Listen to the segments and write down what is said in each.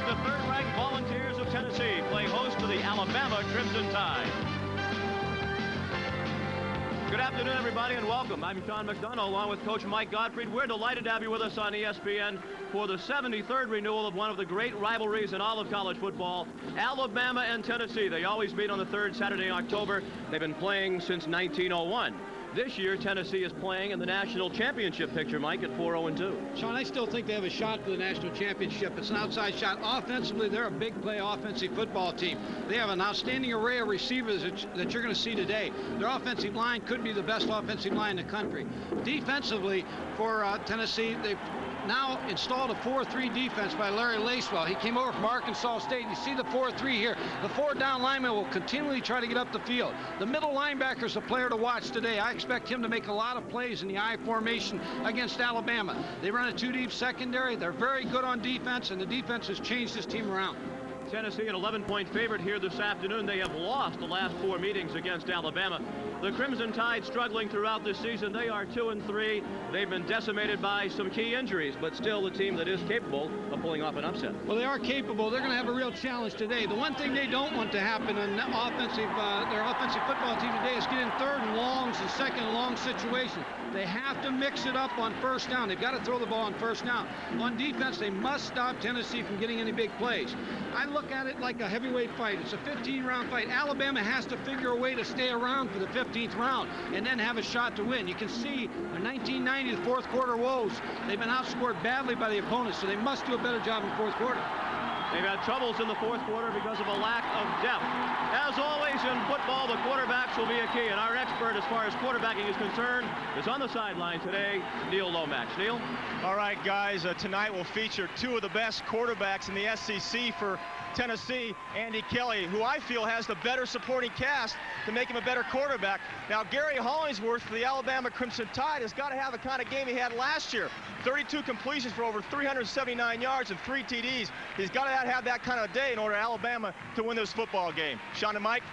The third-ranked Volunteers of Tennessee play host to the Alabama Crimson Tide. Good afternoon, everybody, and welcome. I'm Sean McDonough, along with Coach Mike Gottfried. We're delighted to have you with us on ESPN for the 73rd renewal of one of the great rivalries in all of college football, Alabama and Tennessee. They always meet on the third Saturday in October. They've been playing since 1901. This year, Tennessee is playing in the national championship picture, Mike, at 4-0-2. Sean, I still think they have a shot for the national championship. It's an outside shot. Offensively, they're a big play offensive football team. They have an outstanding array of receivers that you're going to see today. Their offensive line could be the best offensive line in the country. Defensively, for Tennessee, they've now installed a 4-3 defense by Larry Lacewell. He came over from Arkansas State. You see the 4-3 here. The four down linemen will continually try to get up the field. The middle linebacker is a player to watch today. I expect him to make a lot of plays in the I formation against Alabama. They run a two-deep secondary. They're very good on defense, and the defense has changed this team around. Tennessee, an 11-point favorite here this afternoon. They have lost the last 4 meetings against Alabama. The Crimson Tide struggling throughout this season. They are 2-3. They've been decimated by some key injuries, but still the team that is capable of pulling off an upset. Well, they are capable. They're going to have a real challenge today. The one thing they don't want to happen in their offensive football team today is get in third and longs and second and long situations. They have to mix it up on first down. They've got to throw the ball on first down. On defense, they must stop Tennessee from getting any big plays. I look at it like a heavyweight fight. It's a 15-round fight. Alabama has to figure a way to stay around for the 15th round and then have a shot to win. You can see the 1990 the fourth quarter woes. They've been outscored badly by the opponents, so they must do a better job in the fourth quarter. They've had troubles in the fourth quarter because of a lack of depth. As always in football, the quarterbacks will be a key, and our expert as far as quarterbacking is concerned is on the sideline today, Neil Lomax. Neil? All right, guys, tonight we'll feature two of the best quarterbacks in the SEC for Tennessee, Andy Kelly, who I feel has the better supporting cast to make him a better quarterback. Now, Gary Hollingsworth for the Alabama Crimson Tide has got to have the kind of game he had last year. 32 completions for over 379 yards and 3 TDs. He's got to have that kind of day in order for Alabama to win this football game. Sean and Mike.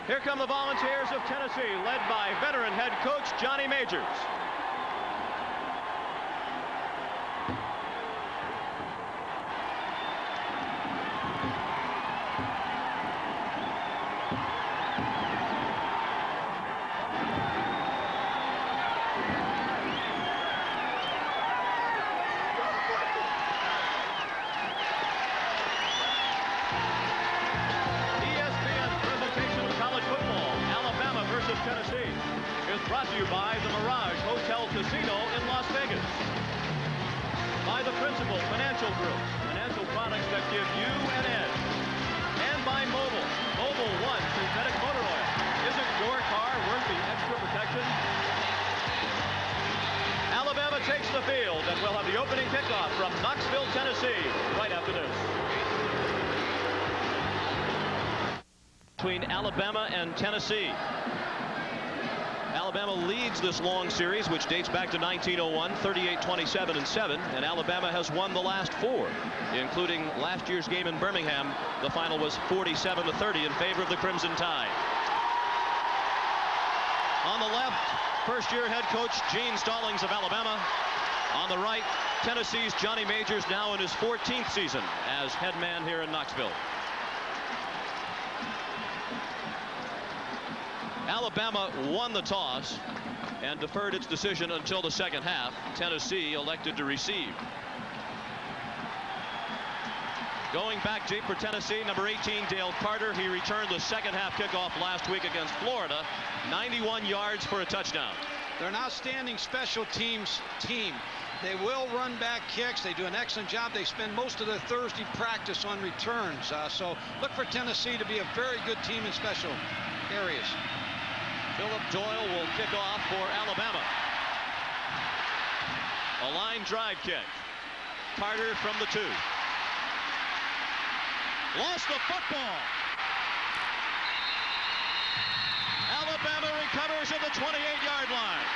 Here come the Volunteers of Tennessee, led by veteran head coach Johnny Majors. Tennessee is brought to you by the Mirage Hotel Casino in Las Vegas, by the Principal Financial Group, financial products that give you an edge, and by Mobil, Mobil 1 synthetic motor oil. Isn't your car worth the extra protection? Alabama takes the field, and we'll have the opening kickoff from Knoxville, Tennessee, right after this. Between Alabama and Tennessee. Alabama leads this long series, which dates back to 1901, 38-27-7, and Alabama has won the last 4, including last year's game in Birmingham. The final was 47-30 in favor of the Crimson Tide. On the left, first-year head coach Gene Stallings of Alabama. On the right, Tennessee's Johnny Majors, now in his 14th season as head man here in Knoxville. Alabama won the toss and deferred its decision until the second half. Tennessee elected to receive. Going back deep for Tennessee, number 18, Dale Carter. He returned the second half kickoff last week against Florida. 91 yards for a touchdown. They're an outstanding special teams team. They will run back kicks. They do an excellent job. They spend most of their Thursday practice on returns. So look for Tennessee to be a very good team in special areas. Philip Doyle will kick off for Alabama. A line drive kick. Carter from the 2. Lost the football. Alabama recovers at the 28-yard line.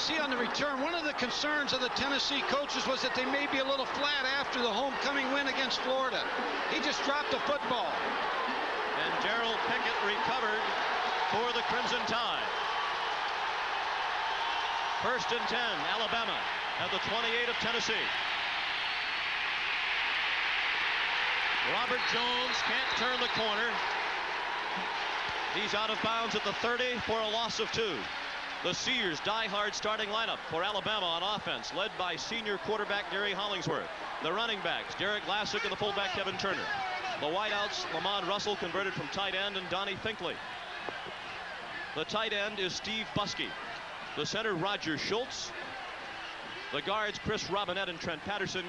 see on the return, one of the concerns of the Tennessee coaches was that they may be a little flat after the homecoming win against Florida. He just dropped the football. And Darrell Pickett recovered for the Crimson Tide. 1st and 10, Alabama at the 28 of Tennessee. Robert Jones can't turn the corner. He's out of bounds at the 30 for a loss of 2. The Sears die-hard starting lineup for Alabama on offense, led by senior quarterback Gary Hollingsworth. The running backs, Derek Lassick and the fullback Kevin Turner. The wideouts, Lamont Russell, converted from tight end, and Donnie Finkley. The tight end is Steve Buskey. The center, Roger Schultz. The guards, Chris Robinette and Trent Patterson.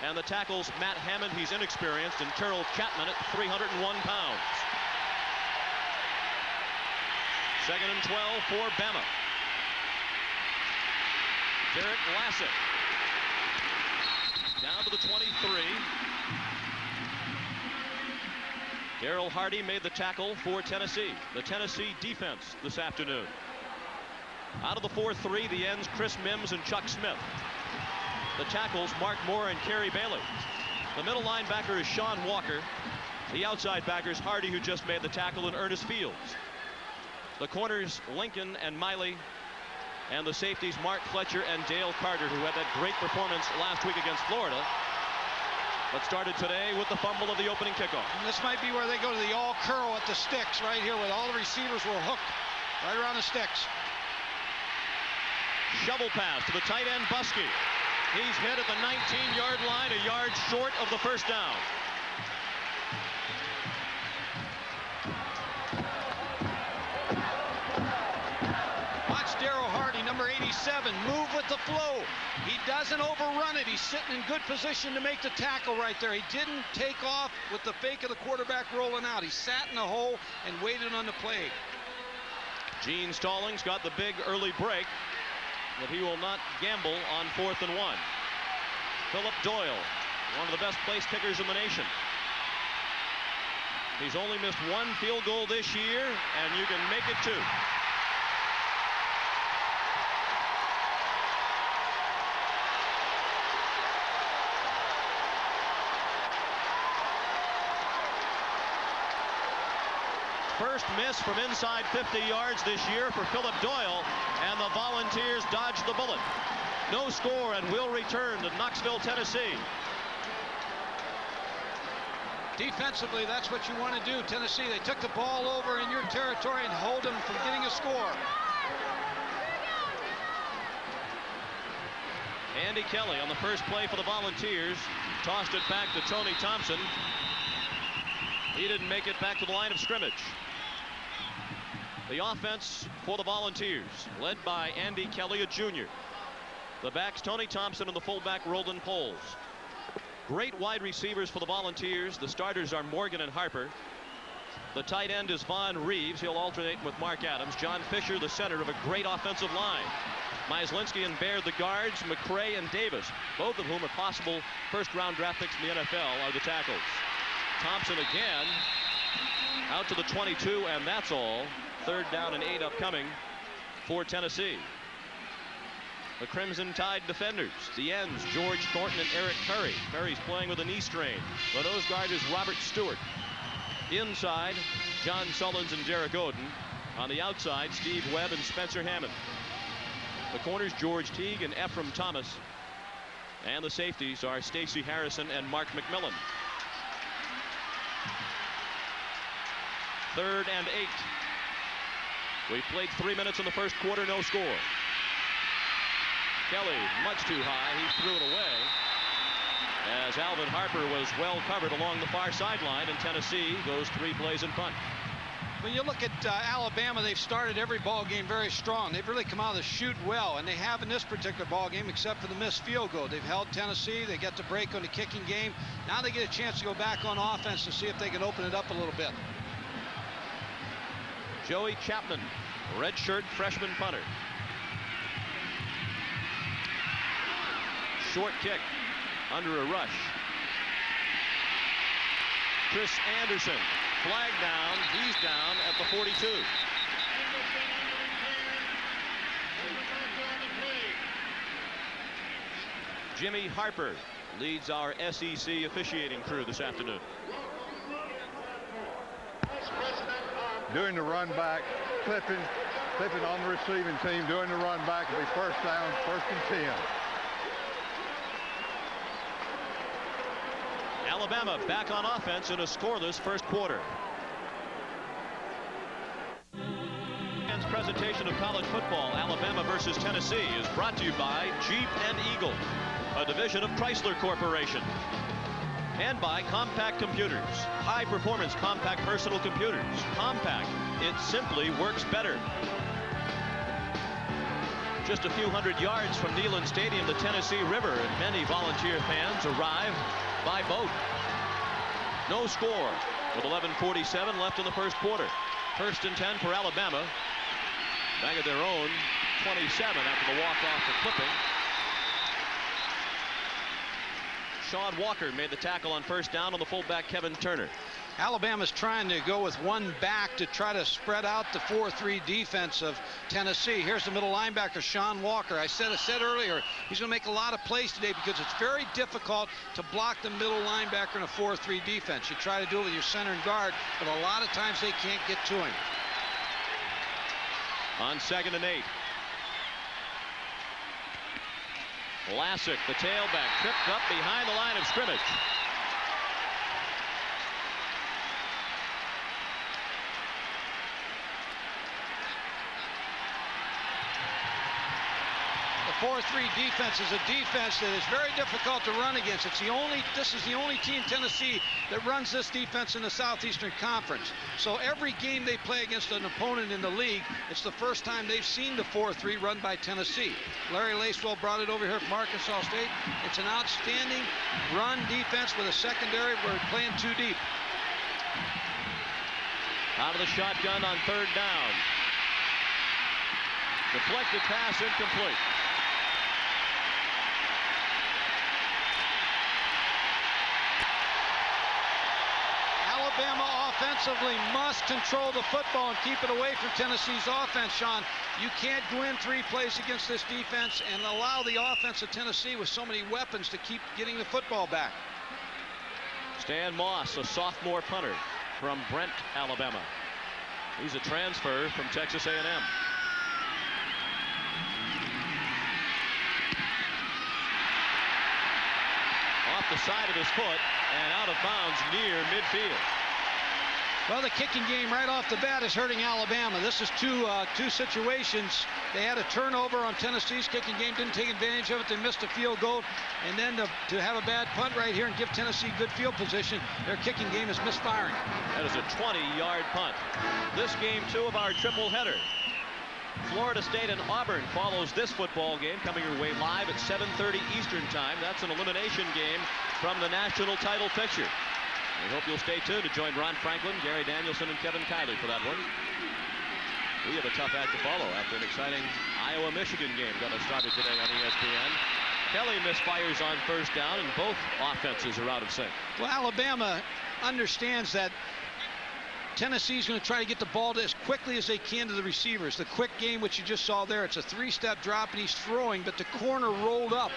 And the tackles, Matt Hammond, he's inexperienced, and Terrell Chapman at 301 pounds. 2nd and 12 for Bama. Derek Lassick down to the 23. Darrell Hardy made the tackle for Tennessee. The Tennessee defense this afternoon. Out of the 4-3, the ends, Chris Mims and Chuck Smith. The tackles, Mark Moore and Kerry Bailey. The middle linebacker is Sean Walker. The outside backers, Hardy, who just made the tackle, and Ernest Fields. The corners, Lincoln and Miley. And the safeties, Mark Fletcher and Dale Carter, who had that great performance last week against Florida, but started today with the fumble of the opening kickoff. And this might be where they go to the all curl at the sticks right here, where all the receivers were hooked right around the sticks. Shovel pass to the tight end, Buskey. He's hit at the 19-yard line, a yard short of the first down. Watch Darrell Hardy, number 87, move with the flow. He doesn't overrun it. He's sitting in good position to make the tackle right there. He didn't take off with the fake of the quarterback rolling out. He sat in the hole and waited on the play. Gene Stallings got the big early break, but he will not gamble on 4th and 1. Philip Doyle, one of the best place kickers in the nation. He's only missed 1 field goal this year, and you can make it 2. First miss from inside 50 yards this year for Philip Doyle, and the Volunteers dodged the bullet. No score, and will return to Knoxville, Tennessee. Defensively, that's what you want to do, Tennessee. They took the ball over in your territory and hold them from getting a score. Andy Kelly on the first play for the Volunteers tossed it back to Tony Thompson. He didn't make it back to the line of scrimmage. The offense for the Volunteers, led by Andy Kelly, a junior. The backs, Tony Thompson, and the fullback, Roland Poles. Great wide receivers for the Volunteers. The starters are Morgan and Harper. The tight end is Vaughn Reeves. He'll alternate with Mark Adams. John Fisher, the center of a great offensive line. Myslinski and Baird, the guards. McCray and Davis, both of whom are possible first-round draft picks in the NFL, are the tackles. Thompson again out to the 22, and that's all. 3rd down and 8 upcoming for Tennessee. The Crimson Tide defenders, the ends, George Thornton and Eric Curry. Curry's playing with a knee strain. The nose guard is Robert Stewart. Inside, John Sullins and Derek Oden. On the outside, Steve Webb and Spencer Hammond. The corners, George Teague and Ephraim Thomas. And the safeties are Stacey Harrison and Mark McMillan. 3rd and 8. We played 3 minutes in the first quarter, no score. Kelly, much too high. He threw it away as Alvin Harper was well covered along the far sideline, and Tennessee goes 3 plays in front. When you look at Alabama, they've started every ball game very strong. They've really come out of the chute well, and they have in this particular ball game, except for the missed field goal. They've held Tennessee. They get the break on the kicking game. Now they get a chance to go back on offense and see if they can open it up a little bit. Joey Chapman, redshirt freshman punter. Short kick under a rush. Chris Anderson, flag down. He's down at the 42. Jimmy Harper leads our SEC officiating crew this afternoon. Doing the run back, flipping on the receiving team, doing the run back will be first down, 1st and 10. Alabama back on offense in a scoreless first quarter. Presentation of college football, Alabama versus Tennessee, is brought to you by Jeep and Eagle, a division of Chrysler Corporation, and by Compaq Computers, high-performance compact personal computers. Compact, it simply works better. Just a few hundred yards from Neyland Stadium, the Tennessee River, and many volunteer fans arrive by boat. No score with 11:47 left in the first quarter. 1st and 10 for Alabama. Back at their own 27 after the walk-off for Clipping. Sean Walker made the tackle on 1st down on the fullback Kevin Turner. Alabama's trying to go with one back to try to spread out the 4-3 defense of Tennessee. Here's the middle linebacker, Sean Walker. I said earlier, he's going to make a lot of plays today because it's very difficult to block the middle linebacker in a 4-3 defense. You try to do it with your center and guard, but a lot of times they can't get to him. On 2nd and 8. Lassick, the tailback, tripped up behind the line of scrimmage. The 4-3 defense is a defense that is very difficult to run against. This is the only team, Tennessee, that runs this defense in the Southeastern Conference. So every game they play against an opponent in the league, it's the first time they've seen the 4-3 run by Tennessee. Larry Lacewell brought it over here from Arkansas State. It's an outstanding run defense with a secondary where we're playing too deep. Out of the shotgun on 3rd down. Deflected pass incomplete. Alabama offensively must control the football and keep it away from Tennessee's offense, Sean. You can't go in 3 plays against this defense and allow the offense of Tennessee with so many weapons to keep getting the football back. Stan Moss, a sophomore punter from Brent, Alabama. He's a transfer from Texas A&M. Off the side of his foot and out of bounds near midfield. Well, the kicking game right off the bat is hurting Alabama. This is two situations. They had a turnover on Tennessee's kicking game, didn't take advantage of it. They missed a field goal. And then to have a bad punt right here and give Tennessee good field position, their kicking game is misfiring. That is a 20-yard punt. This game 2 of our triple header. Florida State and Auburn follows this football game, coming your way live at 7:30 Eastern time. That's an elimination game from the national title picture. We hope you'll stay tuned to join Ron Franklin, Gary Danielson, and Kevin Kiley for that one. We have a tough act to follow after an exciting Iowa-Michigan game got us started today on ESPN. Kelly misfires on 1st down, and both offenses are out of sync. Well, Alabama understands that Tennessee's going to try to get the ball as quickly as they can to the receivers. The quick game, which you just saw there, it's a 3-step drop, and he's throwing, but the corner rolled up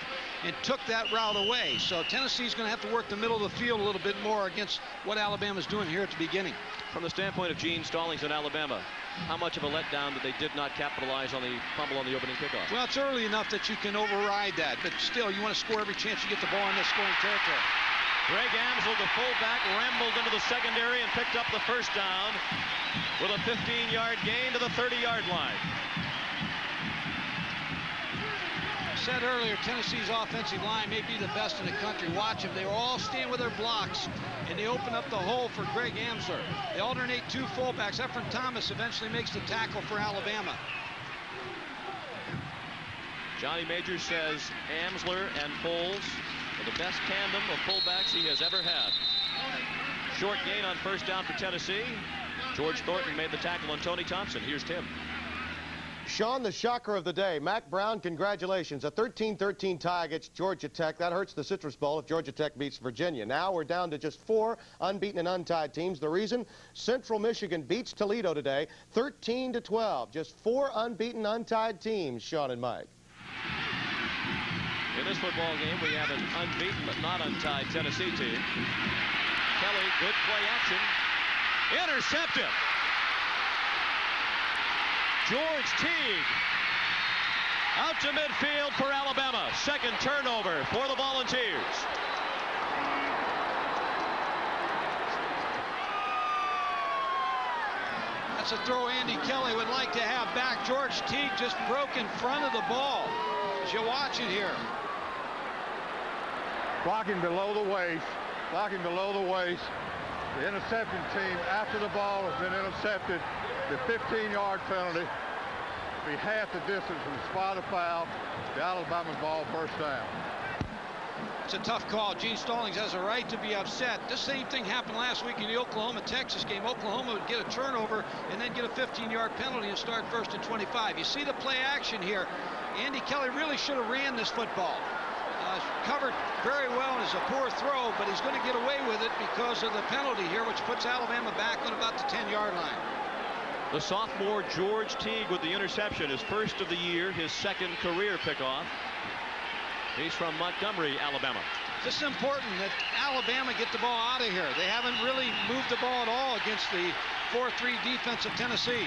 and took that route away. So Tennessee's going to have to work the middle of the field a little bit more against what Alabama's doing here at the beginning. From the standpoint of Gene Stallings in Alabama, how much of a letdown that they did not capitalize on the fumble on the opening kickoff? Well, it's early enough that you can override that, but still, you want to score every chance you get the ball in this scoring territory. Greg Amsel, the fullback, rambled into the secondary and picked up the 1st down with a 15-yard gain to the 30-yard line. I said earlier, Tennessee's offensive line may be the best in the country. Watch them. They were all staying with their blocks, and they open up the hole for Greg Amsler. They alternate 2 fullbacks. Efren Thomas eventually makes the tackle for Alabama. Johnny Majors says Amsler and Foles are the best tandem of fullbacks he has ever had. Short gain on 1st down for Tennessee. George Thornton made the tackle on Tony Thompson. Here's Tim. Sean, the shocker of the day. Mack Brown, congratulations. A 13-13 tie against Georgia Tech. That hurts the Citrus Bowl if Georgia Tech beats Virginia. Now we're down to just 4 unbeaten and untied teams. The reason? Central Michigan beats Toledo today, 13-12. Just 4 unbeaten, untied teams, Sean and Mike. In this football game, we have an unbeaten but not untied Tennessee team. Kelly, good play action. Intercepted. George Teague out to midfield for Alabama. Second turnover for the Volunteers. That's a throw Andy Kelly would like to have back. George Teague just broke in front of the ball. As you watch it here. Blocking below the waist. Blocking below the waist. The interception team, after the ball has been intercepted, the 15-yard penalty be half the distance from the spot of foul. The Alabama ball first down. It's a tough call. Gene Stallings has a right to be upset. This same thing happened last week in the Oklahoma-Texas game. Oklahoma would get a turnover and then get a 15-yard penalty and start first and 25. You see the play action here. Andy Kelly really should have ran this football. Covered very well, and it's a poor throw, but he's going to get away with it because of the penalty here, which puts Alabama back on about the 10-yard line. The sophomore George Teague with the interception, his first of the year, his second career pickoff. He's from Montgomery, Alabama. This is important that Alabama get the ball out of here. They haven't really moved the ball at all against the 4-3 defense of Tennessee.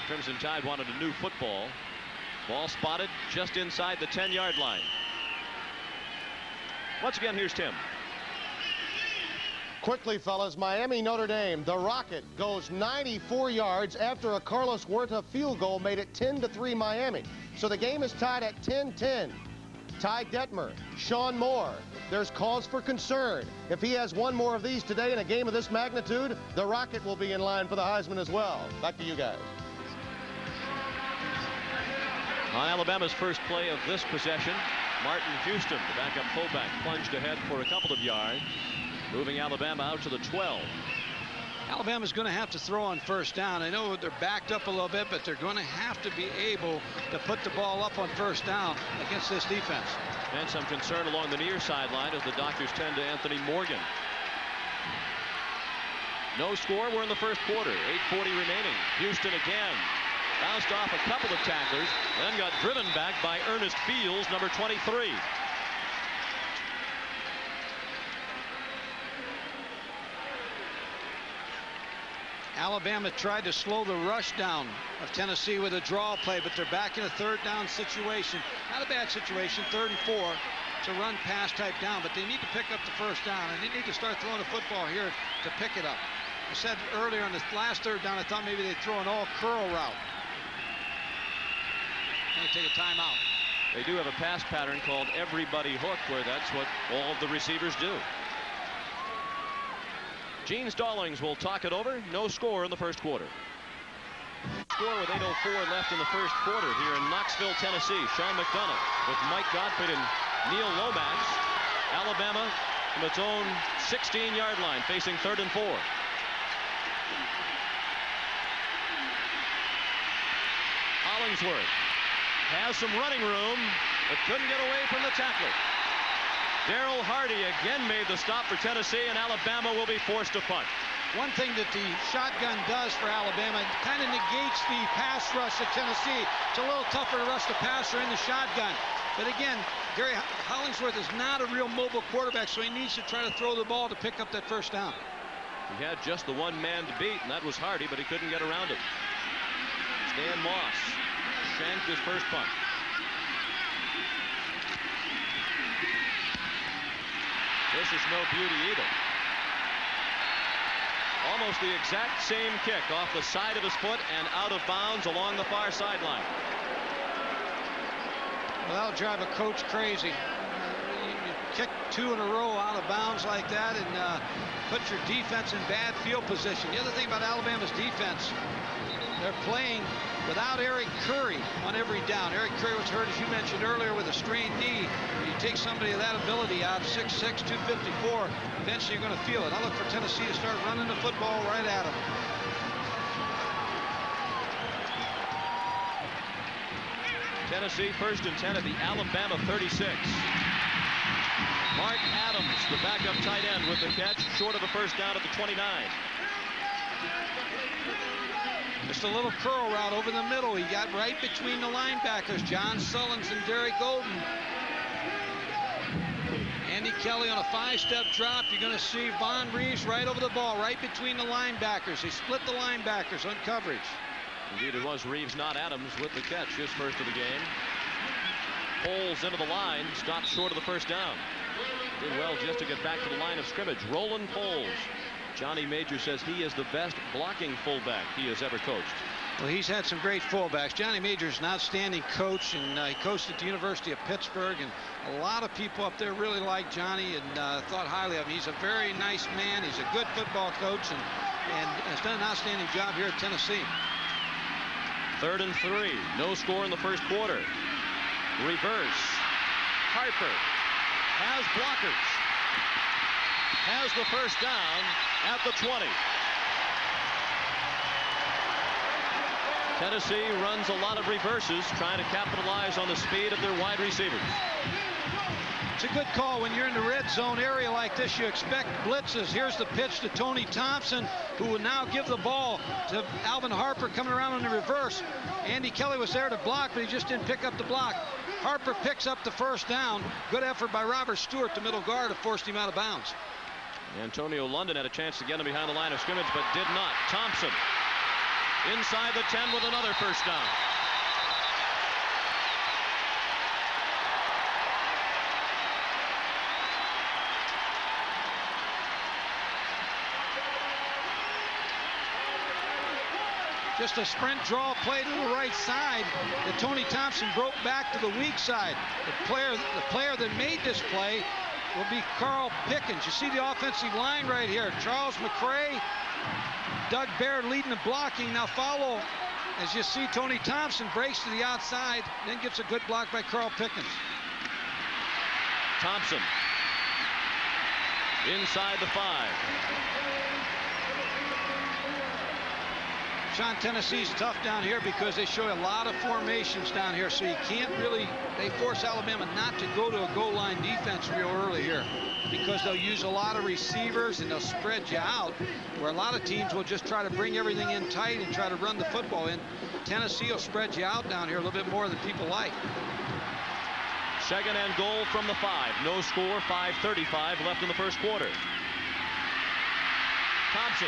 Crimson Tide wanted a new football. Ball spotted just inside the 10-yard line. Once again, here's Tim. Quickly, fellas, Miami, Notre Dame. The Rocket goes 94 yards after a Carlos Huerta field goal made it 10-3 Miami. So the game is tied at 10-10. Ty Detmer, Sean Moore. There's cause for concern. If he has one more of these today in a game of this magnitude, the Rocket will be in line for the Heisman as well. Back to you guys. On Alabama's first play of this possession, Martin Houston, the backup fullback, plunged ahead for a couple of yards, moving Alabama out to the 12. Alabama's going to have to throw on first down. I know they're backed up a little bit, but they're going to have to be able to put the ball up on first down against this defense. And some concern along the near sideline as the doctors tend to Anthony Morgan. No score. We're in the first quarter. 8:40 remaining. Houston again. Bounced off a couple of tacklers, then got driven back by Ernest Fields, number 23. Alabama tried to slow the rush down of Tennessee with a draw play, but they're back in a third down situation. Not a bad situation, 3rd and 4. It's a run pass type down, but they need to pick up the first down, and they need to start throwing the football here to pick it up. I said earlier on the last third down, I thought maybe they'd throw an all curl route. They take a timeout. They do have a pass pattern called everybody hook, where that's what all of the receivers do. Gene Stallings will talk it over. No score in the first quarter. Score with 8:04 left in the first quarter here in Knoxville, Tennessee. Sean McDonough with Mike Gottfried and Neil Lomax. Alabama from its own 16-yard line, facing 3rd and 4. Hollingsworth has some running room, but couldn't get away from the tackler. Darrell Hardy again made the stop for Tennessee, and Alabama will be forced to punt. One thing that the shotgun does for Alabama, it kind of negates the pass rush of Tennessee. It's a little tougher to rush the passer in the shotgun. But again, Gary Hollingsworth is not a real mobile quarterback, so he needs to try to throw the ball to pick up that first down. He had just the one man to beat, and that was Hardy, but he couldn't get around him. Stan Moss shanked his first punt. This is no beauty either. Almost the exact same kick off the side of his foot and out of bounds along the far sideline. Well, that'll drive a coach crazy. You kick 2 in a row out of bounds like that and put your defense in bad field position. The other thing about Alabama's defense, they're playing without Eric Curry on every down. Eric Curry was hurt, as you mentioned earlier, with a strained knee. When you take somebody of that ability out, 6'6", 254, eventually you're going to feel it. I look for Tennessee to start running the football right at them. Tennessee 1st and 10 at the Alabama 36. Mark Adams, the backup tight end, with the catch, short of a first down at the 29. Just a little curl route over the middle. He got right between the linebackers, John Sullins and Derek Golden. Andy Kelly on a 5-step drop. You're going to see Von Reeves right over the ball, right between the linebackers. He split the linebackers on coverage. Indeed, it was Reeves, not Adams, with the catch, his first of the game. Poles into the line, stopped short of the first down. Did well just to get back to the line of scrimmage. Roland Poles. Johnny Major says he is the best blocking fullback he has ever coached. Well, he's had some great fullbacks. Johnny Major is an outstanding coach, and he coached at the University of Pittsburgh, and a lot of people up there really like Johnny and thought highly of him. He's a very nice man. He's a good football coach, and has done an outstanding job here at Tennessee. 3rd and 3. No score in the first quarter. Reverse. Harper has blockers. Has the first down at the 20. Tennessee runs a lot of reverses, trying to capitalize on the speed of their wide receivers. It's a good call. When you're in the red zone area like this, you expect blitzes. Here's the pitch to Tony Thompson, who will now give the ball to Alvin Harper coming around on the reverse. Andy Kelly was there to block, but he just didn't pick up the block. Harper picks up the first down. Good effort by Robert Stewart, the middle guard, who forced him out of bounds. Antonio London had a chance to get him behind the line of scrimmage, but did not. Thompson inside the 10 with another first down. Just a sprint draw play to the right side that Tony Thompson broke back to the weak side. The player that made this play will be Carl Pickens. You see the offensive line right here. Charles McCray, Doug Baird leading the blocking. Now follow as you see Tony Thompson breaks to the outside, then gets a good block by Carl Pickens. Thompson inside the 5. Sean, Tennessee's tough down here because they show a lot of formations down here, so you can't really, they force Alabama not to go to a goal line defense real early here because they'll use a lot of receivers and they'll spread you out, where a lot of teams will just try to bring everything in tight and try to run the football in. Tennessee will spread you out down here a little bit more than people like. 2nd and goal from the 5. No score, 5:35 left in the first quarter. Thompson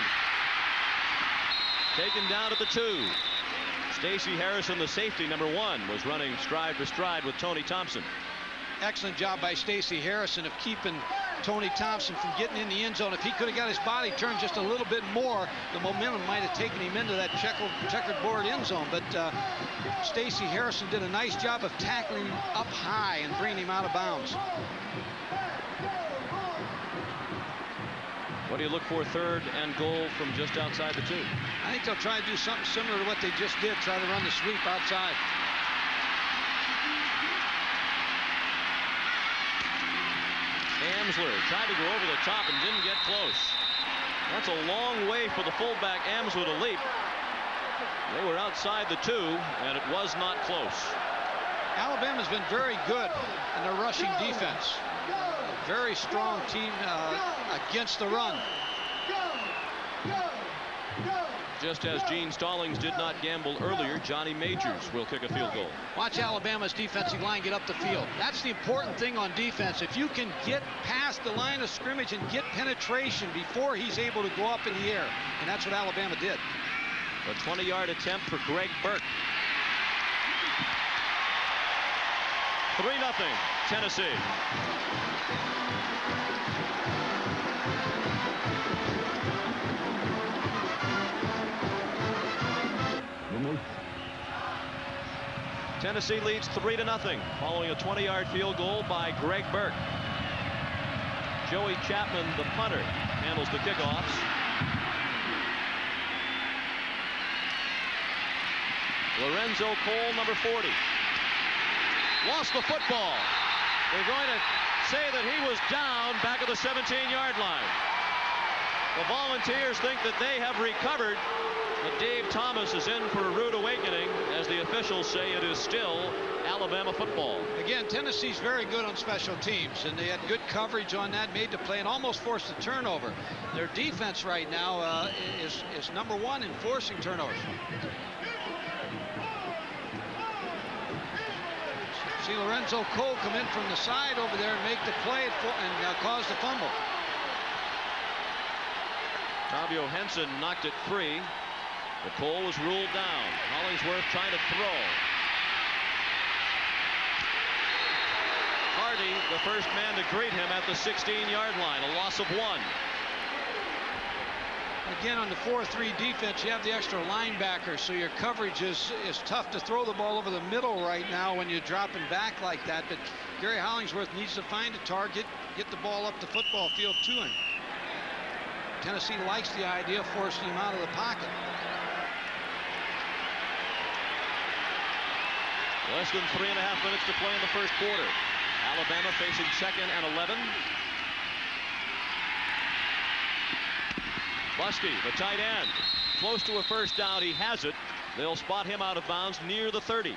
taken down at the 2. Stacey Harrison, the safety, number 1, was running stride for stride with Tony Thompson. Excellent job by Stacey Harrison of keeping Tony Thompson from getting in the end zone. If he could have got his body turned just a little bit more, the momentum might have taken him into that checkered board end zone. But Stacey Harrison did a nice job of tackling him up high and bringing him out of bounds. What do you look for 3rd and goal from just outside the 2? I think they'll try to do something similar to what they just did, try to run the sweep outside. Amsler tried to go over the top and didn't get close. That's a long way for the fullback Amsler to leap. They were outside the 2, and it was not close. Alabama's been very good in their rushing defense. A very strong team against the run. Just as Gene Stallings did not gamble earlier, Johnny Majors will kick a field goal. Watch Alabama's defensive line get up the field. That's the important thing on defense. If you can get past the line of scrimmage and get penetration before he's able to go up in the air. And that's what Alabama did. A 20-yard attempt for Greg Burke. 3-0 Tennessee. Tennessee leads 3-0 following a 20-yard field goal by Greg Burke. Joey Chapman, the punter, handles the kickoffs. Lorenzo Cole, number 40. Lost the football. They're going to say that he was down back at the 17-yard line. The Volunteers think that they have recovered But Dave Thomas is in for a rude awakening, as the officials say it is still Alabama football. Again, Tennessee's very good on special teams, and they had good coverage on that, made the play, and almost forced a turnover. Their defense right now is #1 in forcing turnovers. See Lorenzo Cole come in from the side over there and make the play and cause the fumble. Tavio Henson knocked it free, but Cole was ruled down. Hollingsworth trying to throw. Hardy, the first man to greet him at the 16-yard line, a loss of 1. Again, on the 4-3 defense, you have the extra linebacker, so your coverage is tough to throw the ball over the middle right now when you're dropping back like that. But Gary Hollingsworth needs to find a target, get the ball up the football field to him. Tennessee likes the idea of forcing him out of the pocket. Less than 3.5 minutes to play in the first quarter. Alabama facing 2nd and 11. Busty, the tight end, close to a first down. He has it. They'll spot him out of bounds near the 30.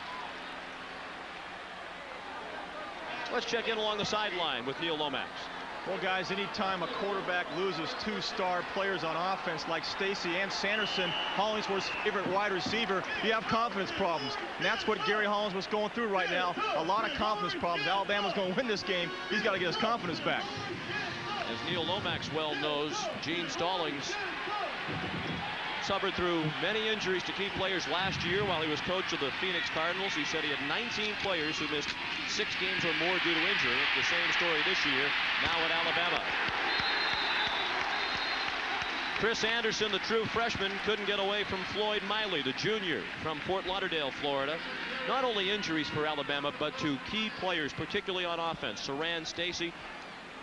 Let's check in along the sideline with Neil Lomax. Well, guys, anytime a quarterback loses 2 star players on offense like Stacy and Sanderson, Hollingsworth's favorite wide receiver, you have confidence problems. And that's what Gary Hollingsworth's going through right now. A lot of confidence problems. Alabama's going to win this game. He's got to get his confidence back. As Neil Lomax well knows, Gene Stallings suffered through many injuries to key players last year while he was coach of the Phoenix Cardinals. He said he had 19 players who missed 6 games or more due to injury. The same story this year, now at Alabama. Chris Anderson, the true freshman, couldn't get away from Floyd Miley, the junior from Fort Lauderdale, Florida. Not only injuries for Alabama, but to key players, particularly on offense. Saran Stacy,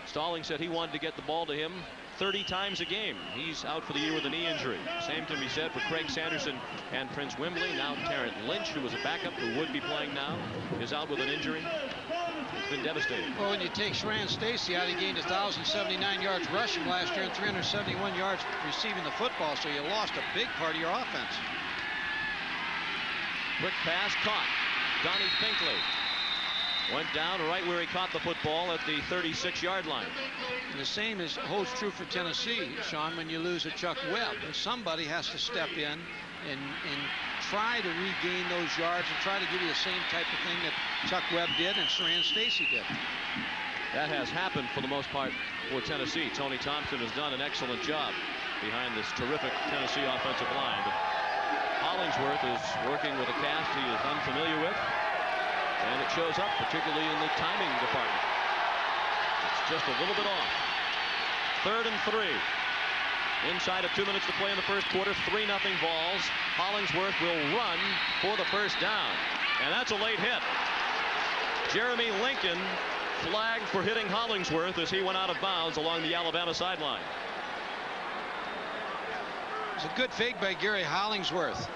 Stallings said he wanted to get the ball to him 30 times a game. He's out for the year with a knee injury. Same can be said for Craig Sanderson and Prince Wimbley. Now Tarrant Lynch, who was a backup who would be playing now, is out with an injury. It's been devastating. Well, when you take Saran Stacy out, he gained 1,079 yards rushing last year and 371 yards receiving the football, so you lost a big part of your offense. Quick pass caught. Donnie Finkley went down right where he caught the football at the 36-yard line. And the same holds true for Tennessee, Sean, when you lose a Chuck Webb. Somebody has to step in and try to regain those yards and try to give you the same type of thing that Chuck Webb did and Saran Stacy did. That has happened for the most part for Tennessee. Tony Thompson has done an excellent job behind this terrific Tennessee offensive line. But Hollingsworth is working with a cast he is unfamiliar with. And it shows up, particularly in the timing department. It's just a little bit off. 3rd and 3. Inside of 2 minutes to play in the first quarter, 3-0 Vols. Hollingsworth will run for the first down. And that's a late hit. Jeremy Lincoln flagged for hitting Hollingsworth as he went out of bounds along the Alabama sideline. It's a good fake by Gary Hollingsworth.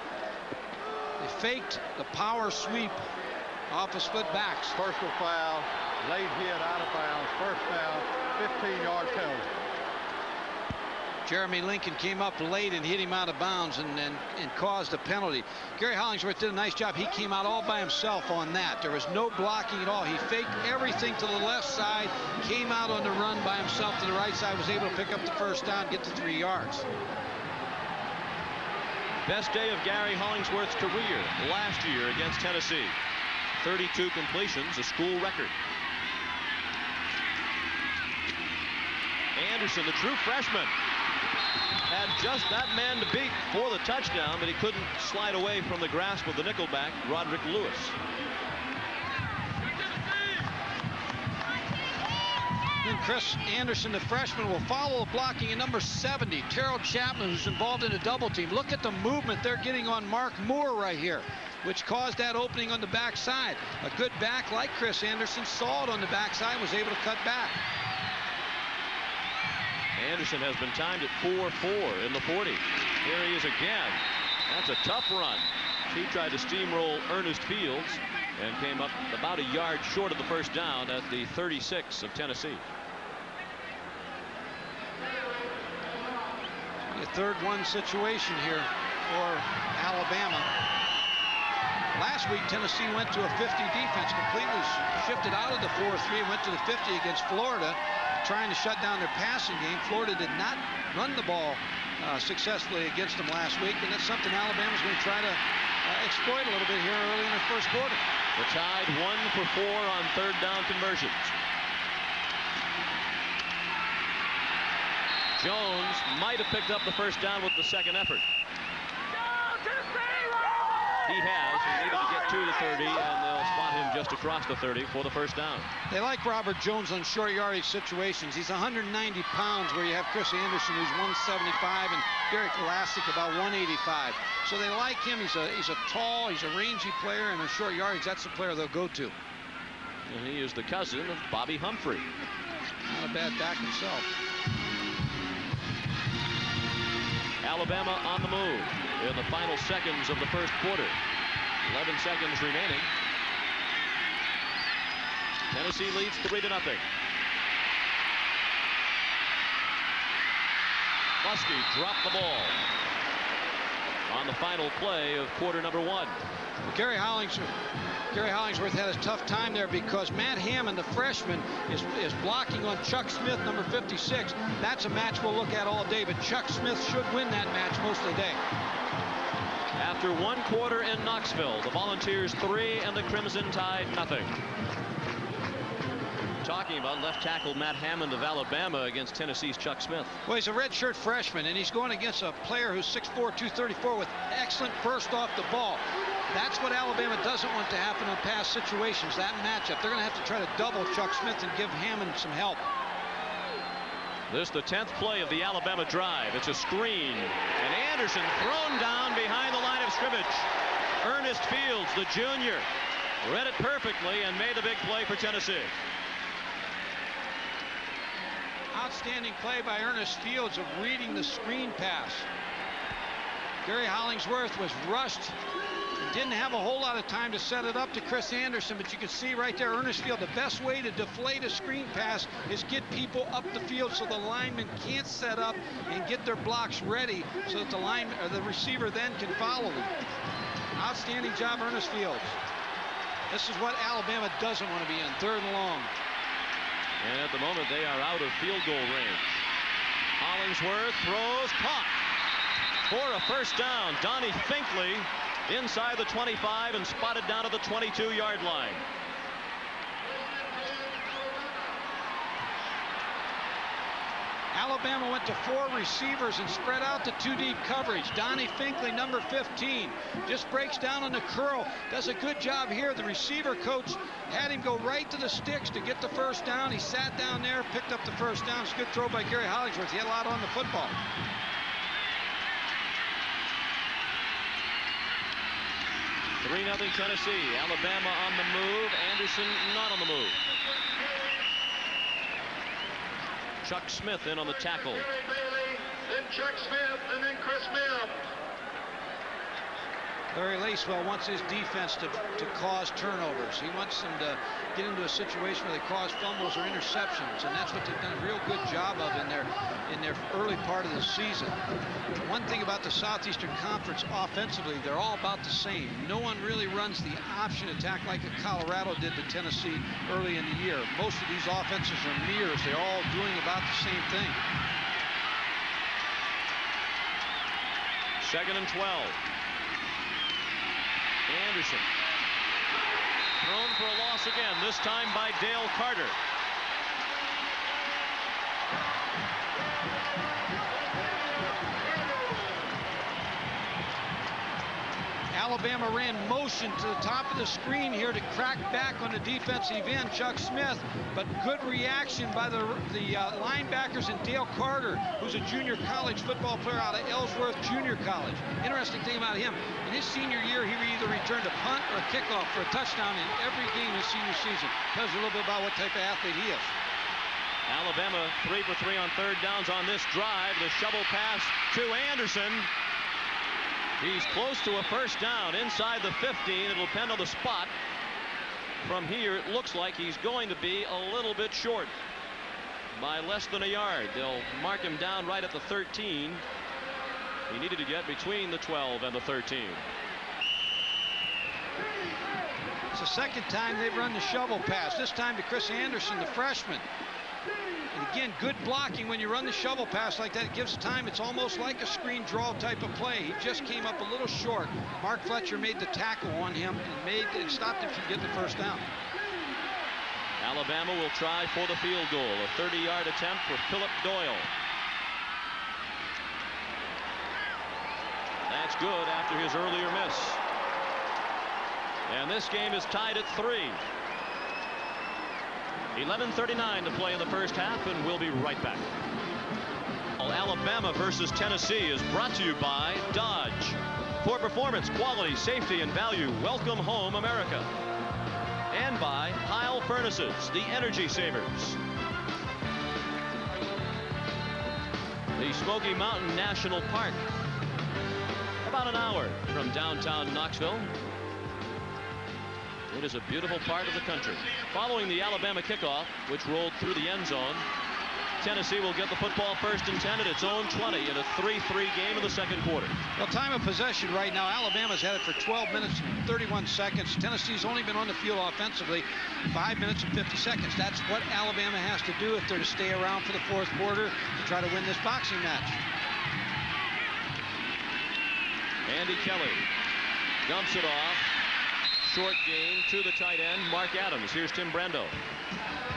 They faked the power sweep off of split backs. Personal foul, late hit, out of bounds, first down, 15-yard penalty. Jeremy Lincoln came up late and hit him out of bounds and caused a penalty. Gary Hollingsworth did a nice job. He came out all by himself on that. There was no blocking at all. He faked everything to the left side, came out on the run by himself to the right side, was able to pick up the first down, get to 3 yards. Best day of Gary Hollingsworth's career last year against Tennessee. 32 completions, a school record. Anderson, the true freshman, had just that man to beat for the touchdown, but he couldn't slide away from the grasp of the nickelback, Roderick Lewis. Then Chris Anderson, the freshman, will follow blocking at number 70, Terrell Chapman, who's involved in a double team. Look at the movement they're getting on Mark Moore right here, which caused that opening on the backside. A good back like Chris Anderson saw it on the backside and was able to cut back. Anderson has been timed at 4-4 in the 40. Here he is again. That's a tough run. He tried to steamroll Ernest Fields and came up about a yard short of the first down at the 36 of Tennessee. A 3rd-1 situation here. for Alabama. Last week, Tennessee went to a 50 defense, completely shifted out of the 4-3, went to the 50 against Florida, trying to shut down their passing game. Florida did not run the ball successfully against them last week, and that's something Alabama's going to try to exploit a little bit here early in the first quarter. The Tide 1 for 4 on third down conversions. Jones might have picked up the first down with the second effort. He has. He needed to get to the 30, and they'll spot him just across the 30 for the first down. They like Robert Jones on short yardage situations. He's 190 pounds, where you have Chris Anderson, who's 175, and Derek Elastic about 185. So they like him. He's a tall, he's a rangy player, and on short yardage, that's the player they'll go to. And he is the cousin of Bobby Humphrey. Not a bad back himself. Alabama on the move in the final seconds of the first quarter. 11 seconds remaining. Tennessee leads 3-0. Muskie dropped the ball on the final play of quarter number 1. Well, Gary Hollingsworth had a tough time there because Matt Hammond, the freshman, is blocking on Chuck Smith, number 56. That's a match we'll look at all day, but Chuck Smith should win that match most of the day. After 1 quarter in Knoxville, the Volunteers 3 and the Crimson Tide nothing. Talking about left tackle Matt Hammond of Alabama against Tennessee's Chuck Smith. Well, he's a redshirt freshman, and he's going against a player who's 6'4", 234 with excellent burst off the ball. That's what Alabama doesn't want to happen in past situations, that matchup. They're going to have to try to double Chuck Smith and give Hammond some help. This is the 10th play of the Alabama drive. It's a screen, and Anderson thrown down behind the line of scrimmage. Ernest Fields, the junior, read it perfectly and made the big play for Tennessee. Outstanding play by Ernest Fields of reading the screen pass. Gary Hollingsworth was rushed. Didn't have a whole lot of time to set it up to Chris Anderson, but you can see right there, Ernest Field, the best way to deflate a screen pass is get people up the field so the linemen can't set up and get their blocks ready so that the receiver then can follow them. Outstanding job, Ernest Fields. This is what Alabama doesn't want to be in, 3rd and long. And at the moment, they are out of field goal range. Hollingsworth throws, caught for a first down. Donnie Finkley inside the 25 and spotted down to the 22-yard line. Alabama went to 4 receivers and spread out the 2 deep coverage. Donnie Finkley, number 15, just breaks down on the curl, does a good job here. The receiver coach had him go right to the sticks to get the first down. He sat down there, picked up the first down. It's a good throw by Gary Hollingsworth. He had a lot on the football. Three 0 Tennessee. Alabama on the move. Anderson not on the move. Chuck Smith in on the tackle. Then Chuck Smith, and then Chris Smith. Larry Lacewell wants his defense to cause turnovers. He wants them to get into a situation where they cause fumbles or interceptions, and that's what they've done a real good job of in their early part of the season. One thing about the Southeastern Conference offensively, they're all about the same. No one really runs the option attack like Colorado did to Tennessee early in the year. Most of these offenses are mirrors. They're all doing about the same thing. 2nd and 12. Anderson thrown for a loss again, this time by Dale Carter. Alabama ran motion to the top of the screen here to crack back on the defensive end, Chuck Smith, but good reaction by the linebackers and Dale Carter, who's a junior college football player out of Ellsworth Junior College. Interesting thing about him, in his senior year, he either returned a punt or a kickoff for a touchdown in every game his senior season. Tells you a little bit about what type of athlete he is. Alabama 3 for 3 on third downs on this drive. The shovel pass to Anderson. He's close to a first down inside the 15. It'll depend on the spot. From here, it looks like he's going to be a little bit short by less than a yard. They'll mark him down right at the 13. He needed to get between the 12 and the 13. It's the second time they've run the shovel pass, this time to Chris Anderson, the freshman. And again, good blocking when you run the shovel pass like that. It gives time. It's almost like a screen draw type of play. He just came up a little short. Mark Fletcher made the tackle on him and stopped him from getting the first down. Alabama will try for the field goal. A 30-yard attempt for Philip Doyle. That's good after his earlier miss. And this game is tied at 3. 11:39 to play in the first half, and we'll be right back. Alabama versus Tennessee is brought to you by Dodge. For performance, quality, safety, and value, welcome home, America. And by Heil Furnaces, the energy savers. The Smoky Mountain National Park, about an hour from downtown Knoxville. It is a beautiful part of the country. Following the Alabama kickoff, which rolled through the end zone, Tennessee will get the football first and 10 at its own 20 in a 3-3 game in the second quarter. Well, time of possession right now, Alabama's had it for 12 minutes and 31 seconds. Tennessee's only been on the field offensively 5 minutes and 50 seconds. That's what Alabama has to do if they're to stay around for the fourth quarter to try to win this boxing match. Andy Kelly dumps it off. Short gain to the tight end, Mark Adams. Here's Tim Brando.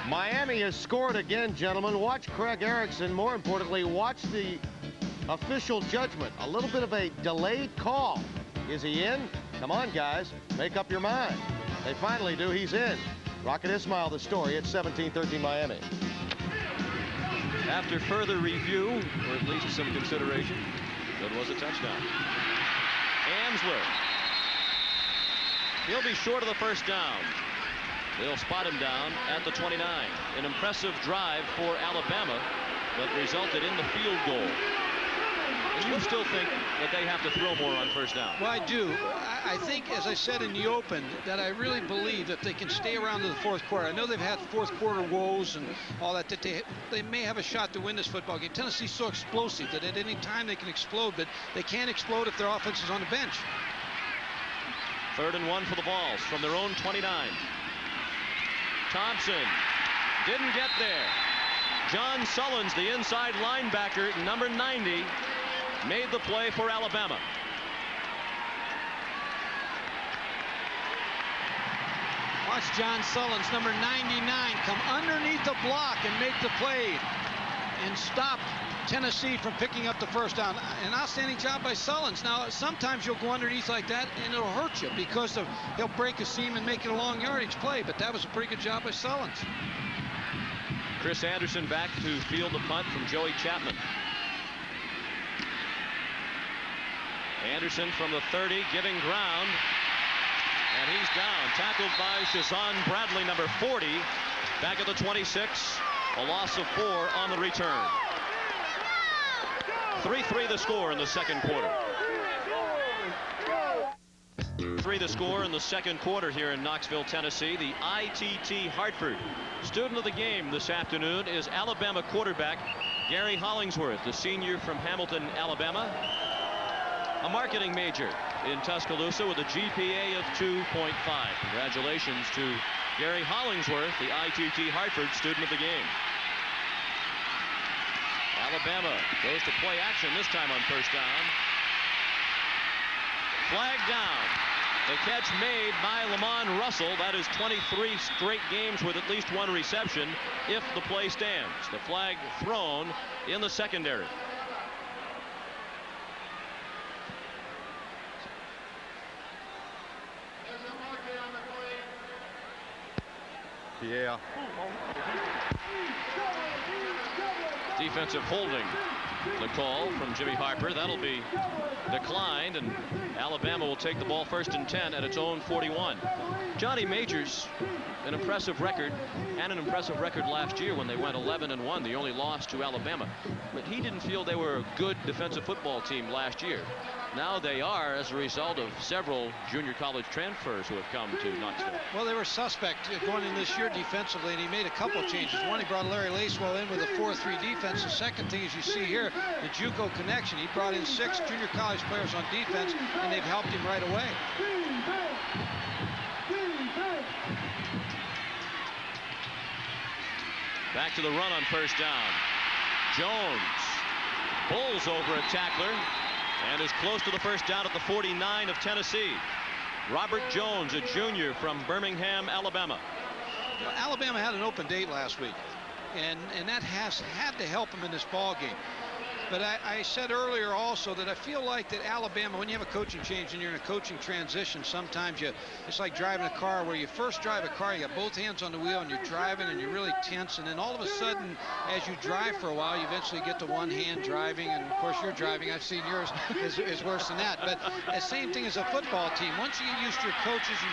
Miami has scored again, gentlemen. Watch Craig Erickson. More importantly, watch the official judgment. A little bit of a delayed call. Is he in? Come on, guys. Make up your mind. They finally do. He's in. Rocket Ismail, the story. It's 17-13 Miami. After further review, or at least some consideration, that was a touchdown. Amsler. He'll be short of the first down. They'll spot him down at the 29. An impressive drive for Alabama that resulted in the field goal. And you still think that they have to throw more on first down? Well, I do. I think, as I said in the open, that I really believe that they can stay around to the fourth quarter. I know they've had fourth quarter woes and all that they may have a shot to win this football game. Tennessee's so explosive that at any time they can explode, but they can't explode if their offense is on the bench. 3rd and 1 for the Vols from their own 29. Thompson didn't get there. John Sullins, the inside linebacker, number 90, made the play for Alabama. Watch John Sullins, number 99, come underneath the block and make the play and stop Tennessee from picking up the first down. An outstanding job by Sullins. Now, sometimes you'll go underneath like that and it'll hurt you because he'll break a seam and make it a long yardage play, but that was a pretty good job by Sullins. Chris Anderson back to field the punt from Joey Chapman. Anderson from the 30 giving ground, and he's down. Tackled by Shazan Bradley, number 40, back at the 26. A loss of 4 on the return. 3-3 the score in the second quarter. 3 the score in the second quarter here in Knoxville, Tennessee. The ITT Hartford student of the game this afternoon is Alabama quarterback Gary Hollingsworth, the senior from Hamilton, Alabama. A marketing major in Tuscaloosa with a GPA of 2.5. Congratulations to Gary Hollingsworth, the ITT Hartford student of the game. Alabama goes to play action this time on first down. Flag down. The catch made by Lamont Russell. That is 23 straight games with at least 1 reception if the play stands. The flag thrown in the secondary. Yeah. Defensive holding, the call from Jimmy Harper. That'll be declined, and Alabama will take the ball 1st and 10 at its own 41. Johnny Majors, an impressive record, and an impressive record last year when they went 11-1, the only loss to Alabama. But he didn't feel they were a good defensive football team last year. Now they are, as a result of several junior college transfers who have come to Knoxville. Well, they were suspect going in this year defensively, and he made a couple of changes. One, he brought Larry Lacewell in with a 4-3 defense. The second thing, as you see here, the JUCO connection. He brought in 6 junior college players on defense, and they've helped him right away. Back to the run on first down. Jones pulls over a tackler and is close to the first down at the 49 of Tennessee. Robert Jones, a junior from Birmingham, Alabama. Well, Alabama had an open date last week, and that has had to help them in this ball game. But I said earlier also that I feel like that Alabama, when you have a coaching change and you're in a coaching transition, sometimes it's like driving a car where you first drive a car, you got both hands on the wheel and you're driving and you're really tense, and then all of a sudden as you drive for a while you eventually get to one hand driving, and of course your driving, I've seen yours, is worse than that. But the same thing as a football team. Once you get used to your coaches and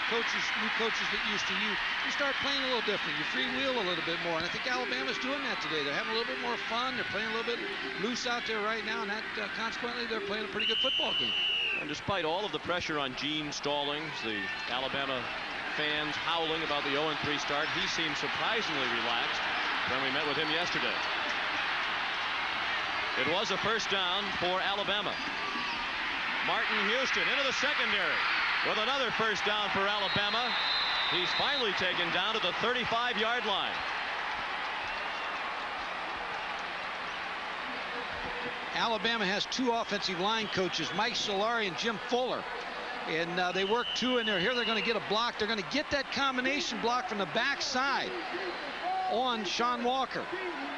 new coaches get used to you, you start playing a little different. You freewheel a little bit more, and I think Alabama's doing that today. They're having a little bit more fun. They're playing a little bit loose out there right now, and that consequently they're playing a pretty good football game. And despite all of the pressure on Gene Stallings, the Alabama fans howling about the 0-3 start, he seemed surprisingly relaxed when we met with him yesterday. It was a first down for Alabama. Martin Houston into the secondary with another first down for Alabama. He's finally taken down to the 35-yard line. Alabama has 2 offensive line coaches, Mike Solari and Jim Fuller. And they work 2 in there. Here they're going to get a block. They're going to get that combination block from the backside on Sean Walker.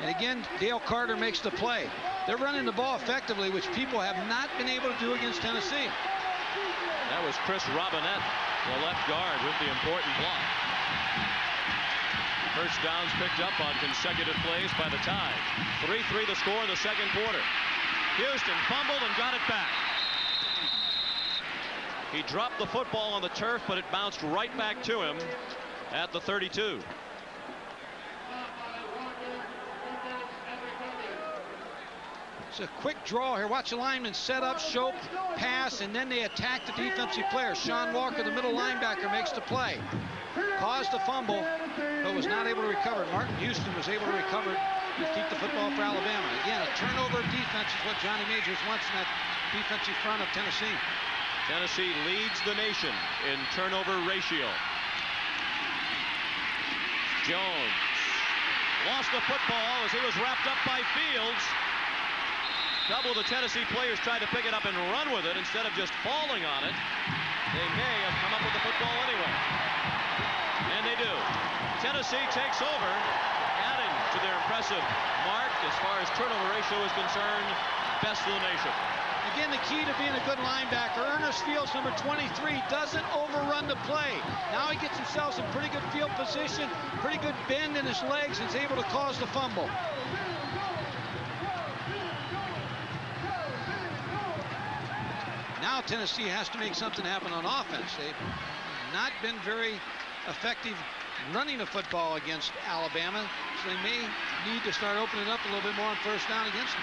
And again, Dale Carter makes the play. They're running the ball effectively, which people have not been able to do against Tennessee. That was Chris Robinette, the left guard, with the important block. First downs picked up on consecutive plays by the Tide. 3-3 the score in the second quarter. Houston fumbled and got it back. He dropped the football on the turf, but it bounced right back to him at the 32. It's a quick draw here. Watch the lineman set up, show, pass, and then they attack the defensive player. Sean Walker, the middle linebacker, makes the play. Caused the fumble, but was not able to recover. Martin Houston was able to recover and keep the football for Alabama. Again, a turnover defense is what Johnny Majors wants in that defensive front of Tennessee. Tennessee leads the nation in turnover ratio. Jones lost the football as he was wrapped up by Fields. Double the Tennessee players tried to pick it up and run with it instead of just falling on it. They may have come up with the football anyway. And they do. Tennessee takes over, adding to their impressive mark as far as turnover ratio is concerned, best in the nation. Again, the key to being a good linebacker, Ernest Fields, number 23, doesn't overrun the play. Now he gets himself some pretty good field position, pretty good bend in his legs, and is able to cause the fumble. Now Tennessee has to make something happen on offense. They've not been very effective running the football against Alabama, so they may need to start opening up a little bit more on first down against them.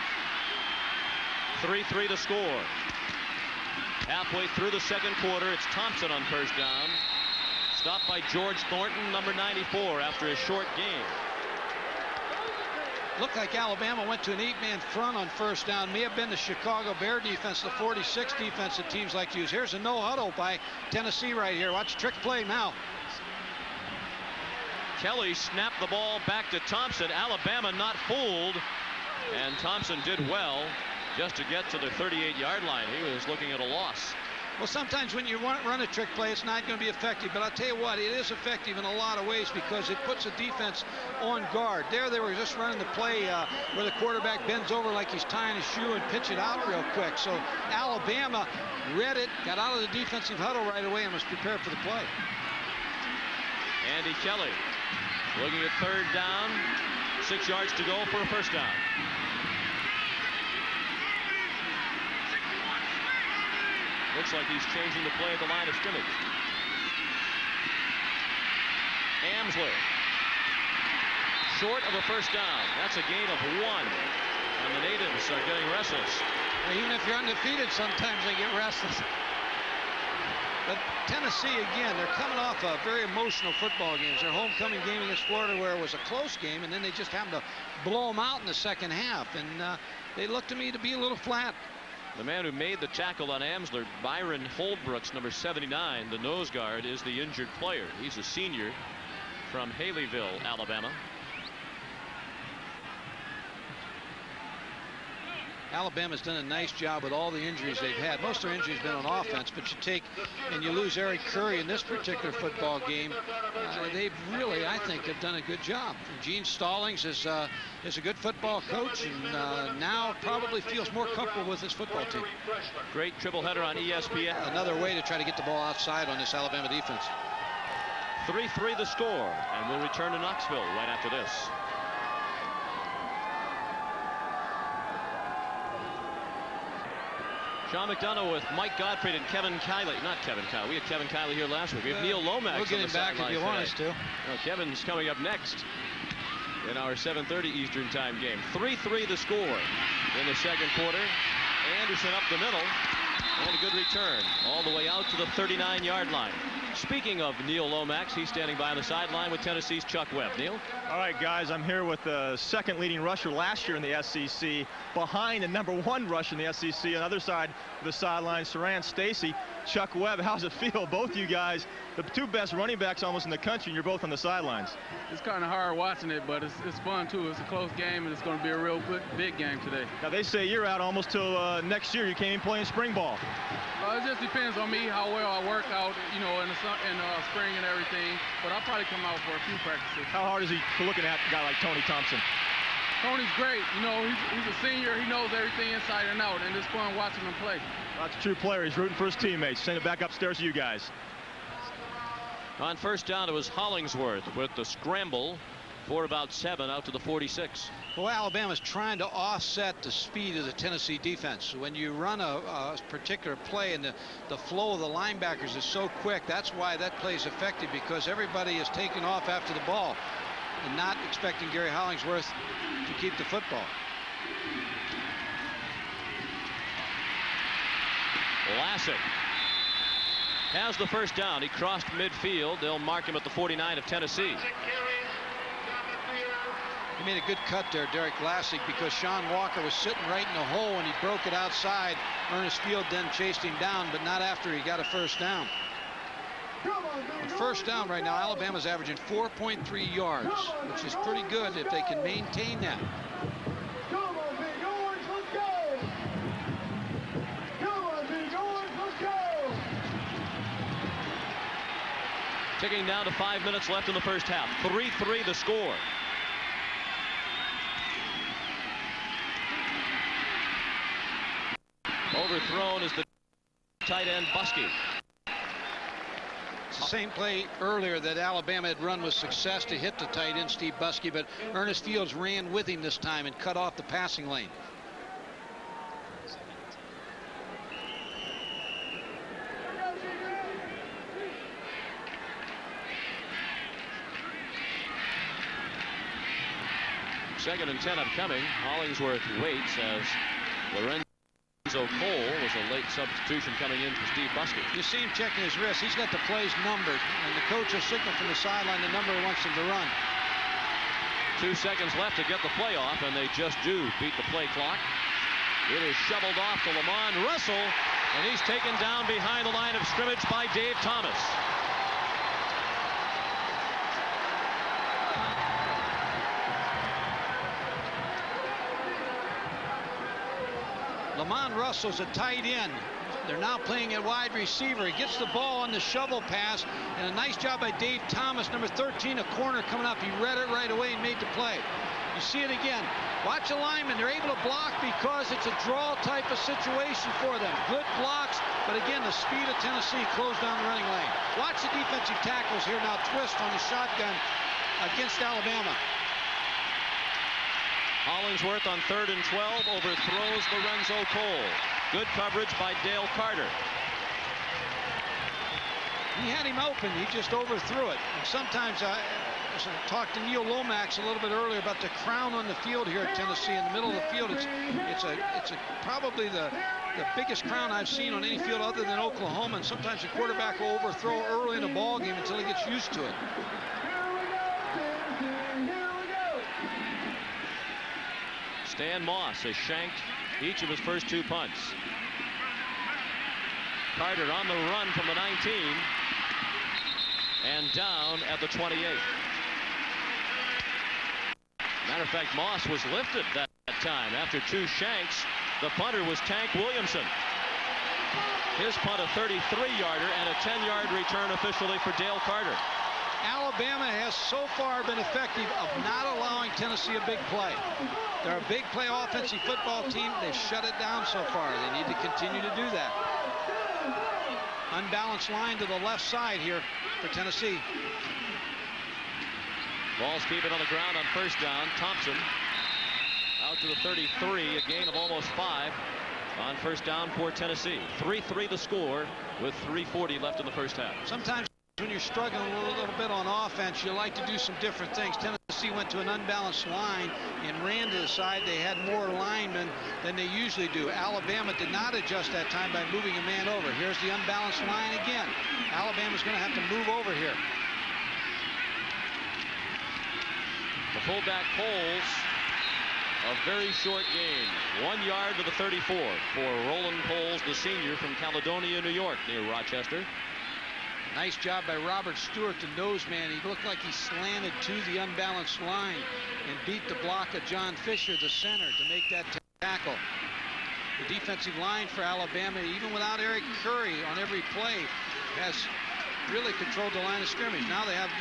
3-3 the score. Halfway through the second quarter, it's Thompson on first down. Stopped by George Thornton, number 94, after a short game. Looked like Alabama went to an 8-man front on first down. May have been the Chicago Bear defense, the 46 defense that teams like to use. Here's a no huddle by Tennessee right here. Watch trick play now. Kelly snapped the ball back to Thompson. Alabama not fooled, and Thompson did well just to get to the 38-yard line. He was looking at a loss. Well, sometimes when you run a trick play, it's not going to be effective. But I'll tell you what, it is effective in a lot of ways because it puts the defense on guard. There they were just running the play where the quarterback bends over like he's tying his shoe and pitch it out real quick. So Alabama read it, got out of the defensive huddle right away, and was prepared for the play. Andy Kelly looking at third down, 6 yards to go for a first down. Looks like he's changing the play at the line of scrimmage. Amsler short of a first down. That's a gain of 1, and the natives are getting restless. Well, even if you're undefeated, sometimes they get restless. But Tennessee, again, they're coming off a very emotional football game. It's their homecoming game against Florida where it was a close game, and then they just happened to blow them out in the second half. And they look to me to be a little flat. The man who made the tackle on Amsler, Byron Holdbrooks, number 79, the nose guard, is the injured player. He's a senior from Haleyville, Alabama. Alabama's done a nice job with all the injuries they've had. Most of their injuries have been on offense, but you take and you lose Eric Curry in this particular football game. They've really, I think, have done a good job. Gene Stallings is a good football coach, and now probably feels more comfortable with his football team. Great triple header on ESPN. Another way to try to get the ball outside on this Alabama defense. 3-3 the score, and we'll return to Knoxville right after this. Sean McDonough with Mike Gottfried and Kevin Kiley. Not Kevin Kiley. We had Kevin Kiley here last week. We have Neil Lomax. We'll get him back if you want us to. Kevin's coming up next in our 7:30 Eastern Time game. 3-3 the score in the second quarter. Anderson up the middle. And a good return all the way out to the 39-yard line. Speaking of Neil Lomax, he's standing by on the sideline with Tennessee's Chuck Webb. Neil? All right, guys, I'm here with the second leading rusher last year in the SEC, behind the #1 rusher in the SEC. On the other side of the sideline, Saran Stacy. Chuck Webb, how's it feel? Both you guys, the two best running backs almost in the country, and you're both on the sidelines. It's kind of hard watching it, but it's fun, too. It's a close game, and it's going to be a real big game today. Now, they say you're out almost till next year. You can't even play in spring ball. It just depends on me, how well I work out, you know, in spring and everything. But I'll probably come out for a few practices. How hard is he looking at a guy like Tony Thompson? Tony's great. You know, he's a senior. He knows everything inside and out, and it's fun watching him play. That's a true player. He's rooting for his teammates. Send it back upstairs to you guys. On first down, it was Hollingsworth with the scramble for about 7 out to the 46. Well, Alabama's trying to offset the speed of the Tennessee defense. When you run a particular play and the flow of the linebackers is so quick, that's why that play is effective, because everybody is taking off after the ball and not expecting Gary Hollingsworth to keep the football. Lassick has the first down. He crossed midfield. They'll mark him at the 49 of Tennessee. He made a good cut there, Derek Lassick, because Sean Walker was sitting right in the hole and he broke it outside. Ernest Field then chased him down, but not after he got a first down. On first down right now, Alabama's averaging 4.3 yards, which is pretty good if they can maintain that. Ticking down to 5 minutes left in the first half. 3-3 the score. Overthrown is the tight end Buskey. It's the same play earlier that Alabama had run with success to hit the tight end Steve Buskey, but Ernest Fields ran with him this time and cut off the passing lane. Second and 10 upcoming. Hollingsworth waits as Lorenzo Cole was a late substitution coming in for Steve Buskey. You see him checking his wrist. He's got the plays numbered, and the coach will signal from the sideline the number he wants him to run. 2 seconds left to get the play off, and they just do beat the play clock. It is shoveled off to Lamont Russell, and he's taken down behind the line of scrimmage by Dave Thomas. Lamont Russell's a tight end. They're now playing at wide receiver. He gets the ball on the shovel pass, and a nice job by Dave Thomas, number 13, a corner coming up. He read it right away and made the play. You see it again. Watch the linemen. They're able to block because it's a draw type of situation for them. Good blocks, but again, the speed of Tennessee closed down the running lane. Watch the defensive tackles here now twist on the shotgun against Alabama. Hollingsworth on 3rd and 12 overthrows Lorenzo Cole. Good coverage by Dale Carter. He had him open. He just overthrew it. And sometimes as I talked to Neil Lomax a little bit earlier about the crown on the field here at Tennessee. In the middle of the field, it's probably the biggest crown I've seen on any field other than Oklahoma. And sometimes the quarterback will overthrow early in a ball game until he gets used to it. Stan Moss has shanked each of his first 2 punts. Carter on the run from the 19 and down at the 28. Matter of fact, Moss was lifted that time after 2 shanks. The punter was Tank Williamson. His punt a 33-yarder and a 10-yard return officially for Dale Carter. Alabama has so far been effective of not allowing Tennessee a big play. They're a big play offensive football team. They've shut it down so far. They need to continue to do that. Unbalanced line to the left side here for Tennessee. Ball's keeping on the ground on first down. Thompson out to the 33, a gain of almost 5 on first down for Tennessee. 3-3 the score with 3:40 left in the first half. Sometimes when you're struggling a little bit on offense, you like to do some different things. Tennessee went to an unbalanced line and ran to the side. They had more linemen than they usually do. Alabama did not adjust that time by moving a man over. Here's the unbalanced line again. Alabama's going to have to move over here. The fullback pulls a very short gain. 1 yard to the 34 for Roland Poles, the senior from Caledonia, New York, near Rochester. Nice job by Robert Stewart, the nose man. He looked like he slanted to the unbalanced line and beat the block of John Fisher, the center, to make that tackle. The defensive line for Alabama, even without Eric Curry on every play, has really controlled the line of scrimmage. Now they have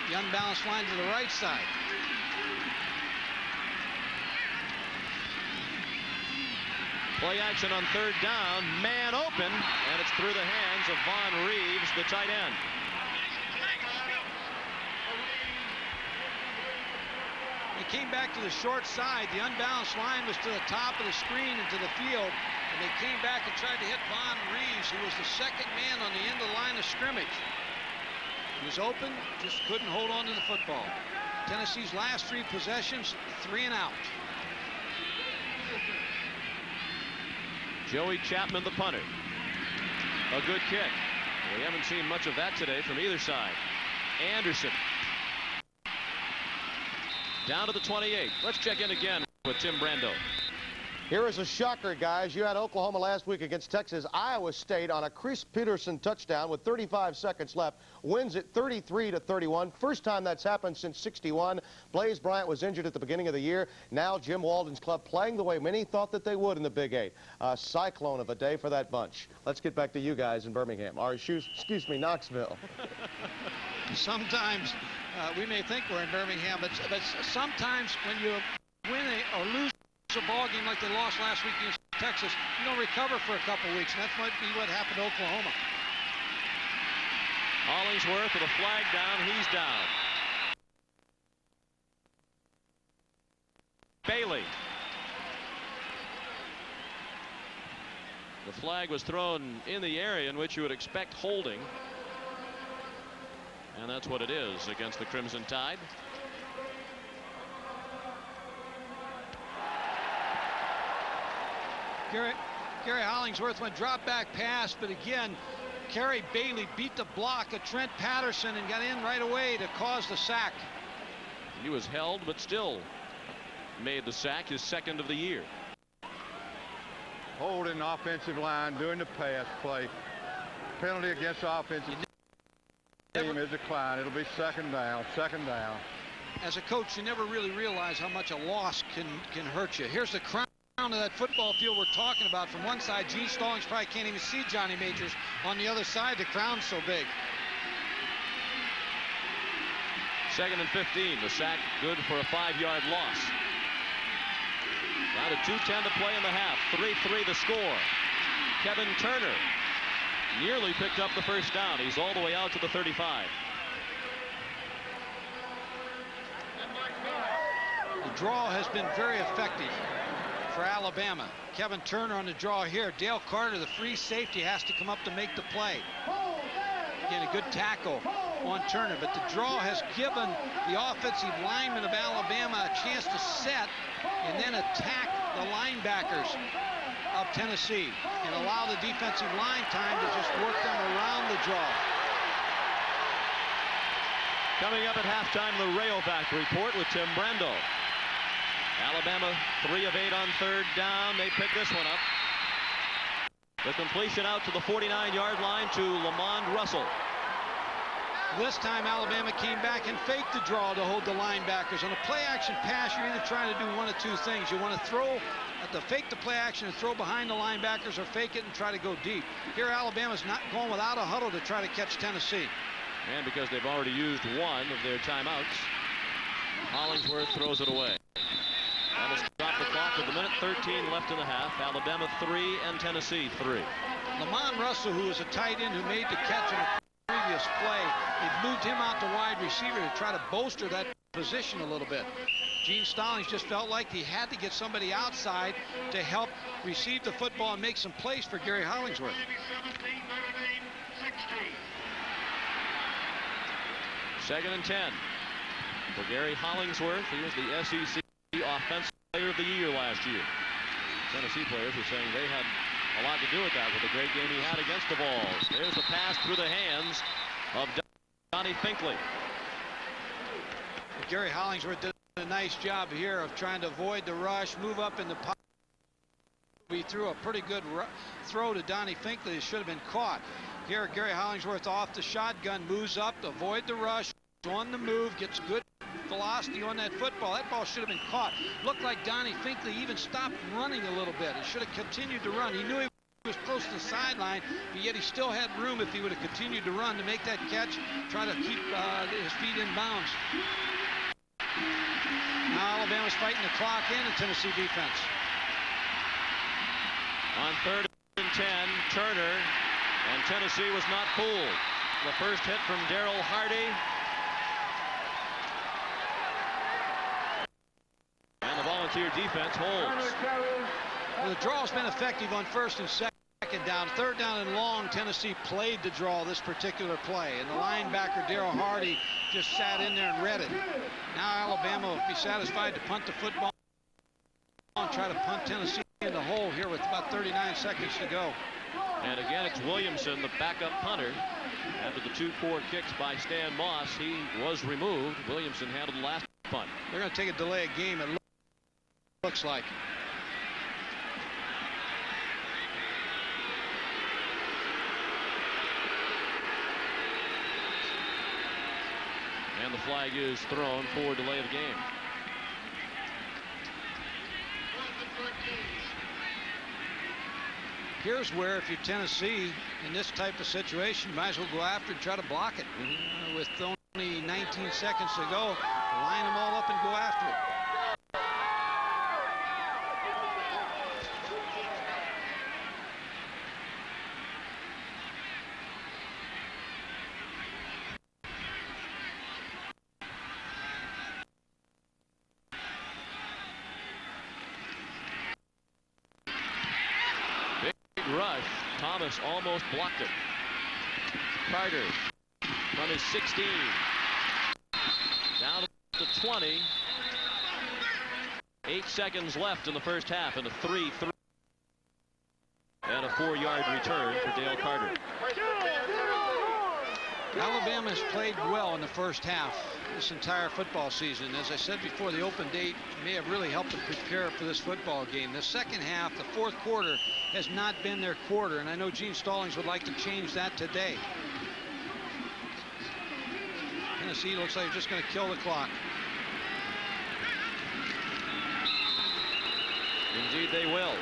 the unbalanced line to the right side. Play action on third down, man open, and it's through the hands of Vaughn Reeves, the tight end. He came back to the short side. The unbalanced line was to the top of the screen and to the field, and they came back and tried to hit Vaughn Reeves, who was the second man on the end of the line of scrimmage. He was open, just couldn't hold on to the football. Tennessee's last 3 possessions, 3 and out. Joey Chapman, the punter. A good kick. We haven't seen much of that today from either side. Anderson. Down to the 28. Let's check in again with Tim Brando. Here is a shocker, guys. You had Oklahoma last week against Texas. Iowa State on a Chris Peterson touchdown with 35 seconds left. Wins it 33-31. First time that's happened since '61. Blaze Bryant was injured at the beginning of the year. Now Jim Walden's club playing the way many thought that they would in the Big 8. A cyclone of a day for that bunch. Let's get back to you guys in Birmingham. Or excuse me, Knoxville. Sometimes we may think we're in Birmingham, but sometimes when you win or lose a ball game like they lost last week against Texas, you don't recover for a couple weeks, and that might be what happened to Oklahoma. Hollingsworth with a flag down. He's down. Bailey. The flag was thrown in the area in which you would expect holding, and that's what it is against the Crimson Tide. Gary Hollingsworth went drop back pass, but again, Kerry Bailey beat the block of Trent Patterson and got in right away to cause the sack. He was held, but still made the sack, his second of the year. Holding the offensive line, doing the pass play. Penalty against the offensive team is declined. It'll be second down. As a coach, you never really realize how much a loss can hurt you. Here's the crown of that football field we're talking about. From one side, Gene Stallings probably can't even see Johnny Majors. On the other side, the crown's so big. 2nd and 15. The sack good for a 5-yard loss. Now to 2:10 to play in the half. 3-3 the score. Kevin Turner nearly picked up the first down. He's all the way out to the 35. The draw has been very effective for Alabama. Kevin Turner on the draw here. Dale Carter, the free safety, has to come up to make the play. Again, a good tackle on Turner. But the draw has given the offensive linemen of Alabama a chance to set and then attack the linebackers of Tennessee and allow the defensive line time to just work them around the draw. Coming up at halftime, the Rayovac report with Tim Brando. Alabama 3 of 8 on third down. They pick this one up. The completion out to the 49-yard line to Lamond Russell. This time Alabama came back and faked the draw to hold the linebackers. On a play-action pass, you're either trying to do one of two things. You want to throw at the fake the play action and throw behind the linebackers, or fake it and try to go deep. Here Alabama's not going without a huddle to try to catch Tennessee. And because they've already used one of their timeouts, Hollingsworth throws it away. That has stopped the clock with 1:13 left in the half. Alabama 3 and Tennessee 3. Lamond Russell, who is a tight end who made the catch in a previous play, they've moved him out to wide receiver to try to bolster that position a little bit. Gene Stallings just felt like he had to get somebody outside to help receive the football and make some plays for Gary Hollingsworth. Second and 10 for Gary Hollingsworth. He was the SEC Offensive Player of the Year last year. Tennessee players were saying they had a lot to do with that, with the great game he had against the Vols. There's the pass through the hands of Donnie Finkley. Gary Hollingsworth did a nice job here of trying to avoid the rush, move up in the pocket. He threw a pretty good throw to Donnie Finkley that should have been caught. Here Gary Hollingsworth off the shotgun, moves up to avoid the rush, on the move, gets good velocity on that football. That ball should have been caught. Looked like Donnie Finkley even stopped running a little bit. He should have continued to run. He knew he was close to the sideline, but yet he still had room if he would have continued to run to make that catch, try to keep his feet in bounds. Now Alabama's fighting the clock in the Tennessee defense. On 3rd and 10, Turner, and Tennessee was not fooled. The first hit from Daryl Hardy. And the Volunteer defense holds. Well, the draw's been effective on 1st and 2nd down. 3rd down and long, Tennessee played the draw this particular play. And the linebacker, Daryl Hardy, just sat in there and read it. Now Alabama will be satisfied to punt the football and try to punt Tennessee in the hole here with about 39 seconds to go. And again, it's Williamson, the backup punter. After the 2 poor kicks by Stan Moss, he was removed. Williamson handled the last punt. They're going to take a delay of game, it looks like. And the flag is thrown for delay of the game. Here's where, if you're Tennessee in this type of situation, you might as well go after and try to block it. With only 19 seconds to go, line them all up and go after it. Rush. Thomas almost blocked it. Carter from his 16 down to 20. 8 seconds left in the first half, and a 3-3 and a 4-yard return for Dale Carter. Alabama has played well in the first half this entire football season. As I said before, the open date may have really helped them prepare for this football game. The second half, the 4th quarter, has not been their quarter, and I know Gene Stallings would like to change that today. Tennessee looks like they're just going to kill the clock. Indeed they will.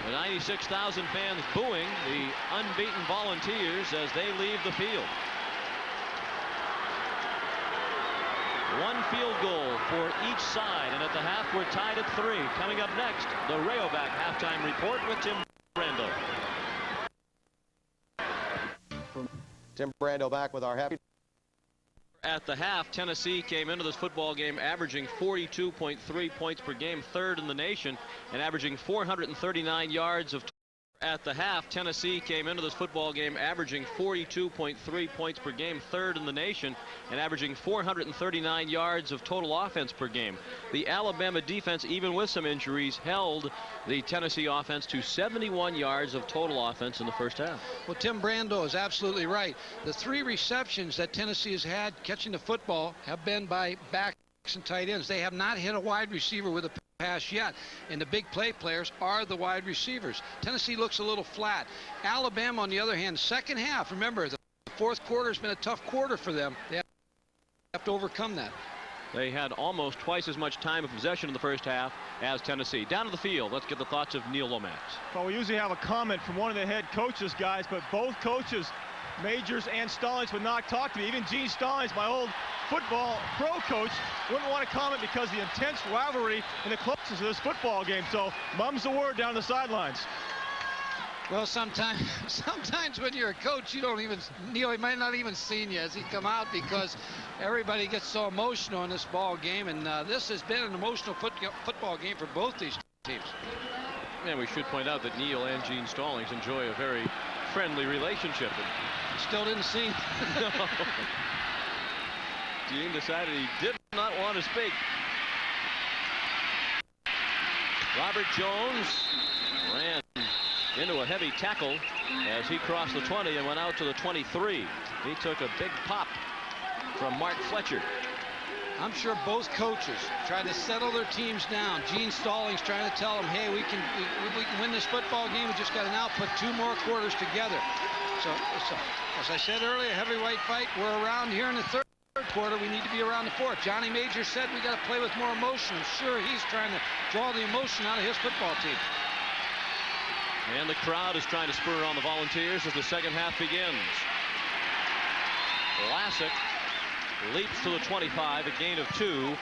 The 96,000 fans booing the unbeaten Volunteers as they leave the field. One field goal for each side, and at the half we're tied at 3. Coming up next, the Rayovac halftime report with Tim Brando. Tim Brando back with our happy. At the half, Tennessee came into this football game averaging 42.3 points per game, 3rd in the nation, and averaging 439 yards of at the half. Tennessee came into this football game averaging 42.3 points per game, third in the nation, and averaging 439 yards of total offense per game. The Alabama defense, even with some injuries, held the Tennessee offense to 71 yards of total offense in the first half. Well, Tim Brando is absolutely right. The 3 receptions that Tennessee has had catching the football have been by backs and tight ends. They have not hit a wide receiver with a pass yet, and the big play players are the wide receivers. Tennessee looks a little flat. Alabama, on the other hand, second half, remember, the fourth quarter has been a tough quarter for them. They have to overcome that. They had almost twice as much time of possession in the first half as Tennessee. Down to the field, let's get the thoughts of Neil Lomax. Well, we usually have a comment from one of the head coaches, guys, but both coaches, Majors and Stallings, would not talk to me. Even Gene Stallings, my old football pro coach, wouldn't want to comment because the intense rivalry and the closeness of this football game. So mum's the word down the sidelines. Well, sometimes when you're a coach, you don't even, Neil, he might not even seen you as he come out because everybody gets so emotional in this ball game, and this has been an emotional football game for both these teams. And we should point out that Neil and Gene Stallings enjoy a very friendly relationship. Still didn't see. No. Gene decided he did not want to speak. Robert Jones ran into a heavy tackle as he crossed the 20 and went out to the 23. He took a big pop from Mark Fletcher. I'm sure both coaches tried to settle their teams down. Gene Stallings trying to tell them, hey, we can win this football game. We just got to now put 2 more quarters together. So as I said earlier, heavyweight fight. We're around here in the third quarter. We need to be around the fourth. Johnny Majors said we got to play with more emotion. I'm sure he's trying to draw the emotion out of his football team. And the crowd is trying to spur on the Volunteers as the second half begins. Lassick leaps to the 25, a gain of 2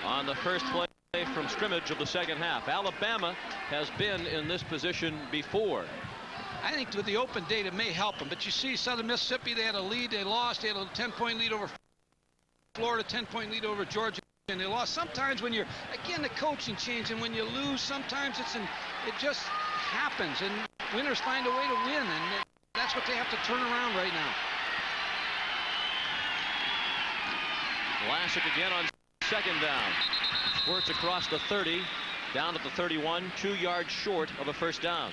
on the first play from scrimmage of the second half. Alabama has been in this position before. I think with the open date it may help them, but you see Southern Mississippi, they had a lead, they lost, they had a 10-point lead over Florida, 10-point lead over Georgia, and they lost. Sometimes when you're, again, the coaching change, and when you lose, sometimes it just happens, and winners find a way to win, and that's what they have to turn around right now. Lassick again on second down. Squirts across the 30, down at the 31, 2 yards short of a first down.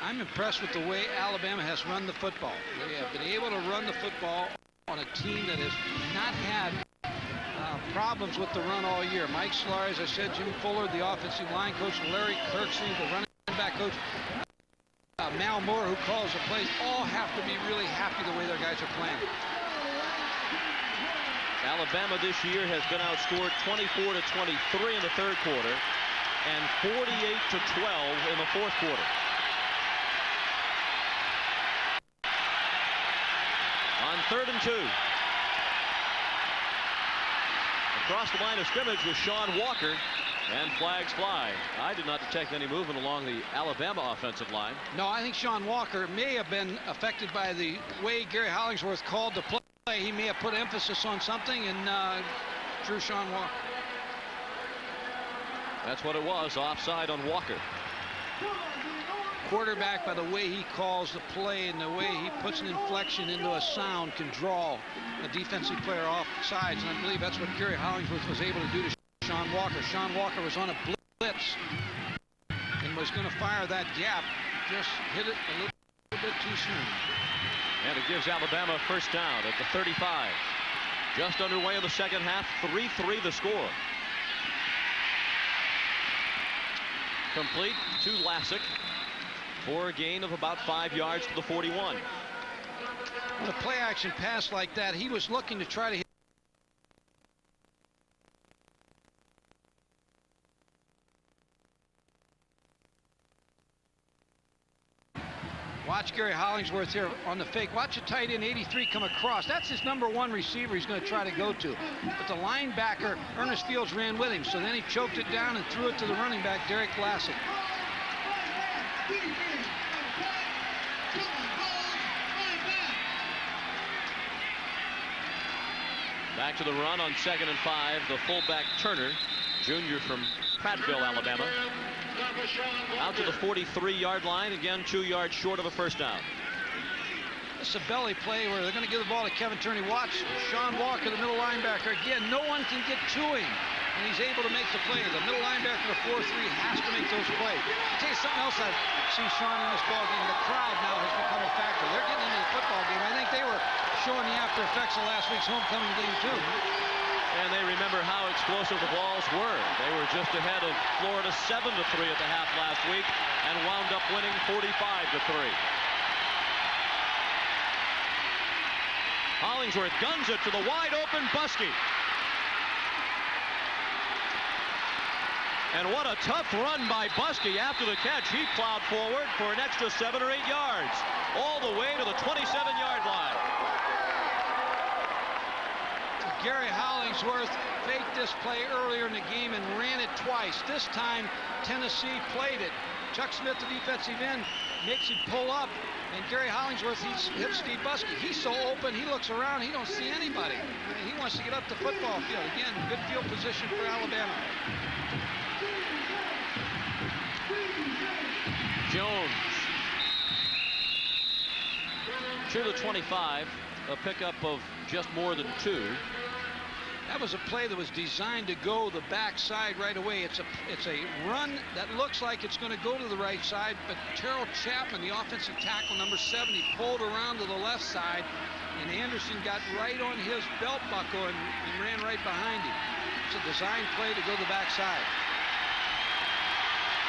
I'm impressed with the way Alabama has run the football. They have been able to run the football on a team that has not had problems with the run all year. Mike Solari, as I said, Jim Fuller, the offensive line coach, Larry Kirksey, the running back coach, Mal Moore, who calls the plays, all have to be really happy the way their guys are playing. Alabama this year has been outscored 24-23 in the third quarter and 48-12 in the fourth quarter. On 3rd and 2. Across the line of scrimmage was Sean Walker, and flags fly. I did not detect any movement along the Alabama offensive line. No, I think Sean Walker may have been affected by the way Gary Hollingsworth called the play. He may have put emphasis on something and drew Sean Walker. That's what it was, offside on Walker. Quarterback, by the way he calls the play and the way he puts an inflection into a sound, can draw a defensive player off sides, and I believe that's what Gary Hollingsworth was able to do to Sean Walker. Sean Walker was on a blitz and was going to fire that gap, just hit it a little bit too soon. And it gives Alabama a first down at the 35. Just underway in the second half, 3-3 the score. Complete to Lassick for a gain of about 5 yards to the 41. With a play action pass like that, he was looking to try to hit. Watch Gary Hollingsworth here on the fake. Watch a tight end 83 come across. That's his #1 receiver he's going to try to go to. But the linebacker, Ernest Fields, ran with him. So then he choked it down and threw it to the running back, Derek Lassick. Back to the run on 2nd and 5. The fullback Turner, junior from Prattville, Alabama. Out to the 43-yard line. Again, 2 yards short of a first down. It's a belly play where they're going to give the ball to Kevin Turney. Watch Sean Walker, the middle linebacker. Again, no one can get to him, and he's able to make the play. The middle linebacker, the 4-3, has to make those plays. I'll tell you something else I see Sean in this ball game. The crowd now has become a factor. They're getting into the football game. I think they were showing the after effects of last week's homecoming game, too. And they remember how explosive the balls were. They were just ahead of Florida 7-3 at the half last week and wound up winning 45-3. Hollingsworth guns it to the wide open Buskey. And what a tough run by Buskey after the catch. He plowed forward for an extra 7 or 8 yards, all the way to the 27-yard line. Gary Hollingsworth faked this play earlier in the game and ran it twice. This time, Tennessee played it. Chuck Smith, the defensive end, makes him pull up. And Gary Hollingsworth, he hits Steve Buskey. He's so open, he looks around, he don't see anybody. He wants to get up the football field. Again, good field position for Alabama. Jones to the 25, a pickup of just more than 2. That was a play that was designed to go the backside right away. It's a run that looks like it's going to go to the right side, but Terrell Chapman, the offensive tackle, number 7, he pulled around to the left side, and Anderson got right on his belt buckle and ran right behind him. It's a design play to go the backside.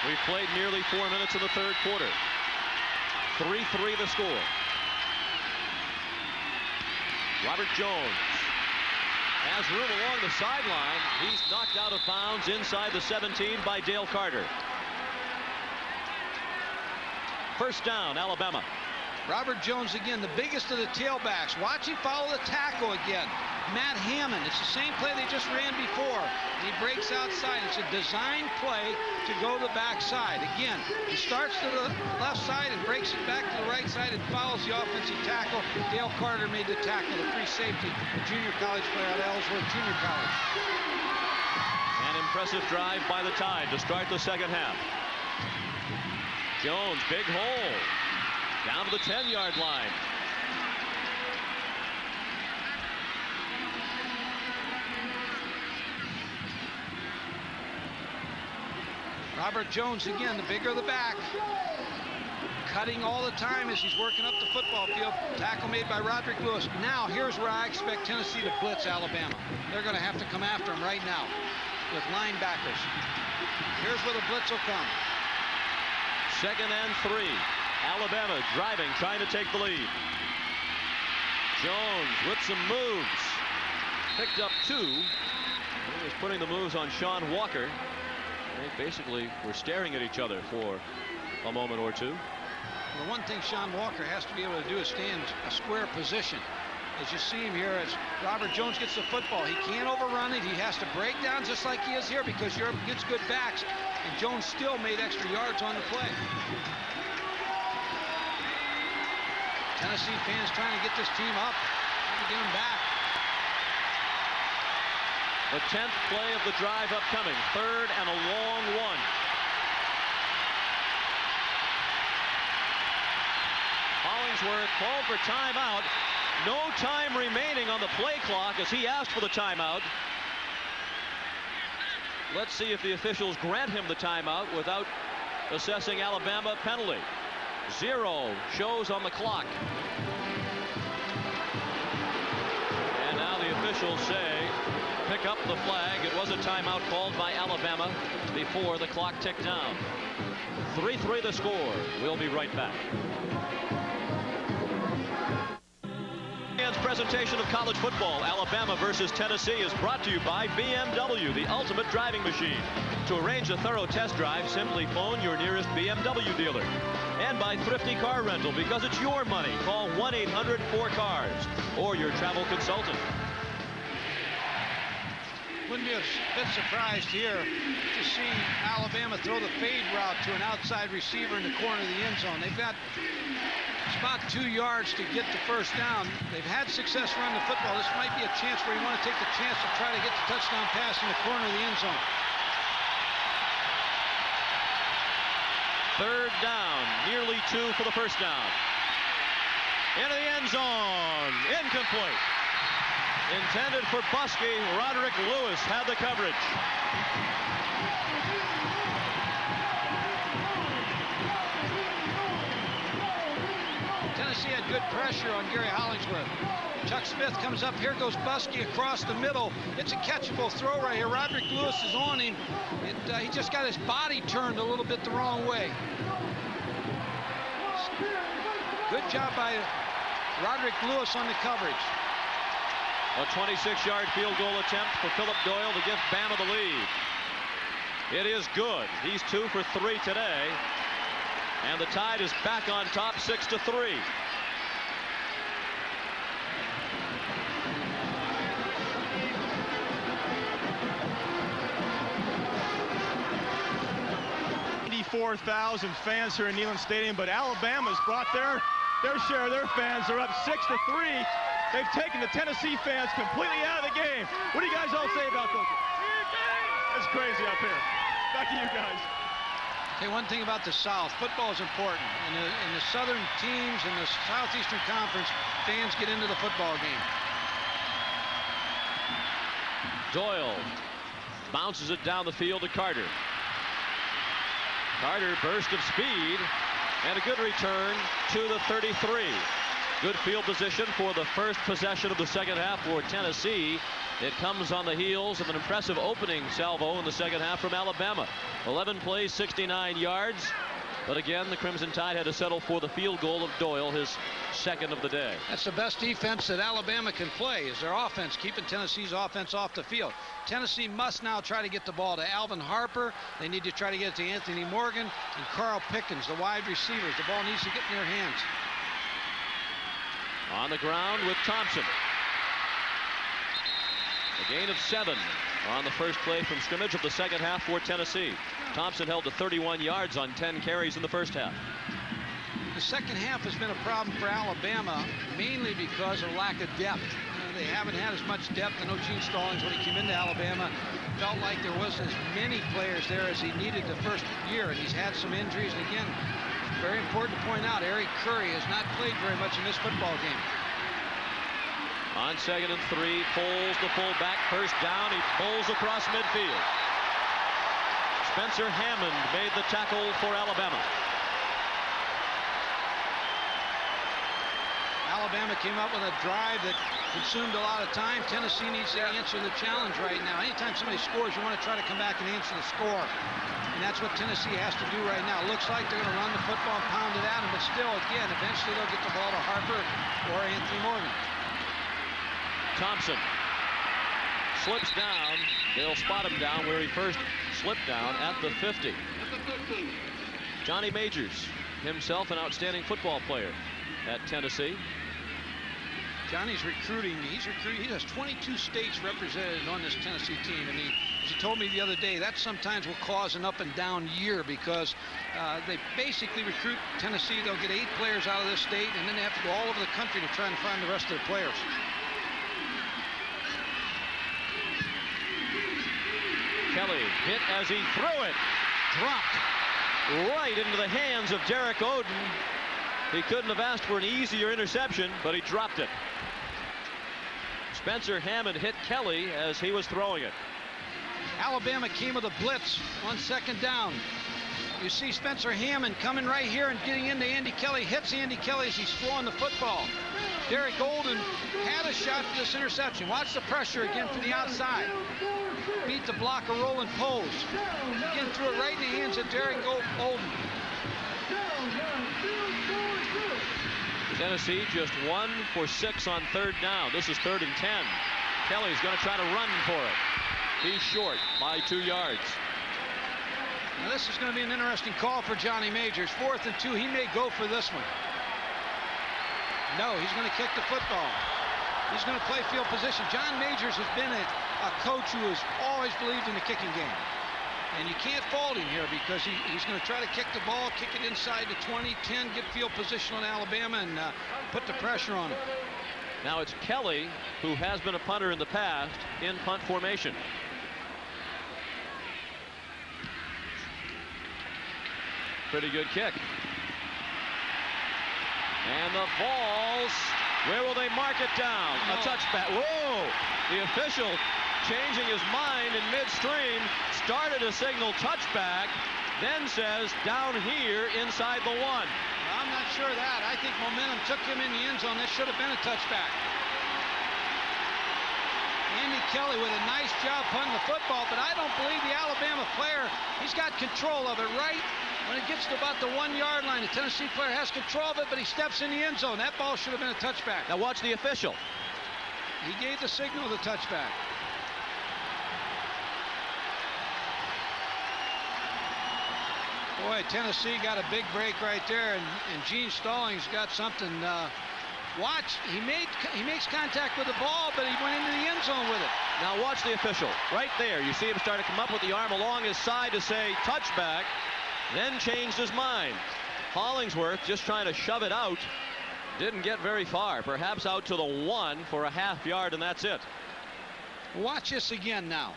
We've played nearly 4 minutes in the third quarter. 3-3 the score. Robert Jones has room along the sideline. He's knocked out of bounds inside the 17 by Dale Carter. First down, Alabama. Robert Jones again, the biggest of the tailbacks. Watch him follow the tackle again. Matt Hammond, it's the same play they just ran before. And he breaks outside. It's a design play to go the backside. Again, he starts to the left side and breaks it back to the right side and follows the offensive tackle. Dale Carter made the tackle, the free safety, a junior college player out of Ellsworth Junior College. An impressive drive by the Tide to start the second half. Jones, big hole. Down to the 10-yard line. Robert Jones again, the bigger the back. Cutting all the time as he's working up the football field. Tackle made by Roderick Lewis. Now here's where I expect Tennessee to blitz Alabama. They're going to have to come after him right now with linebackers. Here's where the blitz will come. 2nd and 3. Alabama driving, trying to take the lead. Jones with some moves. Picked up 2. He was putting the moves on Sean Walker. They basically were staring at each other for a moment or two. The one thing Sean Walker has to be able to do is stay in a square position. As you see him here, as Robert Jones gets the football, he can't overrun it. He has to break down just like he is here because you're up against good backs. And Jones still made extra yards on the play. Tennessee fans trying to get this team up, trying to get them back. The 10th play of the drive upcoming. 3rd and a long one. Hollingsworth called for timeout. No time remaining on the play clock as he asked for the timeout. Let's see if the officials grant him the timeout without assessing Alabama penalty. 0 shows on the clock. And now the officials say pick up the flag. It was a timeout called by Alabama before the clock ticked down. 3-3 the score. We'll be right back. Presentation of college football, Alabama versus Tennessee, is brought to you by BMW, the ultimate driving machine. To arrange a thorough test drive, simply phone your nearest BMW dealer. And by Thrifty Car Rental, because it's your money. Call 1-800-4CARS or your travel consultant. Wouldn't be a bit surprised here to see Alabama throw the fade route to an outside receiver in the corner of the end zone. They've got it's about 2 yards to get the first down. They've had success running the football. This might be a chance where you want to take the chance to try to get the touchdown pass in the corner of the end zone. Third down, nearly 2 for the first down. Into the end zone, incomplete. Intended for Buskey. Roderick Lewis had the coverage. Tennessee had good pressure on Gary Hollingsworth. Chuck Smith comes up. Here goes Buskey across the middle. It's a catchable throw right here. Roderick Lewis is on him. He just got his body turned a little bit the wrong way. Good job by Roderick Lewis on the coverage. A 26-yard field goal attempt for Philip Doyle to give Bama the lead. It is good. He's 2 for 3 today. And the Tide is back on top 6-3. $84,000 fans here in Neyland Stadium, but Alabama's brought their share of their fans. They're up 6-3. They've taken the Tennessee fans completely out of the game. What do you guys all say about those? It's crazy up here. Back to you guys. Okay, one thing about the South, football is important. In the Southern teams in the Southeastern Conference, fans get into the football game. Doyle bounces it down the field to Carter. Carter burst of speed and a good return to the 33. Good field position for the first possession of the second half for Tennessee. It comes on the heels of an impressive opening salvo in the second half from Alabama. 11 plays, 69 yards. But again, the Crimson Tide had to settle for the field goal of Doyle, his second of the day. That's the best defense that Alabama can play, is their offense, keeping Tennessee's offense off the field. Tennessee must now try to get the ball to Alvin Harper. They need to try to get it to Anthony Morgan and Carl Pickens, the wide receivers. The ball needs to get in their hands. On the ground with Thompson. A gain of 7 on the first play from scrimmage of the second half for Tennessee. Thompson held to 31 yards on 10 carries in the first half. The second half has been a problem for Alabama, mainly because of lack of depth. They haven't had as much depth. I know Gene Stallings, when he came into Alabama, felt like there wasn't as many players there as he needed the first year, and he's had some injuries. And again, very important to point out, Eric Curry has not played very much in this football game. On 2nd and 3, pulls the fullback, first down, he pulls across midfield. Spencer Hammond made the tackle for Alabama. Alabama came up with a drive that consumed a lot of time. Tennessee needs to answer the challenge right now. Anytime somebody scores, you want to try to come back and answer the score. And that's what Tennessee has to do right now. It looks like they're going to run the football and pound it at him, but still, again, eventually they'll get the ball to Harper or Anthony Morgan. Thompson slips down. They'll spot him down where he first slipped down at the 50. Johnny Majors, himself an outstanding football player at Tennessee. Johnny's recruiting. He has 22 states represented on this Tennessee team, and as he told me the other day, that sometimes will cause an up and down year because they basically recruit Tennessee. They'll get 8 players out of this state, and then they have to go all over the country to try and find the rest of their players. Kelly hit as he threw it. Dropped right into the hands of Derek Oden. He couldn't have asked for an easier interception, but he dropped it. Spencer Hammond hit Kelly as he was throwing it. Alabama came with a blitz on 2nd down. You see Spencer Hammond coming right here and getting into Andy Kelly, hits Andy Kelly as he's throwing the football. Derek Golden had a shot for this interception. Watch the pressure again from the outside. Beat the block of Roland Pose. Again, threw it right in the hands of Derek Golden. Tennessee just 1 for 6 on 3rd down. This is 3rd and 10. Kelly's going to try to run for it. He's short by 2 yards. Now this is going to be an interesting call for Johnny Majors. 4th and 2. He may go for this one. No, he's going to kick the football. He's going to play field position. John Majors has been a coach who has always believed in the kicking game. And you can't fault him here because he's going to try to kick the ball, kick it inside the 20, 10, get field position on Alabama, and put the pressure on him. Now it's Kelly, who has been a punter in the past, in punt formation. pretty good kick. And the balls, where will they mark it down? A touchback. Whoa! The official changing his mind in midstream, started to signal touchback, then says down here inside the 1. I'm not sure of that. I think momentum took him in the end zone. This should have been a touchback. Andy Kelly with a nice job punting the football, but I don't believe the Alabama player, he's got control of it right when it gets to about the 1-yard line. The Tennessee player has control of it, but he steps in the end zone. That ball should have been a touchback. Now watch the official. He gave the signal of the touchback. Boy, Tennessee got a big break right there, and Gene Stallings got something. Watch, he makes contact with the ball, but he went into the end zone with it. Now watch the official. Right there, you see him start to come up with the arm along his side to say touchback, then changed his mind. Hollingsworth just trying to shove it out. Didn't get very far, perhaps out to the 1 for a half yard, and that's it. Watch this again now.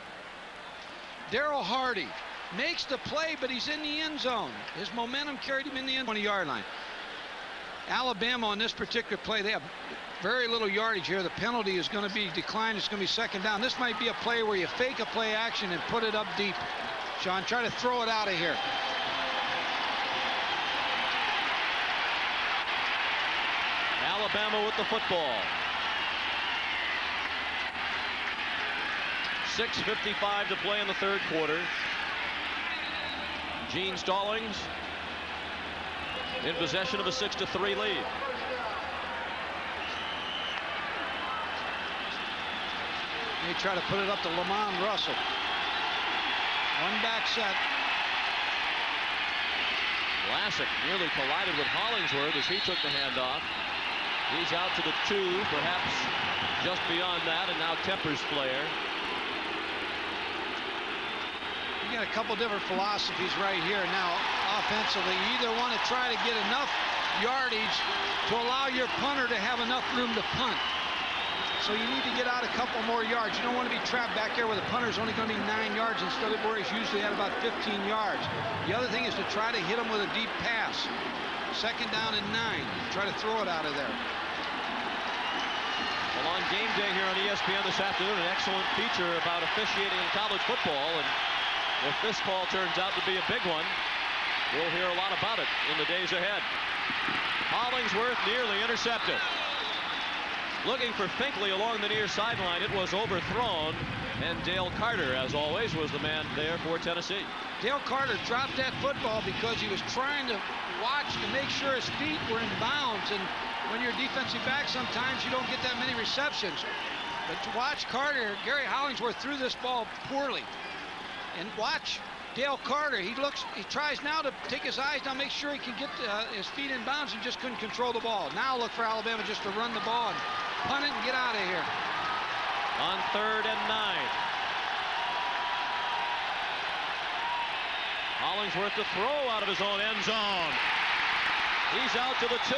Daryl Hardy makes the play, but he's in the end zone. His momentum carried him in the end 20-yard line. Alabama on this particular play, they have very little yardage here. The penalty is going to be declined. It's going to be second down. This might be a play where you fake a play action and put it up deep. Sean, try to throw it out of here. Alabama with the football. 6:55 to play in the third quarter. Gene Stallings in possession of a 6-3 lead. They try to put it up to Lamont Russell. One back set. Vlasic nearly collided with Hollingsworth as he took the handoff. He's out to the 2, perhaps just beyond that, and now tempers Flair. You got a couple different philosophies right here now offensively. You either want to try to get enough yardage to allow your punter to have enough room to punt. So you need to get out a couple more yards. You don't want to be trapped back there where the punter's only going to be 9 yards instead of where he's usually at about 15 yards. The other thing is to try to hit him with a deep pass. Second down and 9. Try to throw it out of there. Well, on game day here on ESPN this afternoon, an excellent feature about officiating in college football. And if this call turns out to be a big one, we'll hear a lot about it in the days ahead. Hollingsworth nearly intercepted. Looking for Finkley along the near sideline. It was overthrown, and Dale Carter, as always, was the man there for Tennessee. Dale Carter dropped that football because he was trying to watch to make sure his feet were in bounds. And when you're a defensive back, sometimes you don't get that many receptions. But to watch Carter, Gary Hollingsworth threw this ball poorly. And watch Dale Carter. He tries now to take his eyes down, make sure he can get his feet in bounds, and just couldn't control the ball. Now look for Alabama just to run the ball and punt it and get out of here. On 3rd and 9. Hollingsworth to throw out of his own end zone. He's out to the 2.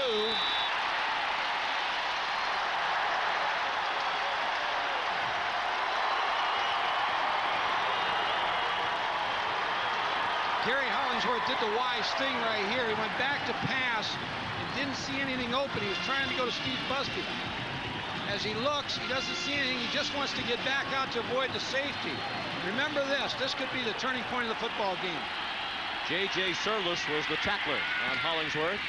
Gary Hollingsworth did the wise thing right here. He went back to pass and didn't see anything open. He was trying to go to Steve Busby. As he looks, he doesn't see anything. He just wants to get back out to avoid the safety. Remember this. This could be the turning point of the football game. J.J. Surlis was the tackler on Hollingsworth.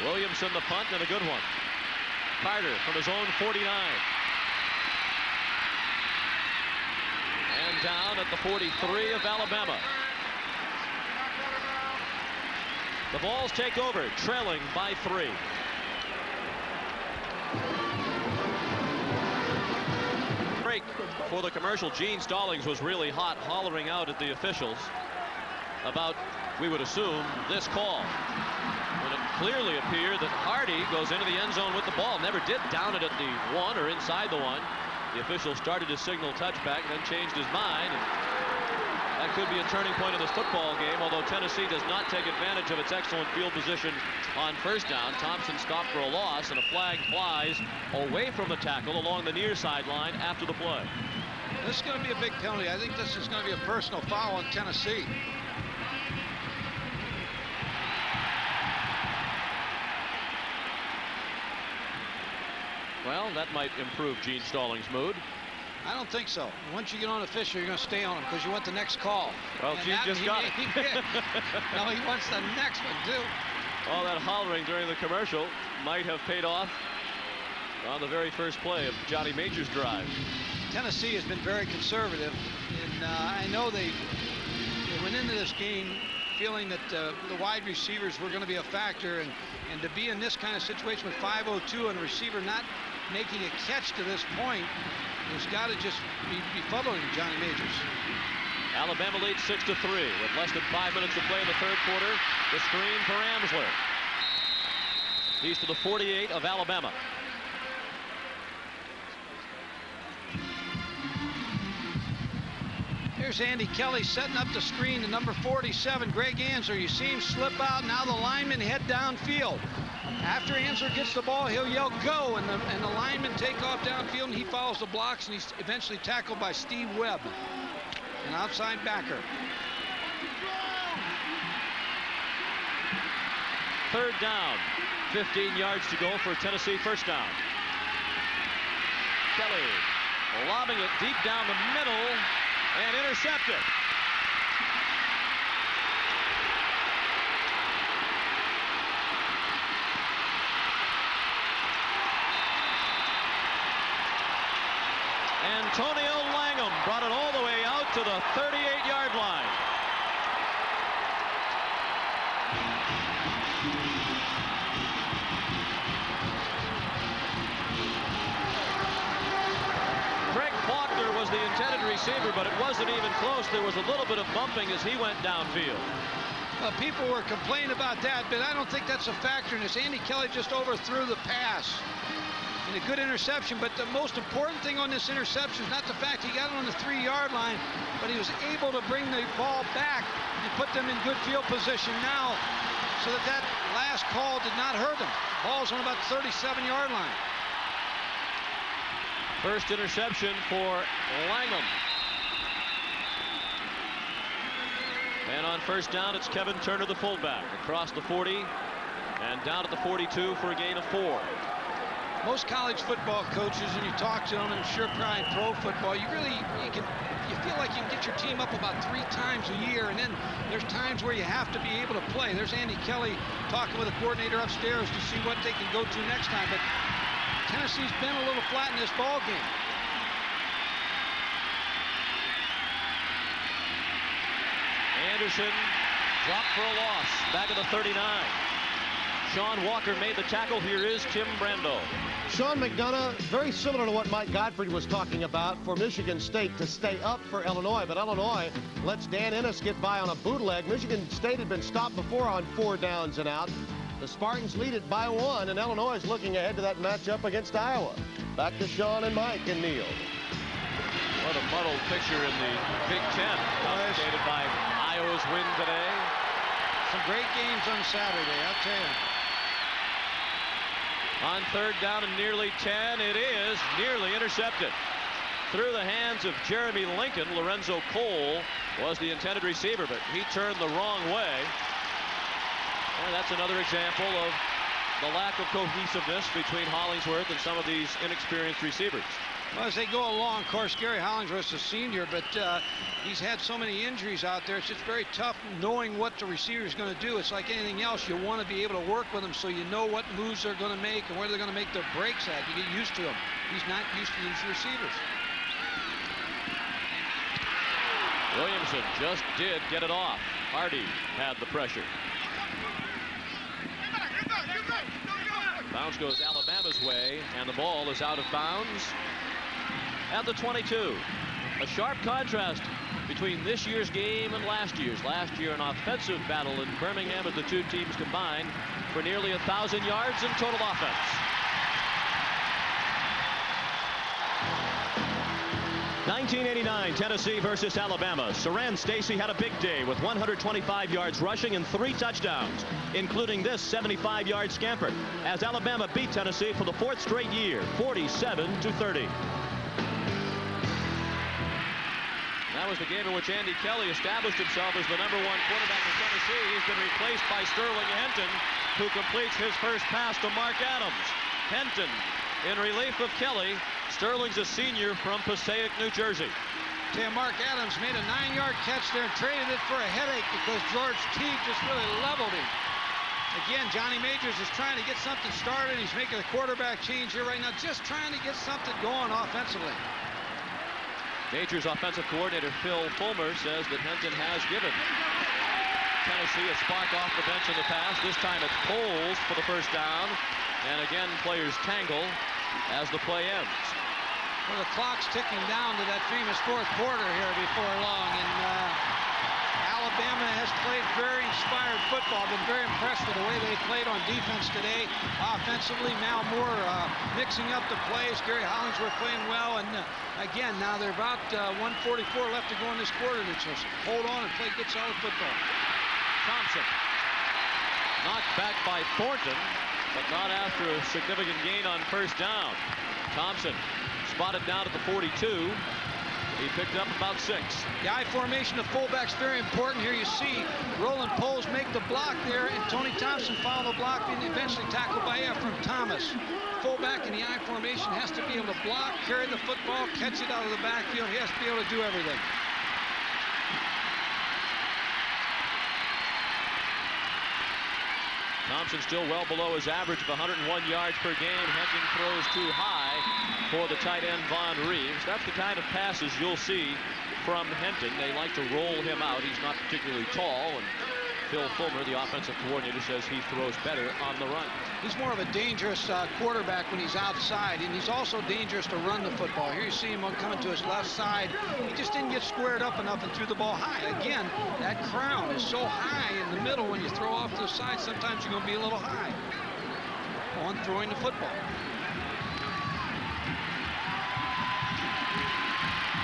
Williamson the punt, and a good one. Carter from his own 49. And down at the 43 of Alabama. The Vols take over, trailing by 3. Break for the commercial. Gene Stallings was really hot, hollering out at the officials about, we would assume, this call. When it clearly appeared that Hardy goes into the end zone with the ball. Never did down it at the 1 or inside the 1. The official started to signal touchback, then changed his mind. And that could be a turning point in this football game, although Tennessee does not take advantage of its excellent field position on first down. Thompson stopped for a loss, and a flag flies away from the tackle along the near sideline after the play. This is going to be a big penalty. I think this is going to be a personal foul on Tennessee. Well, that might improve Gene Stallings' mood. I don't think so. Once you get on a Fisher, you're going to stay on him because you want the next call. Well, Gene just got it. No, he wants the next one, too. All that hollering during the commercial might have paid off on the very first play of Johnny Majors' drive. Tennessee has been very conservative, and I know they went into this game feeling that the wide receivers were going to be a factor, and to be in this kind of situation with 5:02 and a receiver not making a catch to this point, there's got to just be befuddling Johnny Majors. Alabama leads 6-3 with less than 5 minutes to play in the third quarter. The screen for Amsler. He's to the 48 of Alabama. Here's Andy Kelly setting up the screen to number 47, Greg Ansler. You see him slip out. Now the linemen head downfield. After Ansler gets the ball, he'll yell go, and the linemen take off downfield, and he follows the blocks, and he's eventually tackled by Steve Webb, an outside backer. Third down, 15 yards to go for Tennessee first down. Kelly lobbing it deep down the middle and intercepted. Antonio Langham brought it all the way out to the 38-yard line. Greg Faulkner was the intended receiver, but it wasn't even close. There was a little bit of bumping as he went downfield. Well, people were complaining about that, but I don't think that's a factor in this. Andy Kelly just overthrew the pass. And a good interception, but the most important thing on this interception is not the fact he got it on the 3-yard line, but he was able to bring the ball back and put them in good field position now so that last call did not hurt them. Ball's on about the 37-yard line. First interception for Langham. And on first down, it's Kevin Turner, the fullback, across the 40 and down at the 42 for a gain of 4. Most college football coaches, and you talk to them, and I'm sure probably in pro football, you feel like you can get your team up about 3 times a year, and then there's times where you have to be able to play. There's Andy Kelly talking with the coordinator upstairs to see what they can go to next time, but Tennessee's been a little flat in this ball game. Anderson dropped for a loss, back at the 39. Sean Walker made the tackle. Here is Tim Brando. Sean McDonough, very similar to what Mike Gottfried was talking about for Michigan State to stay up for Illinois, but Illinois lets Dan Ennis get by on a bootleg. Michigan State had been stopped before on 4 downs and out. The Spartans lead it by 1, and Illinois is looking ahead to that matchup against Iowa. Back to Sean and Mike and Neil. What a muddled picture in the Big Ten, dominated by Iowa's win today. Some great games on Saturday, I'll tell you. On third down and nearly 10, it is nearly intercepted. Through the hands of Jeremy Lincoln, Lorenzo Cole was the intended receiver, but he turned the wrong way. And that's another example of the lack of cohesiveness between Hollingsworth and some of these inexperienced receivers. Well, as they go along, of course, Gary Hollingsworth's a senior, but he's had so many injuries out there. It's just very tough knowing what the receiver is going to do. It's like anything else. You want to be able to work with them so you know what moves they're going to make and where they're going to make their breaks at. You get used to them. He's not used to these receivers. Williamson just did get it off. Hardy had the pressure. Bounce goes Alabama's way, and the ball is out of bounds at the 22. A sharp contrast between this year's game and last year's. Last year, an offensive battle in Birmingham as the two teams combined for nearly 1,000 yards in total offense. '89 Tennessee versus Alabama. Saran Stacy had a big day with 125 yards rushing and 3 touchdowns, including this 75-yard scamper, as Alabama beat Tennessee for the 4th straight year, 47-30. That was the game in which Andy Kelly established himself as the #1 quarterback in Tennessee. He's been replaced by Sterling Henton, who completes his first pass to Mark Adams. Henton in relief of Kelly. Sterling's a senior from Passaic, New Jersey. Mark Adams made a 9-yard catch there and traded it for a headache because George Teague just really leveled him. Again, Johnny Majors is trying to get something started. He's making a quarterback change here right now, just trying to get something going offensively. Majors offensive coordinator Phil Fulmer says that Henton has given Tennessee a spark off the bench in the past. This time it's Poles for the first down. And again, players tangle as the play ends. Well, the clock's ticking down to that famous fourth quarter here before long. And Alabama has played very inspired football. Been very impressed with the way they played on defense today. Offensively, Mal Moore mixing up the plays. Gary Hollingsworth playing well. And again, now they're about 1:44 left to go in this quarter. And so hold on and play good solid football. Thompson knocked back by Thornton, but not after a significant gain on first down. Thompson spotted down at the 42. He picked up about 6. The I formation of fullbacks very important here. You see Roland Poles make the block there, and Tony Thompson follow the block and eventually tackled by Ephraim Thomas. Fullback in the I formation has to be able to block, carry the football, catch it out of the backfield. He has to be able to do everything. Thompson still well below his average of 101 yards per game. Henton throws too high for the tight end Von Reeves. That's the kind of passes you'll see from Henton. They like to roll him out. He's not particularly tall, and Phil Fulmer, the offensive coordinator, says he throws better on the run. He's more of a dangerous quarterback when he's outside, and he's also dangerous to run the football. Here you see him coming to his left side. He just didn't get squared up enough and threw the ball high. Again, that crown is so high in the middle. When you throw off to the side, sometimes you're going to be a little high on throwing the football.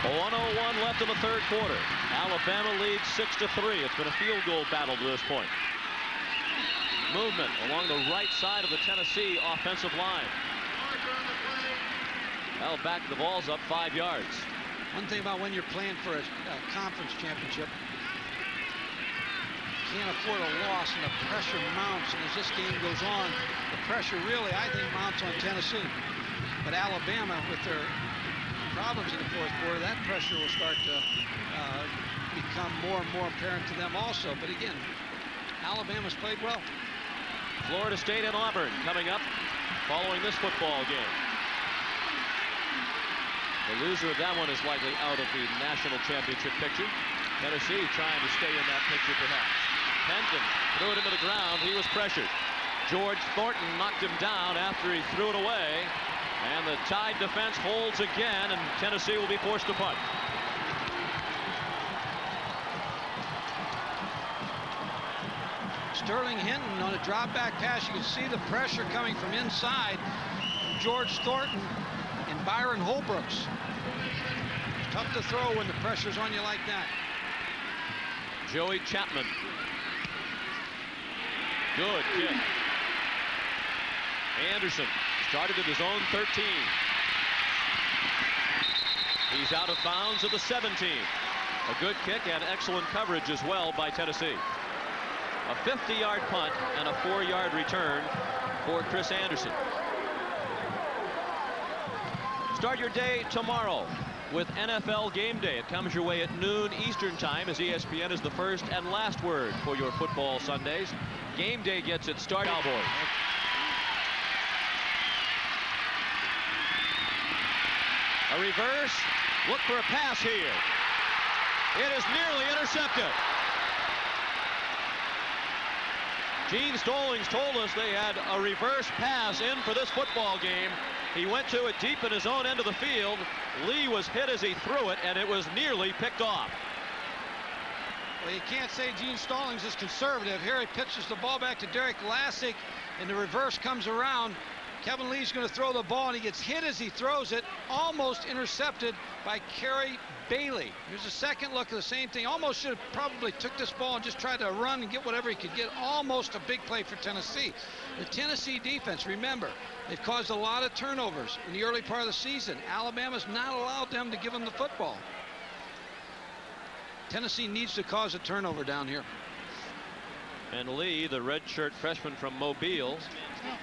1:01 left in the third quarter. Alabama leads 6-3. It's been a field goal battle to this point. Movement along the right side of the Tennessee offensive line. Well, back the ball's up 5 yards. One thing about when you're playing for a conference championship, you can't afford a loss, and the pressure mounts. And as this game goes on, the pressure really, I think, mounts on Tennessee. But Alabama, with their problems in the fourth quarter, that pressure will start to become more and more apparent to them also. But again, Alabama's played well. Florida State and Auburn coming up following this football game. The loser of that one is likely out of the national championship picture. Tennessee trying to stay in that picture perhaps. Henton threw it into the ground. He was pressured. George Thornton knocked him down after he threw it away. And the Tide defense holds again, and Tennessee will be forced to punt. Sterling Hinton on a drop back pass. You can see the pressure coming from inside George Thornton and Byron Holbrooks. It's tough to throw when the pressure's on you like that. Joey Chapman. Good kick. Anderson started at his own 13. He's out of bounds at the 17. A good kick and excellent coverage as well by Tennessee. A 50-yard punt and a 4-yard return for Chris Anderson. Start your day tomorrow with NFL Game Day. It comes your way at noon Eastern Time, as ESPN is the first and last word for your football Sundays. Game Day gets its start. Cowboys. A reverse. Look for a pass here. It is nearly intercepted. Gene Stallings told us they had a reverse pass in for this football game. He went to it deep in his own end of the field. Lee was hit as he threw it, and it was nearly picked off. Well, you can't say Gene Stallings is conservative. Here he pitches the ball back to Derek Lassick, and the reverse comes around. Kevin Lee's going to throw the ball, and he gets hit as he throws it, almost intercepted by Kerry Bailey. Here's a second look at the same thing. Almost should have probably took this ball and just tried to run and get whatever he could get. Almost a big play for Tennessee. The Tennessee defense, remember, they've caused a lot of turnovers in the early part of the season. Alabama's not allowed them to give them the football. Tennessee needs to cause a turnover down here. And Lee, the redshirt freshman from Mobile,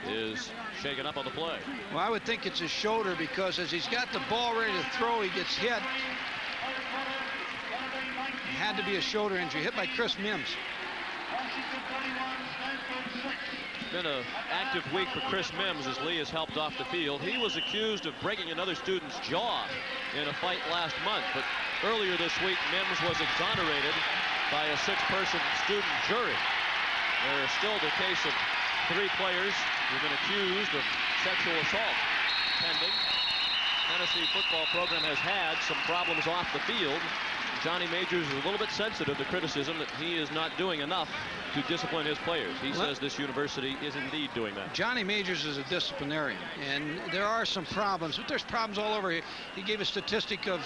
is shaken up on the play. Well, I would think it's his shoulder, because as he's got the ball ready to throw, he gets hit. It had to be a shoulder injury, hit by Chris Mims. It's been an active week for Chris Mims as Lee has helped off the field. He was accused of breaking another student's jaw in a fight last month, but earlier this week, Mims was exonerated by a 6-person student jury. There is still the case of 3 players who've been accused of sexual assault pending. Tennessee football program has had some problems off the field. Johnny Majors is a little bit sensitive to criticism that he is not doing enough to discipline his players. He says this university is indeed doing that. Johnny Majors is a disciplinarian, and there are some problems, but there's problems all over. He gave a statistic of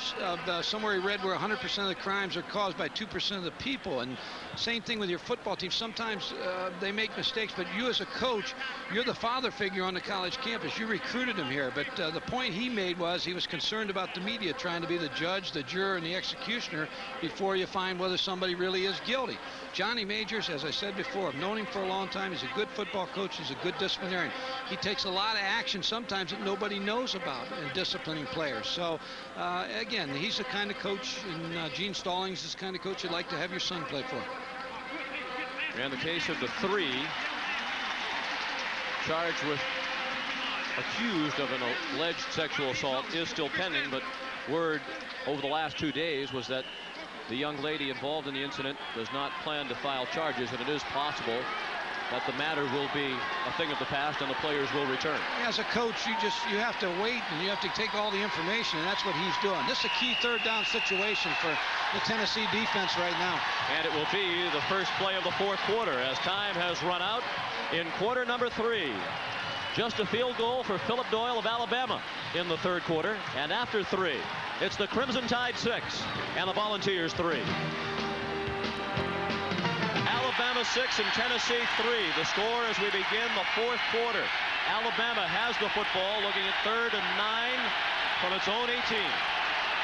somewhere he read where 100% of the crimes are caused by 2% of the people, and same thing with your football team. Sometimes they make mistakes, but you as a coach, you're the father figure on the college campus. You recruited him here, but the point he made was he was concerned about the media trying to be the judge, the juror, and the executioner before you find whether somebody really is guilty. Johnny Majors, as I said before, I've known him for a long time. He's a good football coach. He's a good disciplinarian. He takes a lot of action sometimes that nobody knows about in disciplining players. So, again, he's the kind of coach, and Gene Stallings is the kind of coach you'd like to have your son play for. And the case of the 3 charged with accused of an alleged sexual assault is still pending, but word over the last 2 days was that the young lady involved in the incident does not plan to file charges, and it is possible that the matter will be a thing of the past and the players will return. As a coach, you have to wait, and you have to take all the information, and that's what he's doing. This is a key 3rd down situation for the Tennessee defense right now. And it will be the first play of the 4th quarter as time has run out in quarter number 3. Just a field goal for Philip Doyle of Alabama in the 3rd quarter, and after 3, it's the Crimson Tide 6 and the Volunteers 3. Alabama 6 and Tennessee 3. The score as we begin the 4th quarter. Alabama has the football, looking at 3rd and 9 from its own 18.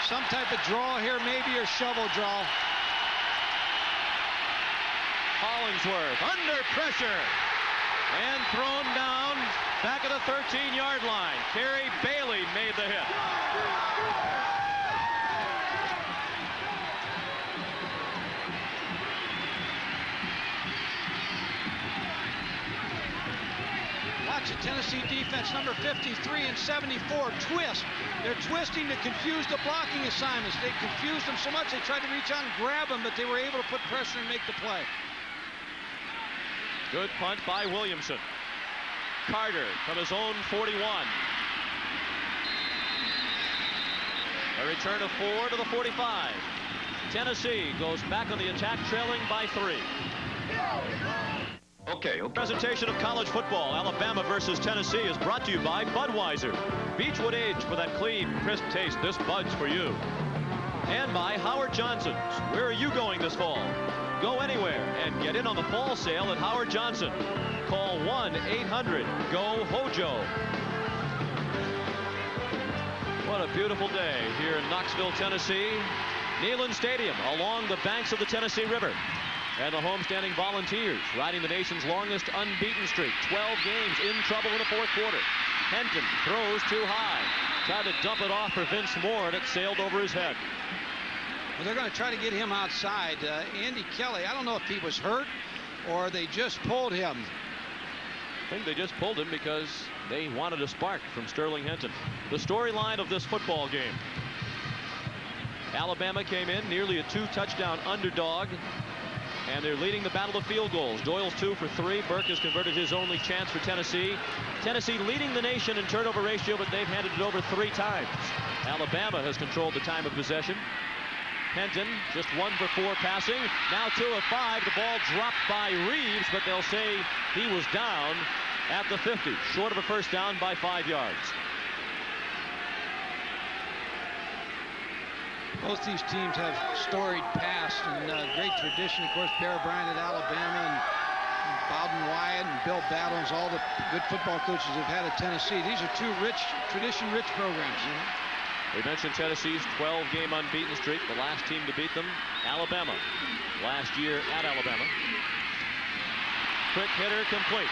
Some type of draw here, maybe, or shovel draw. Hollingsworth under pressure and thrown down back at the 13-yard line. Kerry Bailey made the hit. Watch the Tennessee defense, number 53 and 74, twist. They're twisting to confuse the blocking assignments. They confused them so much they tried to reach out and grab them, but they were able to put pressure and make the play. Good punt by Williamson. Carter from his own 41. A return of 4 to the 45. Tennessee goes back on the attack, trailing by 3. Okay. Presentation of college football, Alabama versus Tennessee, is brought to you by Budweiser. Beechwood aged for that clean, crisp taste. This Bud's for you. And by Howard Johnson's. Where are you going this fall? Go anywhere and get in on the fall sale at Howard Johnson. Call 1-800-GO-HOJO. What a beautiful day here in Knoxville, Tennessee. Neyland Stadium along the banks of the Tennessee River. And the homestanding Volunteers riding the nation's longest unbeaten streak. 12 games in trouble in the 4th quarter. Henton throws too high. Tried to dump it off for Vince Moore, and it sailed over his head. Well, they're going to try to get him outside. Andy Kelly, I don't know if he was hurt or they just pulled him. I think they just pulled him because they wanted a spark from Sterling Henton. The storyline of this football game. Alabama came in nearly a 2-touchdown underdog, and they're leading the battle of field goals. Doyle's 2 for 3. Burke has converted his only chance for Tennessee. Tennessee leading the nation in turnover ratio, but they've handed it over 3 times. Alabama has controlled the time of possession. Henton just 1 for 4 passing. Now 2 of 5. The ball dropped by Reeves, but they'll say he was down at the 50, short of a first down by 5 yards. Both these teams have storied past and great tradition. Of course, Bear Bryant at Alabama and Bowden Wyatt and Bill Battles, all the good football coaches have had at Tennessee. These are 2 tradition-rich programs. We mentioned Tennessee's 12-game unbeaten streak. The last team to beat them, Alabama, last year at Alabama. Quick hitter, complete.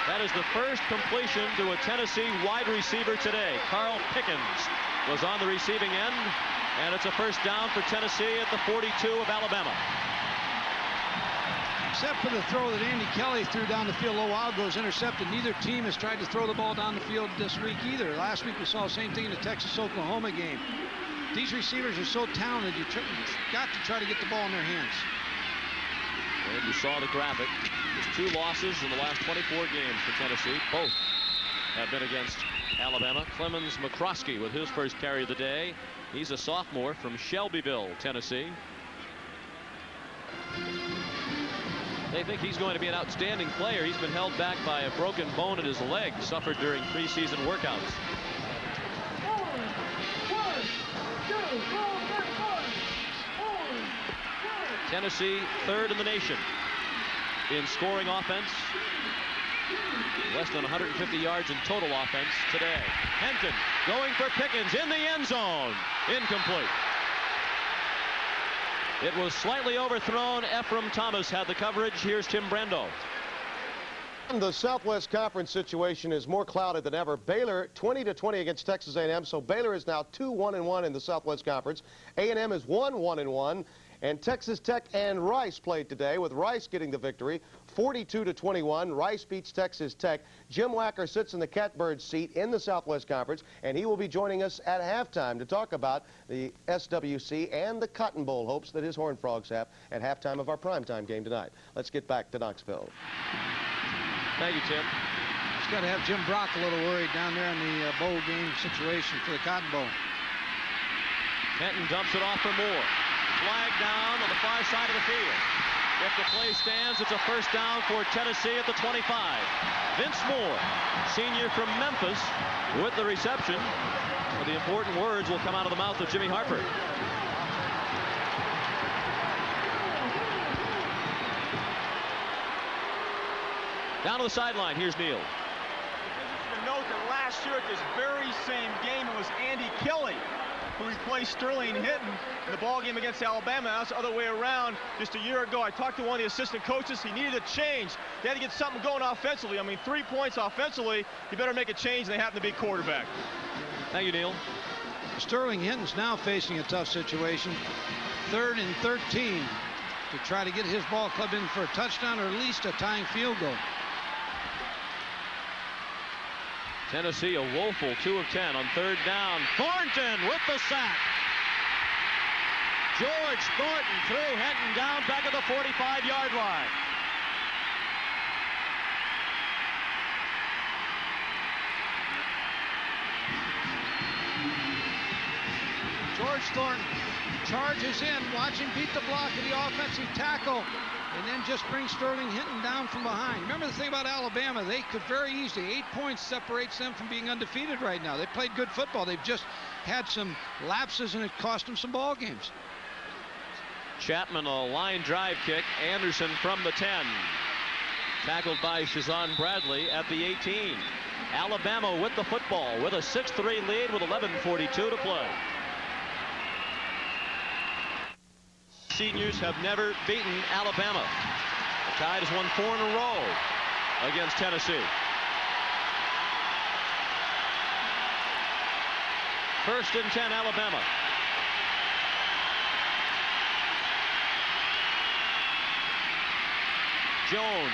That is the first completion to a Tennessee wide receiver today. Carl Pickens was on the receiving end, and it's a first down for Tennessee at the 42 of Alabama. Except for the throw that Andy Kelly threw down the field a little while ago, was intercepted. Neither team has tried to throw the ball down the field this week either. Last week we saw the same thing in the Texas-Oklahoma game. These receivers are so talented, you've got to try to get the ball in their hands. And you saw the graphic. There's 2 losses in the last 24 games for Tennessee. Both have been against Alabama. Clemens McCroskey with his first carry of the day. He's a sophomore from Shelbyville, Tennessee. They think he's going to be an outstanding player. He's been held back by a broken bone in his leg suffered during preseason workouts. Tennessee 3rd in the nation in scoring offense. Less than 150 yards in total offense today. Henton going for Pickens in the end zone. Incomplete. It was slightly overthrown. Ephraim Thomas had the coverage. Here's Tim Brando. The Southwest Conference situation is more clouded than ever. Baylor 20-20 against Texas A&M, so Baylor is now 2-1-1 in the Southwest Conference. A&M is 1-1-1, and Texas Tech and Rice played today, with Rice getting the victory 42-21. Rice beats Texas Tech. Jim Wacker sits in the catbird seat in the Southwest Conference, and he will be joining us at halftime to talk about the SWC and the Cotton Bowl hopes that his Horned Frogs have at halftime of our primetime game tonight. Let's get back to Knoxville. Thank you, Tim. Just got to have Jim Brock a little worried down there in the bowl game situation for the Cotton Bowl. Henton dumps it off for Moore. Flag down on the far side of the field. If the play stands, it's a first down for Tennessee at the 25. Vince Moore, senior from Memphis, with the reception. But the important words will come out of the mouth of Jimmy Harper. Down to the sideline, here's Neal. To note that last year at this very same game, it was Andy Kelly who replaced Sterling Hinton in the ball game against Alabama. That's the other way around. Just a year ago, I talked to one of the assistant coaches. He needed a change. They had to get something going offensively. I mean, 3 points offensively. You better make a change, and they happen to be quarterback. Thank you, Neal. Sterling Hinton's now facing a tough situation. 3rd and 13 to try to get his ball club in for a touchdown or at least a tying field goal. Tennessee a woeful 2 of 10 on 3rd down. Thornton with the sack. George Thornton threw Henton down back at the 45-yard line. George Thornton charges in, watch him beat the block of the offensive tackle, and then just bring Sterling Hinton down from behind. Remember the thing about Alabama, they could very easily, 8 points separates them from being undefeated right now. They played good football. They've just had some lapses, and it cost them some ball games. Chapman, a line drive kick. Anderson from the 10. Tackled by Shazan Bradley at the 18. Alabama with the football with a 6-3 lead with 11:42 to play. Seniors have never beaten Alabama. The Tide has won 4 in a row against Tennessee. First and 10, Alabama. Jones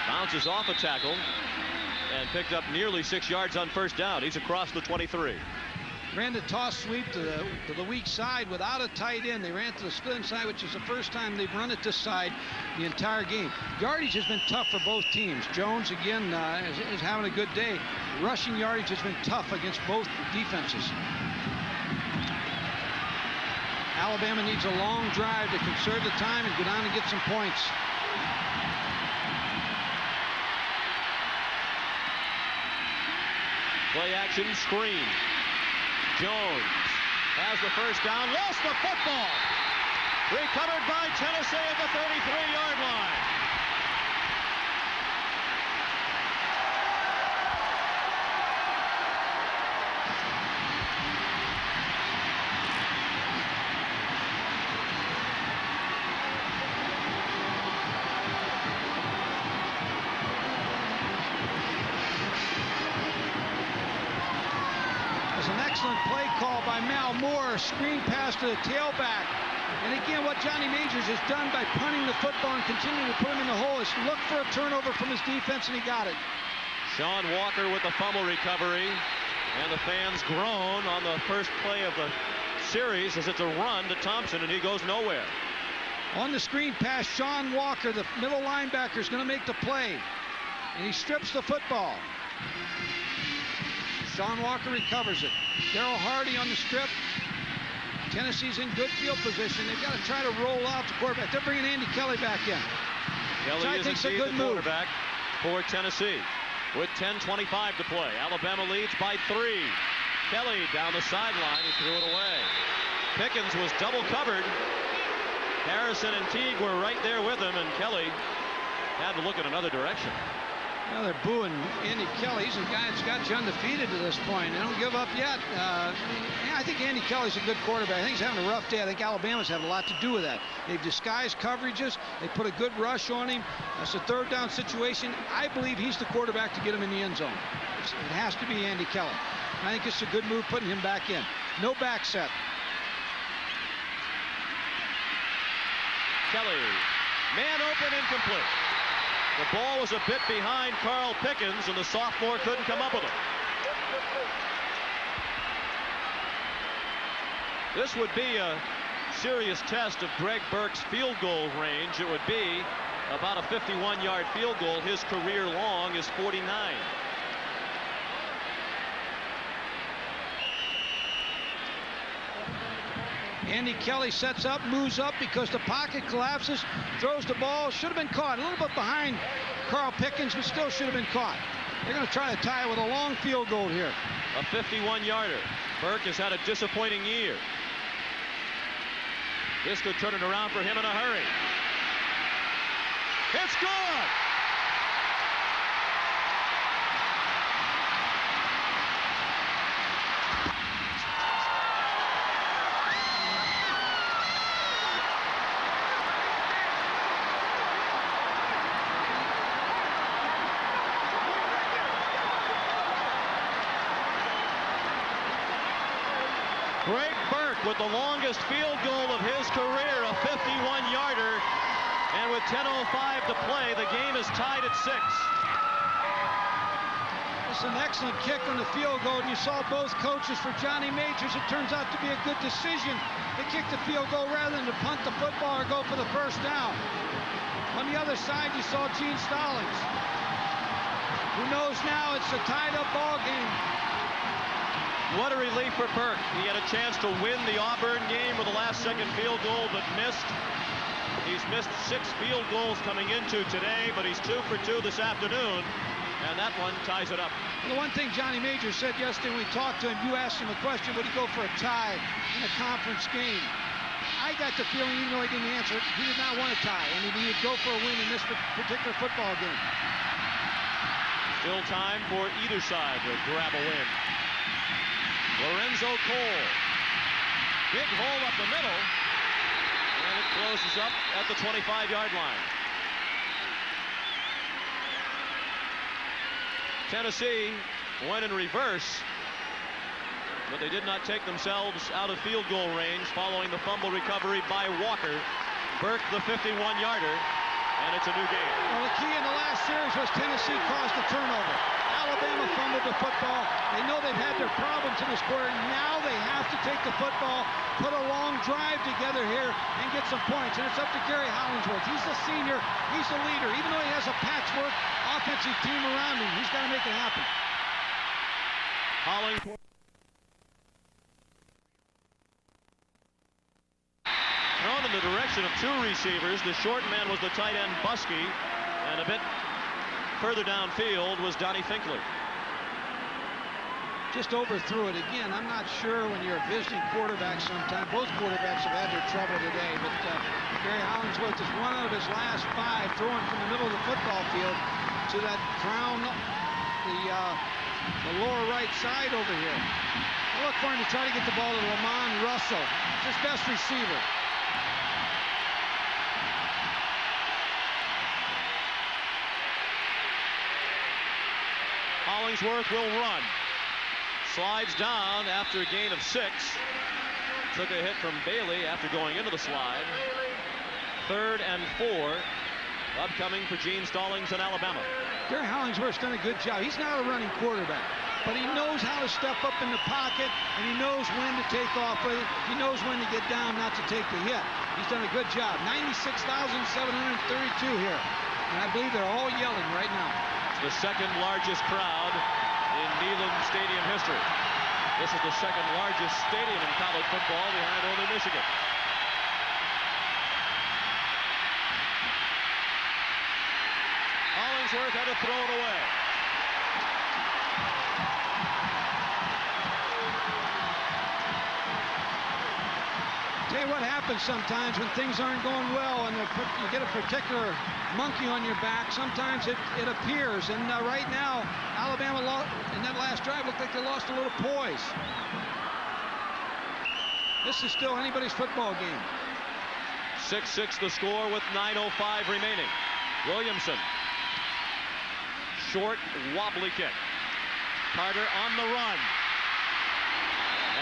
bounces off a tackle and picked up nearly 6 yards on first down. He's across the 23. Ran the toss sweep to the weak side without a tight end. They ran to the split inside, which is the first time they've run it this side the entire game. Yardage has been tough for both teams. Jones, again, is having a good day. Rushing yardage has been tough against both defenses. Alabama needs a long drive to conserve the time and go down and get some points. Play action screen. Jones has the first down, lost the football. Recovered by Tennessee at the 33-yard line. by Mal Moore. Screen pass to the tailback. And again, what Johnny Majors has done by punting the football and continuing to put him in the hole is look for a turnover from his defense, and he got it. Sean Walker with the fumble recovery. And the fans groan on the first play of the series as it's a run to Thompson, and he goes nowhere. On the screen pass, Sean Walker, the middle linebacker, is going to make the play. And he strips the football. Sean Walker recovers it. Darryl Hardy on the strip. Tennessee's in good field position. They've got to try to roll out the quarterback. They're bringing Andy Kelly back in. Kelly is indeed the quarterback for Tennessee with 10:25 to play. Alabama leads by 3. Kelly down the sideline. He threw it away. Pickens was double covered. Harrison and Teague were right there with him, and Kelly had to look in another direction. Well, they're booing Andy Kelly. He's a guy that's got you undefeated to this point. They don't give up yet. I think Andy Kelly's a good quarterback. I think he's having a rough day. I think Alabama's had a lot to do with that. They've disguised coverages. They put a good rush on him. That's a third down situation. I believe he's the quarterback to get him in the end zone. It has to be Andy Kelly. I think it's a good move putting him back in. No back set. Kelly, man open, incomplete. The ball was a bit behind Carl Pickens, and the sophomore couldn't come up with it. This would be a serious test of Greg Burke's field goal range. It would be about a 51-yard field goal. His career long is 49. Andy Kelly sets up, moves up because the pocket collapses, throws the ball, should have been caught. A little bit behind Carl Pickens, but still should have been caught. They're going to try to tie it with a long field goal here. A 51-yarder. Burke has had a disappointing year. This could turn it around for him in a hurry. It's good! Greg Burke with the longest field goal of his career, a 51-yarder. And with 10:05 to play, the game is tied at 6. It's an excellent kick on the field goal, and you saw both coaches for Johnny Majors. It turns out to be a good decision to kick the field goal rather than to punt the football or go for the first down. On the other side, you saw Gene Stallings. Who knows now it's a tied-up ball game. What a relief for Burke. He had a chance to win the Auburn game with a last-second field goal, but missed. He's missed 6 field goals coming into today, but he's 2 for 2 this afternoon, and that one ties it up. The one thing Johnny Majors said yesterday when we talked to him, you asked him a question, would he go for a tie in a conference game? I got the feeling, even though he didn't answer it, he did not want a tie, and he would go for a win in this particular football game. Still time for either side to grab a win. Lorenzo Cole. Big hole up the middle. And it closes up at the 25-yard line. Tennessee went in reverse, but they did not take themselves out of field goal range following the fumble recovery by Walker. Burke, the 51-yarder, and it's a new game. Well, the key in the last series was Tennessee caused the turnover. Alabama fumbled the football. They know they've had their problems in this quarter. Now they have to take the football, put a long drive together here, and get some points. And it's up to Gary Hollingsworth. He's the senior. He's the leader. Even though he has a patchwork offensive team around him, he's got to make it happen. Hollingsworth. Thrown in the direction of 2 receivers. The short man was the tight end Buskey, and a bit further downfield was Donnie Finkley. Just overthrew it again. I'm not sure when you're a visiting quarterback sometimes. Both quarterbacks have had their trouble today, but Gary Hollingsworth is one of his last 5 throwing from the middle of the football field to that crown, the lower right side over here. I look for him to try to get the ball to Lamont Russell, his best receiver. Hollingsworth will run. Slides down after a gain of 6. Took a hit from Bailey after going into the slide. 3rd and 4 upcoming for Gene Stallings in Alabama. Gary Hollingsworth's done a good job. He's not a running quarterback, but he knows how to step up in the pocket, and he knows when to take off with it. He knows when to get down, not to take the hit. He's done a good job. 96,732 here, and I believe they're all yelling right now. It's the second largest crowd in Neyland Stadium history. This is the second largest stadium in college football behind only Michigan. Hollingsworth had to throw it away. Tell you what happens sometimes when things aren't going well and you get a particular monkey on your back. Sometimes it appears, and right now Alabama in that last drive looked like they lost a little poise. This is still anybody's football game. 6-6 the score with 9:05 remaining. Williamson, short wobbly kick. Carter on the run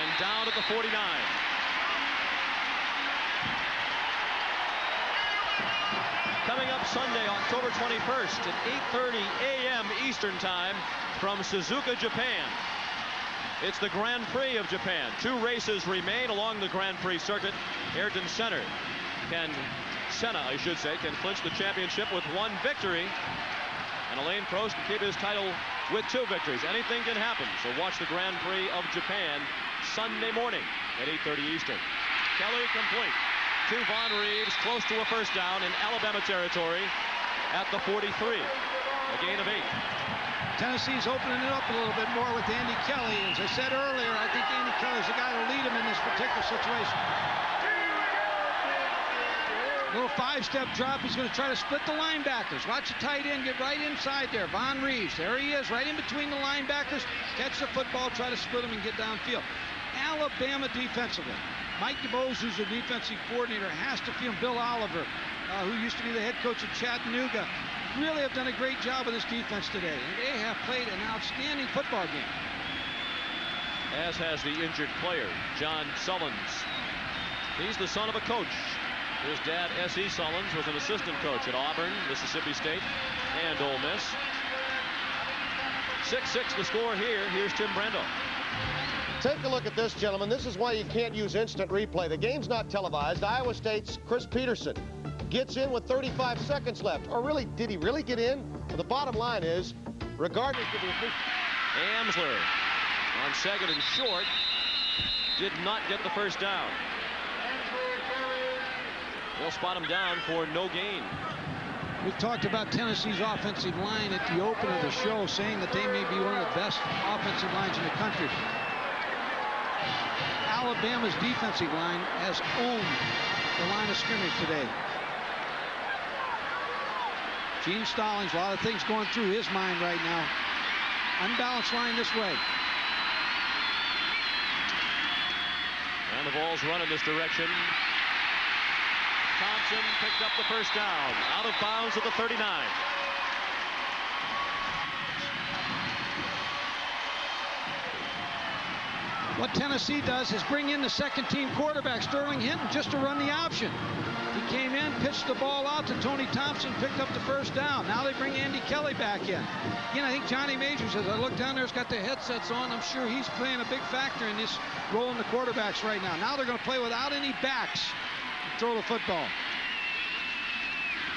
and down at the 49. Coming up Sunday, October 21st at 8:30 a.m. Eastern Time from Suzuka, Japan. It's the Grand Prix of Japan. 2 races remain along the Grand Prix circuit. Ayrton Senna can clinch the championship with 1 victory. And Alain Prost can keep his title with 2 victories. Anything can happen. So watch the Grand Prix of Japan Sunday morning at 8:30 Eastern. Kelly complete to Von Reeves, close to a first down in Alabama territory at the 43. A gain of 8. Tennessee's opening it up a little bit more with Andy Kelly. As I said earlier, I think Andy Kelly's the guy to lead him in this particular situation. Little 5-step drop. He's going to try to split the linebackers. Watch the tight end get right inside there. Von Reeves, there he is, right in between the linebackers. Catch the football, try to split him and get downfield. Alabama defensively. Mike DuBose, who's the defensive coordinator, has to feel Bill Oliver, who used to be the head coach of Chattanooga, really have done a great job with this defense today. And they have played an outstanding football game. As has the injured player, John Sullins. He's the son of a coach. His dad, S.E. Sullins, was an assistant coach at Auburn, Mississippi State, and Ole Miss. 6-6 the score here. Here's Tim Brando. Take a look at this, gentlemen. This is why you can't use instant replay. The game's not televised. Iowa State's Chris Peterson gets in with 35 seconds left. Or really, did he really get in? Well, the bottom line is, regardless of the... Amsler on 2nd and short did not get the first down. They'll spot him down for no gain. We've talked about Tennessee's offensive line at the open of the show, saying that they may be one of the best offensive lines in the country. Alabama's defensive line has owned the line of scrimmage today. Gene Stallings, a lot of things going through his mind right now. Unbalanced line this way. And the ball's run in this direction. Thompson picked up the first down. Out of bounds at the 39. What Tennessee does is bring in the second-team quarterback, Sterling Hinton, just to run the option. He came in, pitched the ball out to Tony Thompson, picked up the first down. Now they bring Andy Kelly back in. Again, I think Johnny Majors, as I look down there, has got the headsets on. I'm sure he's playing a big factor in this role in the quarterbacks right now. Now they're going to play without any backs and throw the football.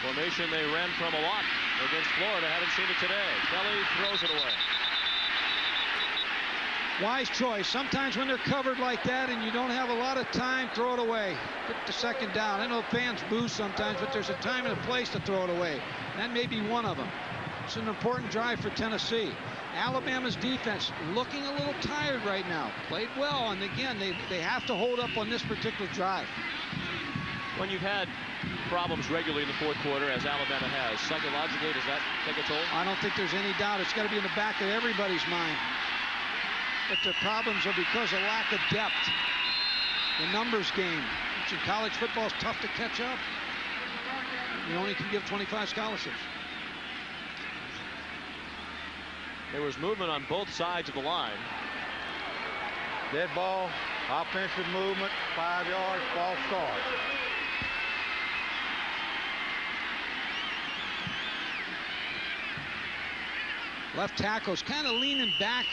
Formation they ran from a lot against Florida. Haven't seen it today. Kelly throws it away. Wise choice. Sometimes when they're covered like that and you don't have a lot of time, throw it away. Get the second down. I know fans boo sometimes, but there's a time and a place to throw it away. That may be one of them. It's an important drive for Tennessee. Alabama's defense looking a little tired right now. Played well, and again, they have to hold up on this particular drive. When you've had problems regularly in the fourth quarter, as Alabama has, psychologically, does that take a toll? I don't think there's any doubt. It's got to be in the back of everybody's mind. But their problems are because of lack of depth. The numbers game, which in college football is tough to catch up. You only can give 25 scholarships. There was movement on both sides of the line. Dead ball, offensive movement, 5 yards, false start. Left tackle's kind of leaning back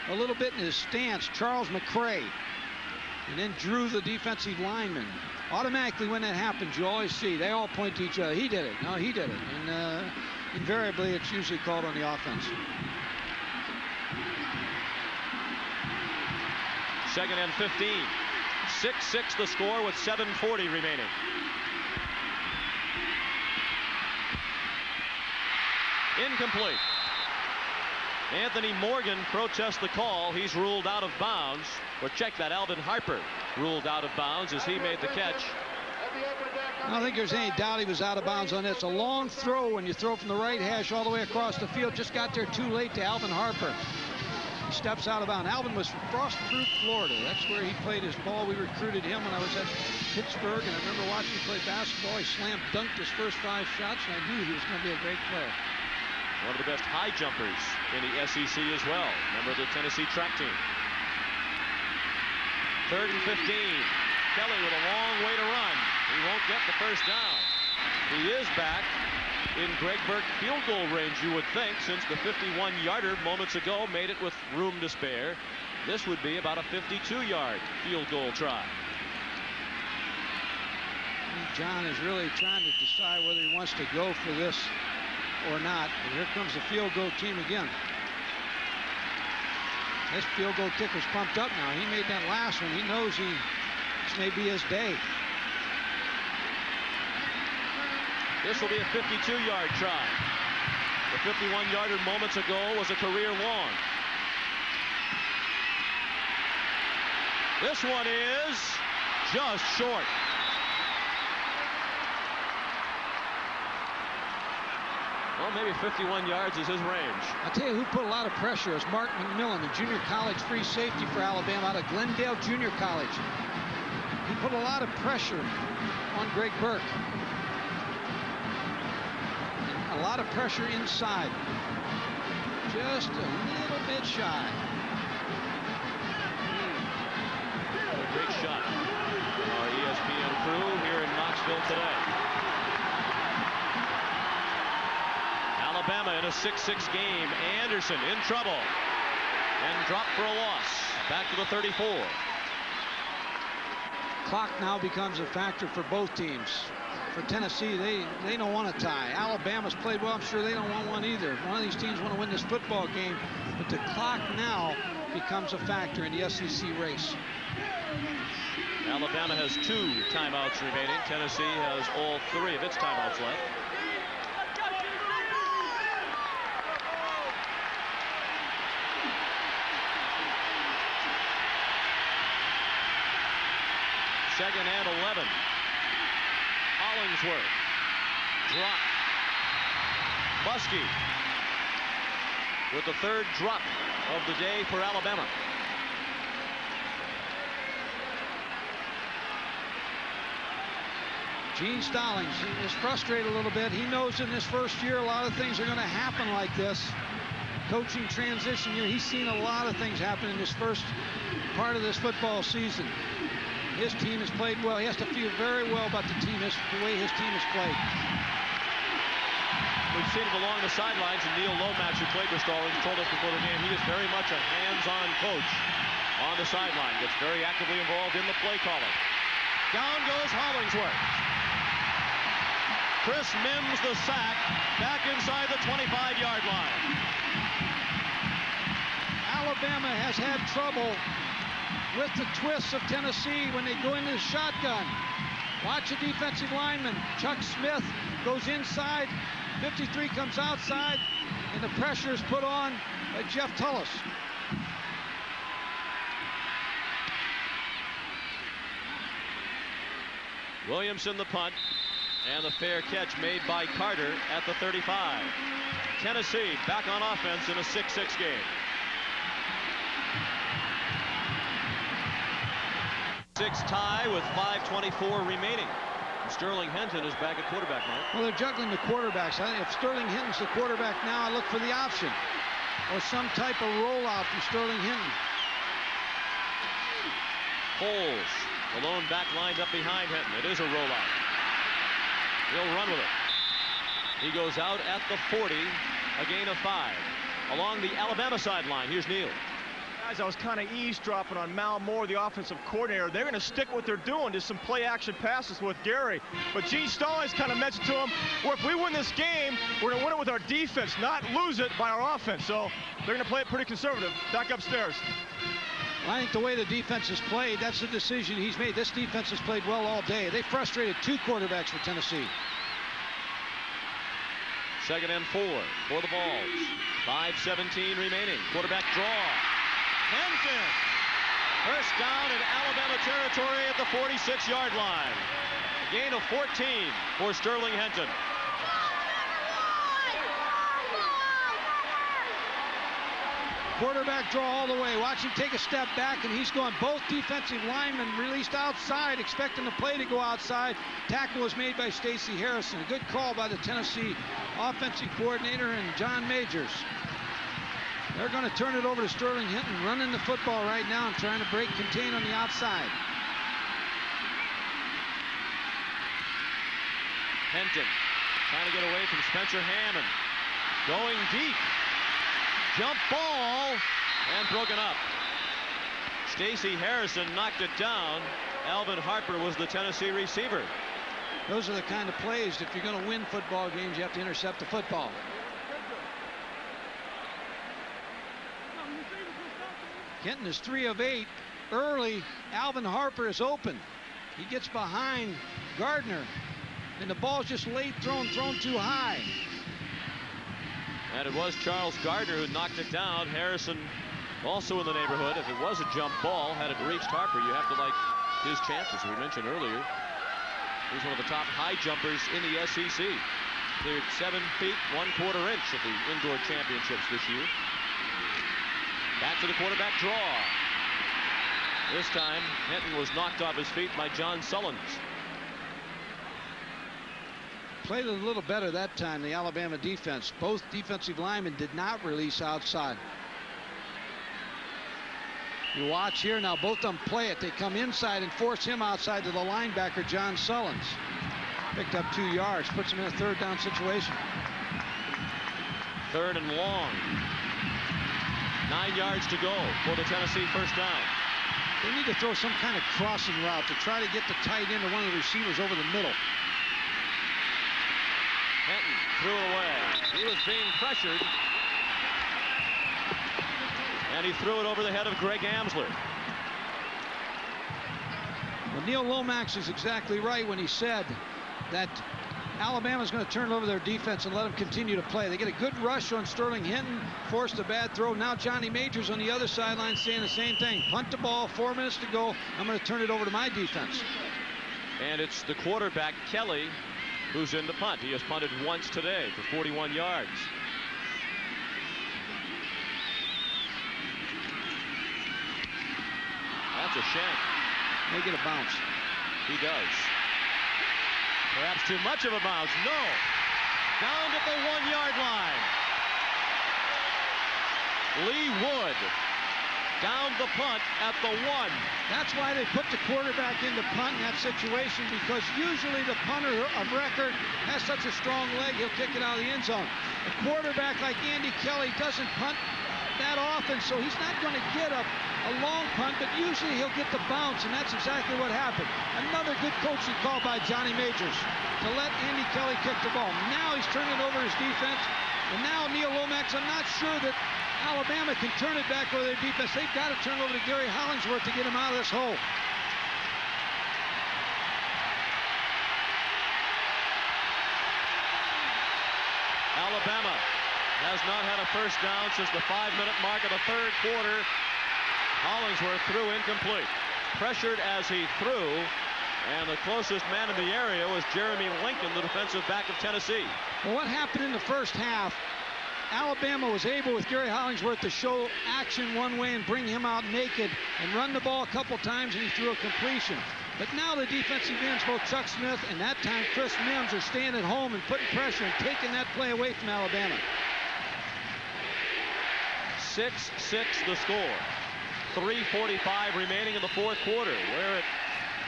a little bit in his stance, Charles McCray. And then Drew, the defensive lineman. Automatically when that happens, you always see, they all point to each other. He did it. No, he did it. And invariably, it's usually called on the offense. Second and 15. 6-6 the score with 7:40 remaining. Incomplete. Anthony Morgan protests the call. He's ruled out of bounds. Or check that, Alvin Harper ruled out of bounds as he made the catch. I don't think there's any doubt he was out of bounds on this. A long throw when you throw from the right hash all the way across the field. Just got there too late to Alvin Harper. He steps out of bounds. Alvin was from Frostproof, Florida. That's where he played his ball. We recruited him when I was at Pittsburgh, and I remember watching him play basketball. He slam dunked his first 5 shots, and I knew he was going to be a great player. One of the best high jumpers in the SEC as well. Member of the Tennessee track team. 3rd and 15. Kelly with a long way to run. He won't get the first down. He is back in Greg Burke field goal range, you would think, since the 51-yarder moments ago made it with room to spare. This would be about a 52-yard field goal try. John is really trying to decide whether he wants to go for this or not. And here comes the field goal team again. This field goal kicker's pumped up now. He made that last one. He knows this may be his day. This will be a 52-yard try. The 51-yarder moments ago was a career long. This one is just short. Well, maybe 51 yards is his range. I'll tell you who put a lot of pressure is Mark McMillan, the junior college free safety for Alabama out of Glendale Junior College. He put a lot of pressure on Greg Burke. A lot of pressure inside. Just a little bit shy. A great shot. Our ESPN crew here in Knoxville today. Alabama in a 6-6 game. Anderson in trouble and dropped for a loss. Back to the 34. Clock now becomes a factor for both teams. For Tennessee, they don't want a tie. Alabama's played well. I'm sure they don't want one either. One of these teams want to win this football game, but the clock now becomes a factor in the SEC race. Alabama has 2 timeouts remaining. Tennessee has all 3 of its timeouts left. Second and 11. Hollingsworth. Drop. Muskie with the 3rd drop of the day for Alabama. Gene Stallings is frustrated a little bit. He knows in this first year a lot of things are going to happen like this. Coaching transition year. He's seen a lot of things happen in this first part of this football season. His team has played well. He has to feel very well about the way his team has played. We've seen him along the sidelines, and Neil Lomax, who played with Stallings, told us before the game he is very much a hands-on coach on the sideline. Gets very actively involved in the play calling. Down goes Hollingsworth. Chris Mims the sack, back inside the 25-yard line. Alabama has had trouble with the twists of Tennessee when they go into the shotgun. Watch the defensive lineman. Chuck Smith goes inside. 53 comes outside, and the pressure is put on by Jeff Tullis. Williamson the punt, and the fair catch made by Carter at the 35. Tennessee back on offense in a 6-6 game. 6 tie with 5:24 remaining. Sterling Hinton is back at quarterback, Mike. Well, they're juggling the quarterbacks. I think if Sterling Hinton's the quarterback now, I look for the option or some type of rollout from Sterling Hinton. Foles, the lone back lined up behind Hinton. It is a rollout. He'll run with it. He goes out at the 40, a gain of 5. Along the Alabama sideline, here's Neal. Guys, I was kind of eavesdropping on Mal Moore, the offensive coordinator. They're going to stick what they're doing, just some play-action passes with Gary. But Gene Stallings kind of mentioned to him, well, if we win this game, we're going to win it with our defense, not lose it by our offense. So they're going to play it pretty conservative. Back upstairs. I think the way the defense has played, that's the decision he's made. This defense has played well all day. They frustrated 2 quarterbacks for Tennessee. 2nd and 4 for the Vols. 5:17 remaining. Quarterback draw. Hinton. First down in Alabama territory at the 46-yard line. A gain of 14 for Sterling Hinton. Quarterback draw all the way. Watch him take a step back, and he's going. Both defensive linemen released outside, expecting the play to go outside. Tackle was made by Stacey Harrison. A good call by the Tennessee offensive coordinator and John Majors. They're going to turn it over to Sterling Hinton, running the football right now and trying to break contain on the outside. Hinton trying to get away from Spencer Hammond. Going deep. Jump ball and broken up. Stacey Harrison knocked it down. Alvin Harper was the Tennessee receiver. Those are the kind of plays, if you're going to win football games, you have to intercept the football. Hinton is 3 of 8. Early, Alvin Harper is open. He gets behind Gardner, and the ball's just late thrown too high. And it was Charles Gardner who knocked it down. Harrison also in the neighborhood. If it was a jump ball, had it reached Harper, you have to like his chances, we mentioned earlier. He's one of the top high jumpers in the SEC. Cleared 7 feet 1/4 inch at the indoor championships this year. Back to the quarterback draw. This time, Hinton was knocked off his feet by John Sullins. Played it a little better that time, the Alabama defense. Both defensive linemen did not release outside. You watch here now, both of them play it. They come inside and force him outside to the linebacker, John Sullins. Picked up 2 yards, puts him in a 3rd down situation. 3rd and long. 9 yards to go for the Tennessee first down. They need to throw some kind of crossing route to try to get the tight end or one of the receivers over the middle. Hinton threw it away. He was being pressured. And he threw it over the head of Greg Amsler. Well, Neil Lomax is exactly right when he said that Alabama's going to turn over their defense and let them continue to play. They get a good rush on Sterling Hinton, forced a bad throw. Now Johnny Majors on the other sideline saying the same thing. Punt the ball, 4 minutes to go. I'm going to turn it over to my defense. And it's the quarterback, Kelly, who's in the punt. He has punted once today for 41 yards. That's a shank. Make it a bounce. He does. Perhaps too much of a bounce. No. Down at the 1-yard line. Lee Wood down the punt at the 1. That's why they put the quarterback in the punt in that situation, because usually the punter of record has such a strong leg, he'll kick it out of the end zone. A quarterback like Andy Kelly doesn't punt that often, so he's not going to get a long punt, but usually he'll get the bounce, and that's exactly what happened. Another good coaching call by Johnny Majors to let Andy Kelly kick the ball. Now he's turning over his defense, and now Neil Lomax, I'm not sure that Alabama can turn it back over their defense. They've got to turn over to Gary Hollingsworth to get him out of this hole. Alabama has not had a first down since the 5-minute mark of the 3rd quarter. Hollingsworth threw incomplete. Pressured as he threw, and the closest man in the area was Jeremy Lincoln, the defensive back of Tennessee. Well, what happened in the first half, Alabama was able with Gary Hollingsworth to show action one way and bring him out naked and run the ball a couple times, and he threw a completion. But now the defensive ends, both Chuck Smith and that time Chris Mims, are staying at home and putting pressure and taking that play away from Alabama. 6-6 the score. 3:45 remaining in the fourth quarter. We're at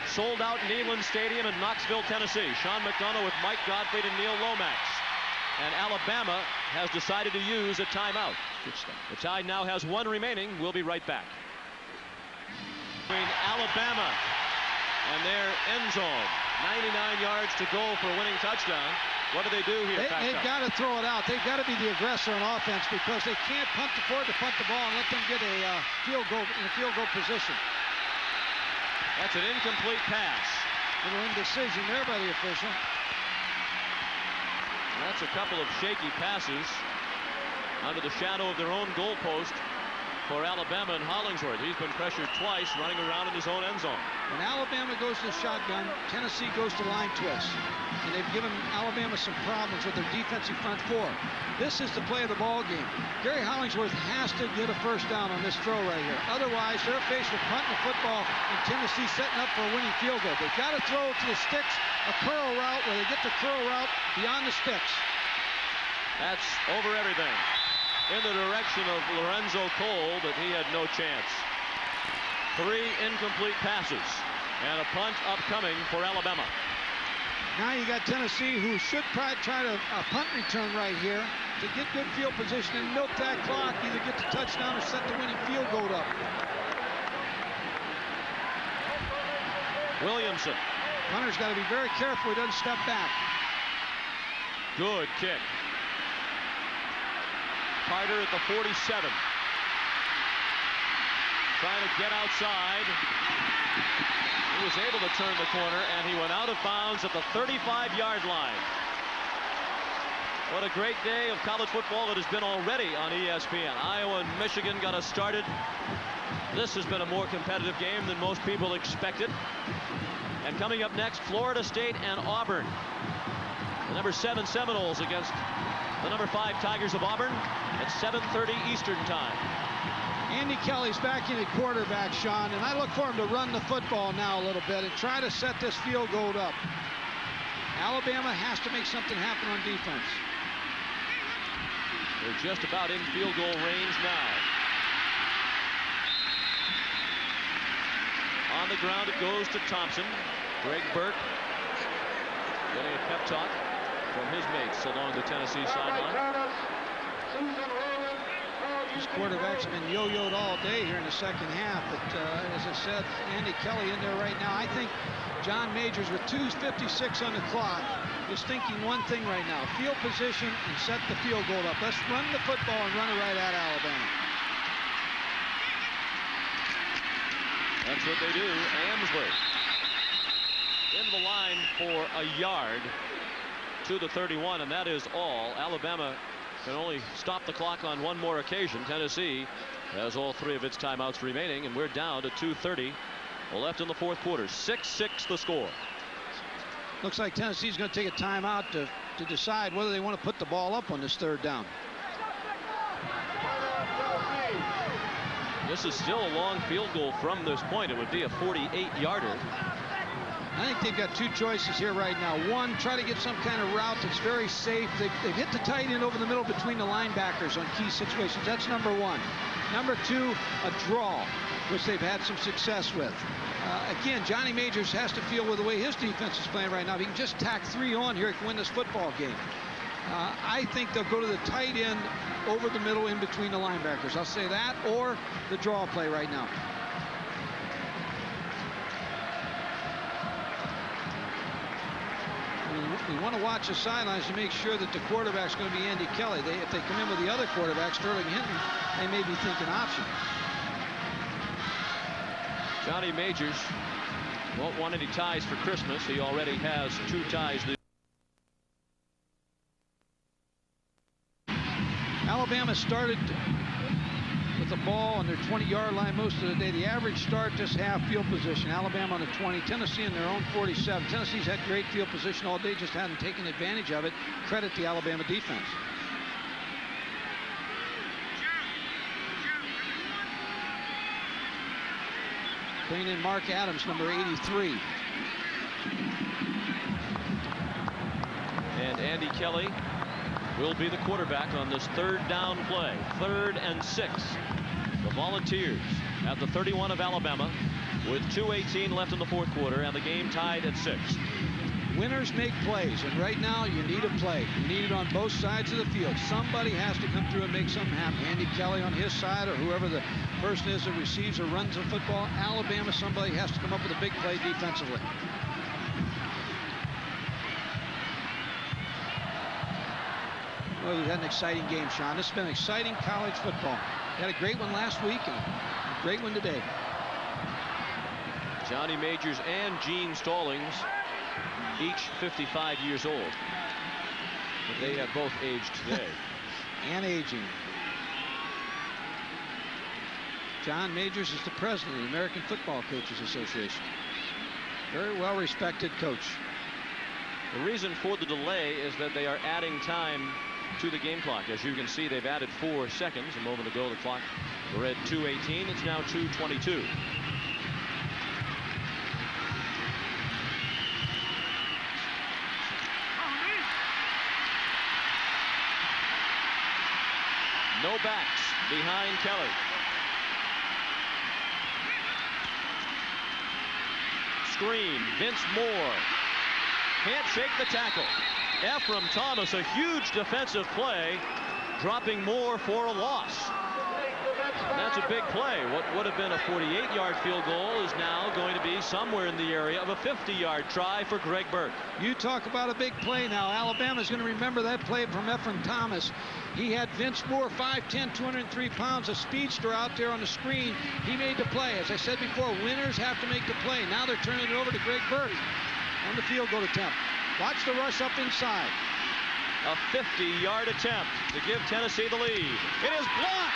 sold out Neyland Stadium in Knoxville, Tennessee. Sean McDonough with Mike Gottfried and Neil Lomax. And Alabama has decided to use a timeout. The Tide now has one remaining. We'll be right back. Between Alabama and their end zone. 99 yards to go for a winning touchdown. What do they do here? They've got to throw it out. They've got to be the aggressor on offense because they can't afford to punt the ball and let them get a field goal in a field goal position. That's an incomplete pass. Little indecision there by the official. That's a couple of shaky passes under the shadow of their own goalpost for Alabama and Hollingsworth. He's been pressured twice, running around in his own end zone. When Alabama goes to the shotgun, Tennessee goes to line twist. And they've given Alabama some problems with their defensive front four. This is the play of the ball game. Gary Hollingsworth has to get a first down on this throw right here. Otherwise, they're faced with punting the football and Tennessee setting up for a winning field goal. They've got to throw to the sticks, a curl route where they get the curl route beyond the sticks. That's over everything. In the direction of Lorenzo Cole, but he had no chance. 3 incomplete passes and a punt upcoming for Alabama. Now you got Tennessee, who should try to punt return right here to get good field position and milk that clock, either get the touchdown or set the winning field goal up. Williamson. Punter's got to be very careful he doesn't step back. Good kick. Carter at the 47. Trying to get outside. He was able to turn the corner, and he went out of bounds at the 35-yard line. What a great day of college football it has been already on ESPN. Iowa and Michigan got us started. This has been a more competitive game than most people expected. And coming up next, Florida State and Auburn. The number 7 Seminoles against the number 5 Tigers of Auburn at 7:30 Eastern time. Andy Kelly's back in at quarterback, Sean, and I look for him to run the football now a little bit and try to set this field goal up. Alabama has to make something happen on defense. They're just about in field goal range now. On the ground it goes to Thompson. Greg Burke getting a pep talk from his mates along the Tennessee sideline. These quarterbacks have been yo-yoed all day here in the second half, but as I said, Andy Kelly in there right now. I think John Majors, with 2:56 on the clock, is thinking one thing right now: field position and set the field goal up. Let's run the football and run it right at Alabama. That's what they do. Amsworth in the line for a yard to the 31, and that is all. Alabama can only stop the clock on one more occasion. Tennessee has all 3 of its timeouts remaining, and we're down to 2:30 left in the fourth quarter. 6-6 the score. Looks like Tennessee's going to take a timeout to decide whether they want to put the ball up on this third down. This is still a long field goal from this point. It would be a 48-yarder. I think they've got 2 choices here right now. One, try to get some kind of route that's very safe. They've hit the tight end over the middle between the linebackers on key situations. That's number 1. Number 2, a draw, which they've had some success with. Again, Johnny Majors has to feel with the way his defense is playing right now. If he can just tack 3 on here, he can win this football game. I think they'll go to the tight end over the middle in between the linebackers. I'll say that, or the draw play right now. We want to watch the sidelines to make sure that the quarterback's going to be Andy Kelly. If they come in with the other quarterback, Sterling Hinton, they may be thinking option. Johnny Majors won't want any ties for Christmas. He already has 2 ties. Alabama started with the ball on their 20-yard line most of the day. The average start just half field position. Alabama on the 20, Tennessee in their own 47. Tennessee's had great field position all day, just hadn't taken advantage of it. Credit the Alabama defense. Bringing in Mark Adams, number 83. And Andy Kelly will be the quarterback on this third down play. 3rd and 6. The Volunteers at the 31 of Alabama with 2:18 left in the fourth quarter and the game tied at 6. Winners make plays, and right now you need a play. You need it on both sides of the field. Somebody has to come through and make something happen. Andy Kelly on his side, or whoever the person is that receives or runs the football. Alabama, somebody has to come up with a big play defensively. Well, we've had an exciting game, Sean. This has been exciting college football. We had a great one last week and a great one today. Johnny Majors and Gene Stallings, each 55 years old. But they have both aged today. And aging. John Majors is the president of the American Football Coaches Association. Very well respected coach. The reason for the delay is that they are adding time to the game clock. As you can see, they've added 4 seconds. A moment ago, the clock read 2:18. It's now 2:22. No backs behind Kelly. Screen, Vince Moore. Can't shake the tackle. Ephraim Thomas, a huge defensive play, dropping Moore for a loss. And that's a big play. What would have been a 48-yard field goal is now going to be somewhere in the area of a 50-yard try for Greg Burke. You talk about a big play now. Alabama's going to remember that play from Ephraim Thomas. He had Vince Moore, 5'10", 203 pounds, a speedster out there on the screen. He made the play. As I said before, winners have to make the play. Now they're turning it over to Greg Burke on the field goal attempt. Watch the rush up inside. A 50-yard attempt to give Tennessee the lead. It is blocked.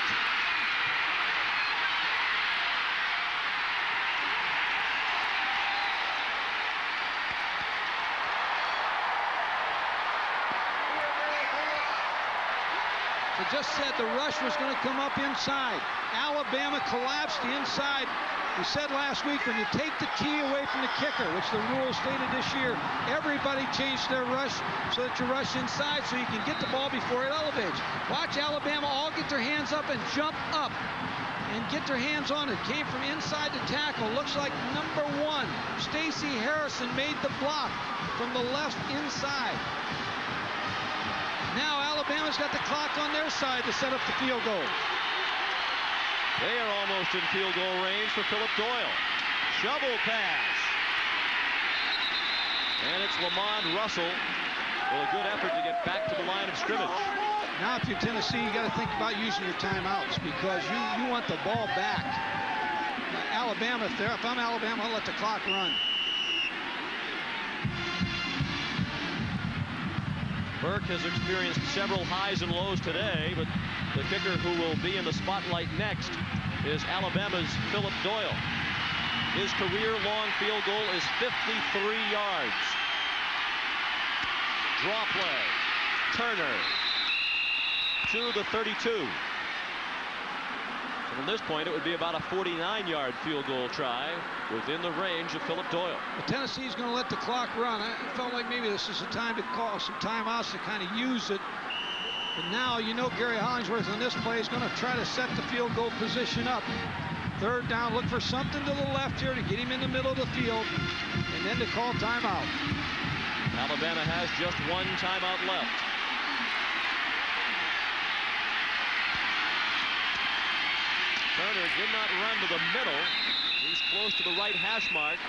I just said the rush was going to come up inside. Alabama collapsed the inside. We said last week, when you take the tee away from the kicker, which the rules stated this year, everybody changed their rush so that you rush inside so you can get the ball before it elevates. Watch Alabama all get their hands up and jump up and get their hands on it. Came from inside the tackle. Looks like number 1, Stacey Harrison, made the block from the left inside. Now Alabama's got the clock on their side to set up the field goal. They are almost in field goal range for Philip Doyle. Shovel pass. And it's Lamond Russell with a good effort to get back to the line of scrimmage. Now if you're Tennessee, you got to think about using your timeouts because you want the ball back. Alabama, if I'm Alabama, I'll let the clock run. Burke has experienced several highs and lows today, but the kicker who will be in the spotlight next is Alabama's Philip Doyle. His career-long field goal is 53 yards. Draw play. Turner to the 32. So from this point, it would be about a 49-yard field goal try within the range of Philip Doyle. But Tennessee's going to let the clock run. I felt like maybe this is the time to call some timeouts to kind of use it. But now you know Gary Hollingsworth on this play is going to try to set the field goal position up. Third down, look for something to the left here to get him in the middle of the field, and then to call timeout. Alabama has just 1 timeout left. Turner did not run to the middle. He's close to the right hash mark.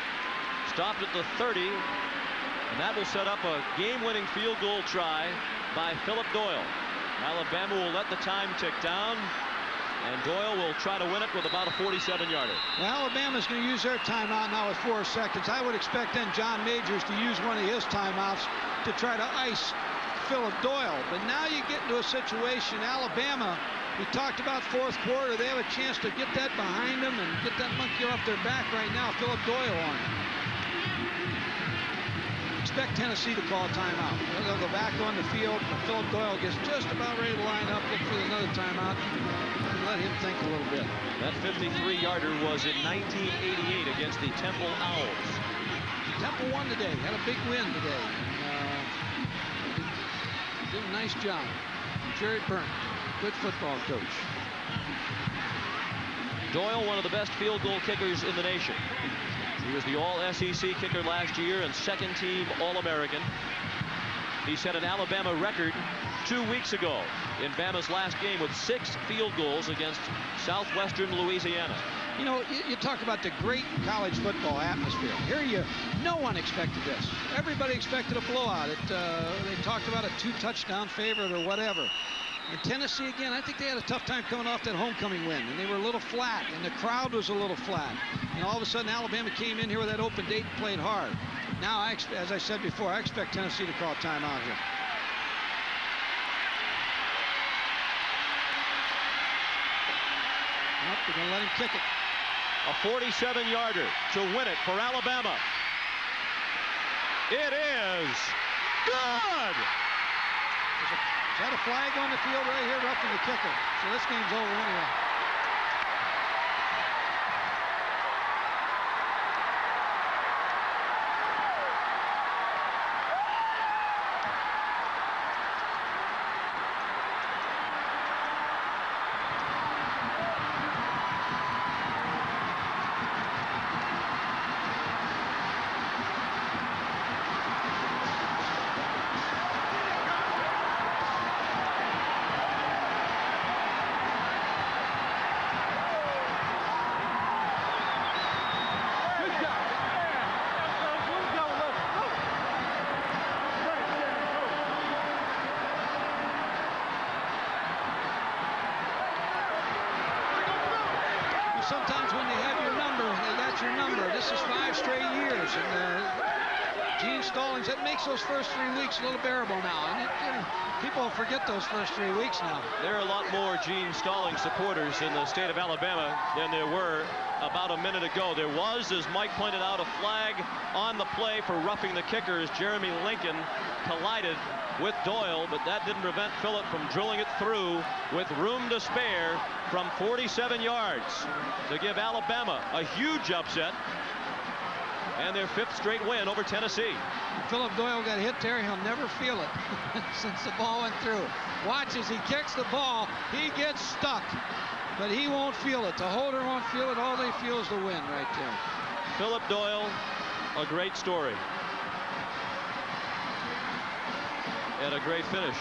Stopped at the 30, and that will set up a game-winning field goal try by Philip Doyle. Alabama will let the time tick down, and Doyle will try to win it with about a 47-yarder. Well, Alabama's going to use their timeout now with 4 seconds. I would expect then John Majors to use one of his timeouts to try to ice Philip Doyle. But now you get into a situation, Alabama, we talked about fourth quarter. They have a chance to get that behind them and get that monkey off their back right now. Philip Doyle on it. Expect Tennessee to call a timeout. They'll go back on the field. Philip Doyle gets just about ready to line up, look for another timeout, and let him think a little bit. That 53-yarder was in 1988 against the Temple Owls. Temple won today, had a big win today. And, did a nice job. Jerry Burke, good football coach. Doyle, one of the best field goal kickers in the nation. He was the All-SEC kicker last year and second-team All-American. He set an Alabama record 2 weeks ago in Bama's last game with 6 field goals against Southwestern Louisiana. You know, you talk about the great college football atmosphere. Here, no one expected this. Everybody expected a blowout. They talked about a 2-touchdown favorite or whatever. And Tennessee, again, I think they had a tough time coming off that homecoming win, and they were a little flat, and the crowd was a little flat. And all of a sudden, Alabama came in here with that open date and played hard. Now, as I said before, I expect Tennessee to call timeout here. Nope, they're going to let him kick it. A 47-yarder to win it for Alabama. It is good! Is that a flag on the field right here, roughing the kicker? So this game's over anyway. Sometimes when they have your number, they got your number. This is 5 straight years. And Gene Stallings, that makes those first 3 weeks a little bearable now. And people forget those first 3 weeks now. There are a lot more Gene Stallings supporters in the state of Alabama than there were about a minute ago. There was, as Mike pointed out, a flag on the play for roughing the kicker as Jeremy Lincoln collided with Doyle, but that didn't prevent Phillip from drilling it through with room to spare from 47 yards to give Alabama a huge upset and their 5th straight win over Tennessee. Phillip Doyle got hit there. He'll never feel it since the ball went through. Watch as he kicks the ball. He gets stuck, but he won't feel it. The holder won't feel it. All they feel is the wind right there. Phillip Doyle, a great story. And a great finish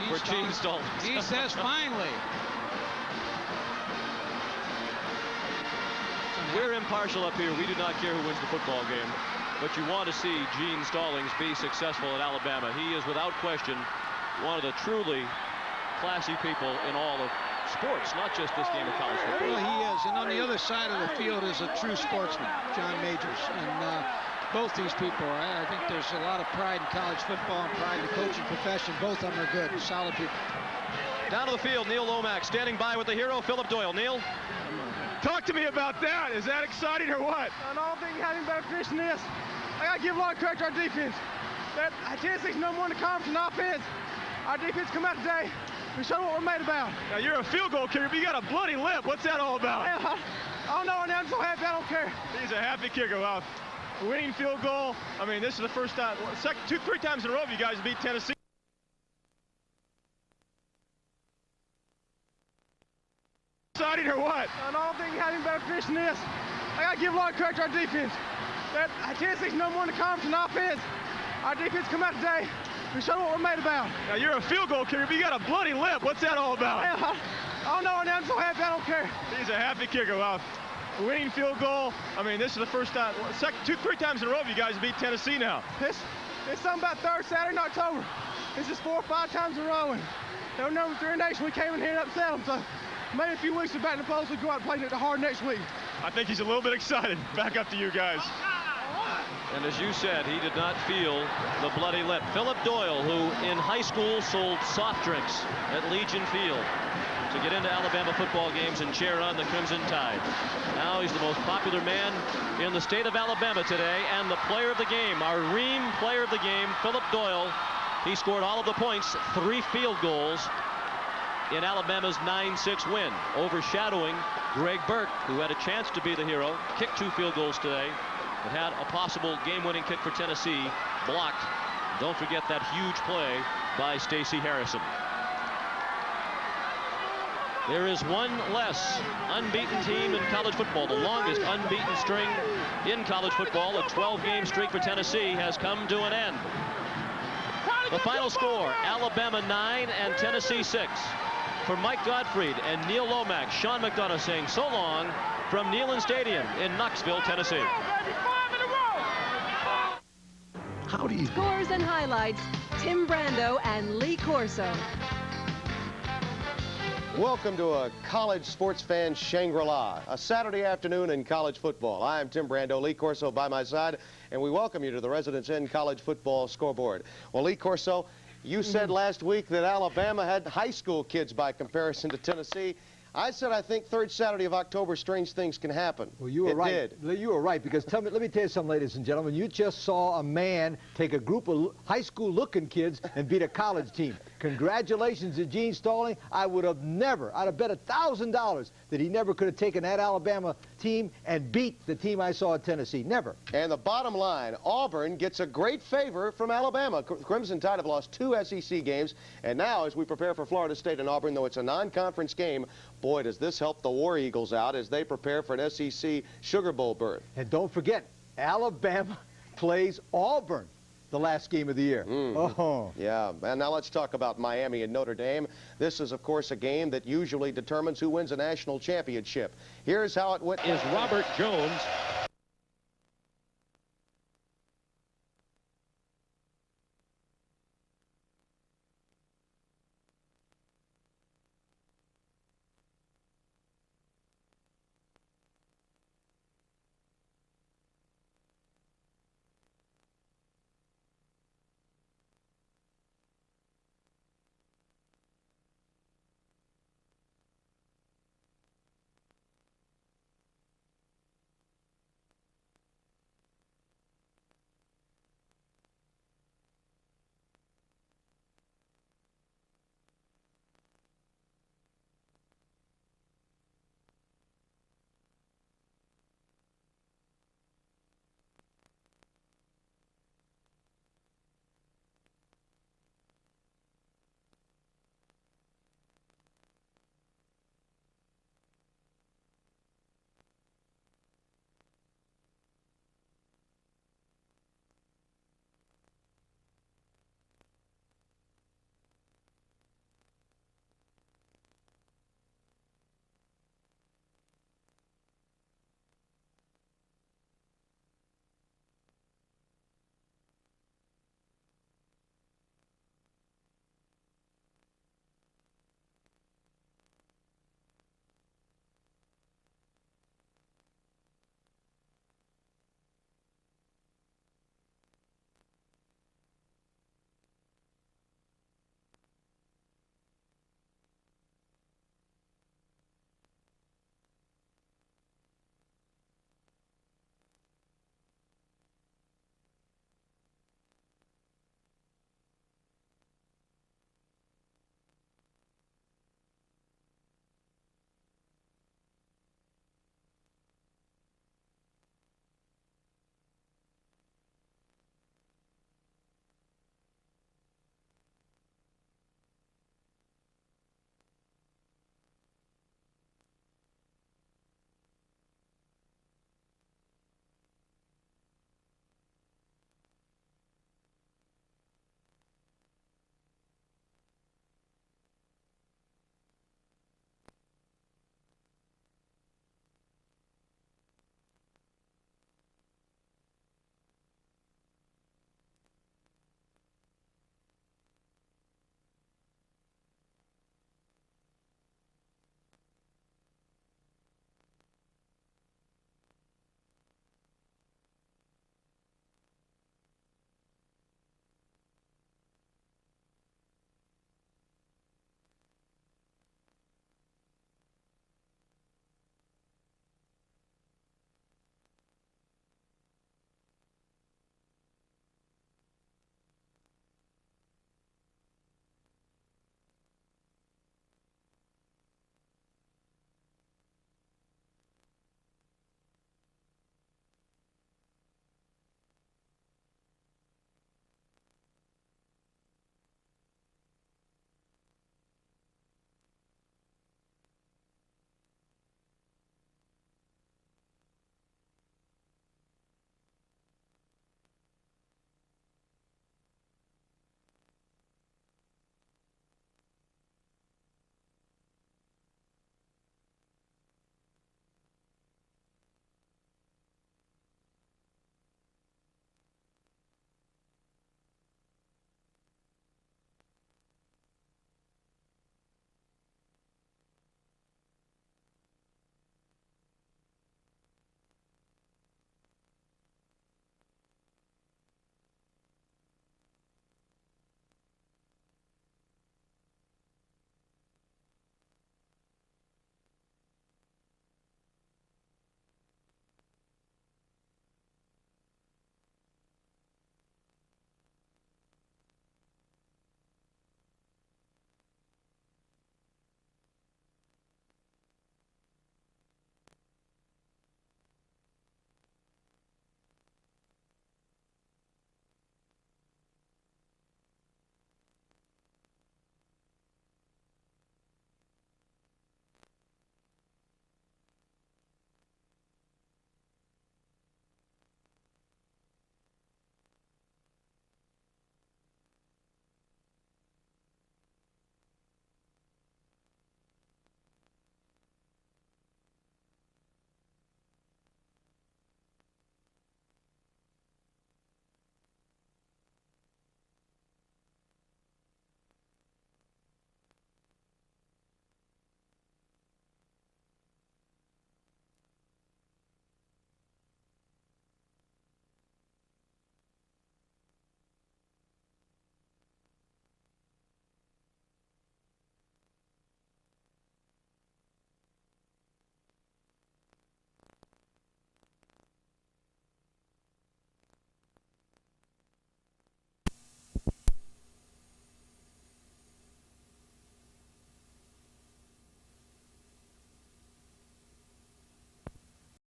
for Gene Stallings. He says finally. We're impartial up here. We do not care who wins the football game. But you want to see Gene Stallings be successful at Alabama. He is without question one of the truly classy people in all of sports, not just this game of college football. Well, he is. And on the other side of the field is a true sportsman, John Majors. And both these people, I think there's a lot of pride in college football and pride in the coaching profession. Both of them are good, solid people. Down to the field, Neil Lomax standing by with the hero, Phillip Doyle. Neil? Talk to me about that. Is that exciting or what? I don't think having better position than this. I got to give a lot of credit to our defense. Tennessee's number 1 in the conference in offense. Our defense come out today. We showed what we're made about. Now, you're a field goal kicker, but you got a bloody lip. What's that all about? I don't know, and I'm so happy. I don't care. He's a happy kicker. Wow. Winning field goal. I mean, this is the first time, 2-3 times in a row you guys beat Tennessee. Exciting or what? I don't think having better position than this. I got to give a lot of credit to our defense. Tennessee's number 1 in the conference in offense. Our defense come out today. We showed what we're made about. Now, you're a field goal kicker, but you got a bloody lip. What's that all about? I don't know, and I'm so happy. I don't care. He's a happy kicker. Wow. Winning field goal. I mean, this is the first time, 2-3 times in a row you guys beat Tennessee now. It's something about 3rd Saturday in October. This is 4 or 5 times in a row, and they were number 3 in the nation. We came in here and upset them. So maybe a few weeks of back in the post, we go out and play it hard next week. I think he's a little bit excited. Back up to you guys. And as you said, he did not feel the bloody lip. Phillip Doyle, who in high school sold soft drinks at Legion Field to get into Alabama football games and cheer on the Crimson Tide. Now he's the most popular man in the state of Alabama today, and the player of the game, our Ream player of the game, Phillip Doyle. He scored all of the points, 3 field goals in Alabama's 9-6 win, overshadowing Greg Burke, who had a chance to be the hero, kicked 2 field goals today, but had a possible game-winning kick for Tennessee blocked. Don't forget that huge play by Stacey Harrison. There is one less unbeaten team in college football. The longest unbeaten string in college football, a 12-game streak for Tennessee, has come to an end. The final score, Alabama 9 and Tennessee 6. For Mike Gottfried and Neil Lomax, Sean McDonough saying so long from Neyland Stadium in Knoxville, Tennessee. How do you... Scores and highlights, Tim Brando and Lee Corso. Welcome to a college sports fan Shangri-La, a Saturday afternoon in college football. I'm Tim Brando, Lee Corso by my side, and we welcome you to the Residence Inn College Football Scoreboard. Well, Lee Corso, you said last week that Alabama had high school kids by comparison to Tennessee. I said I think third Saturday of October strange things can happen. Well, you were right. Did. You were right, because let me tell you something, ladies and gentlemen. You just saw a man take a group of high school-looking kids and beat a college team. Congratulations to Gene Stalling. I'd have bet $1,000 that he never could have taken that Alabama team and beat the team I saw at Tennessee. Never. And the bottom line, Auburn gets a great favor from Alabama. Crimson Tide have lost 2 SEC games, and now as we prepare for Florida State and Auburn, though it's a non-conference game, boy, does this help the War Eagles out as they prepare for an SEC Sugar Bowl berth. And don't forget, Alabama plays Auburn the last game of the year. Oh. Yeah, and now let's talk about Miami and Notre Dame. This is, of course, a game that usually determines who wins a national championship. Here's how it went. Is Robert Jones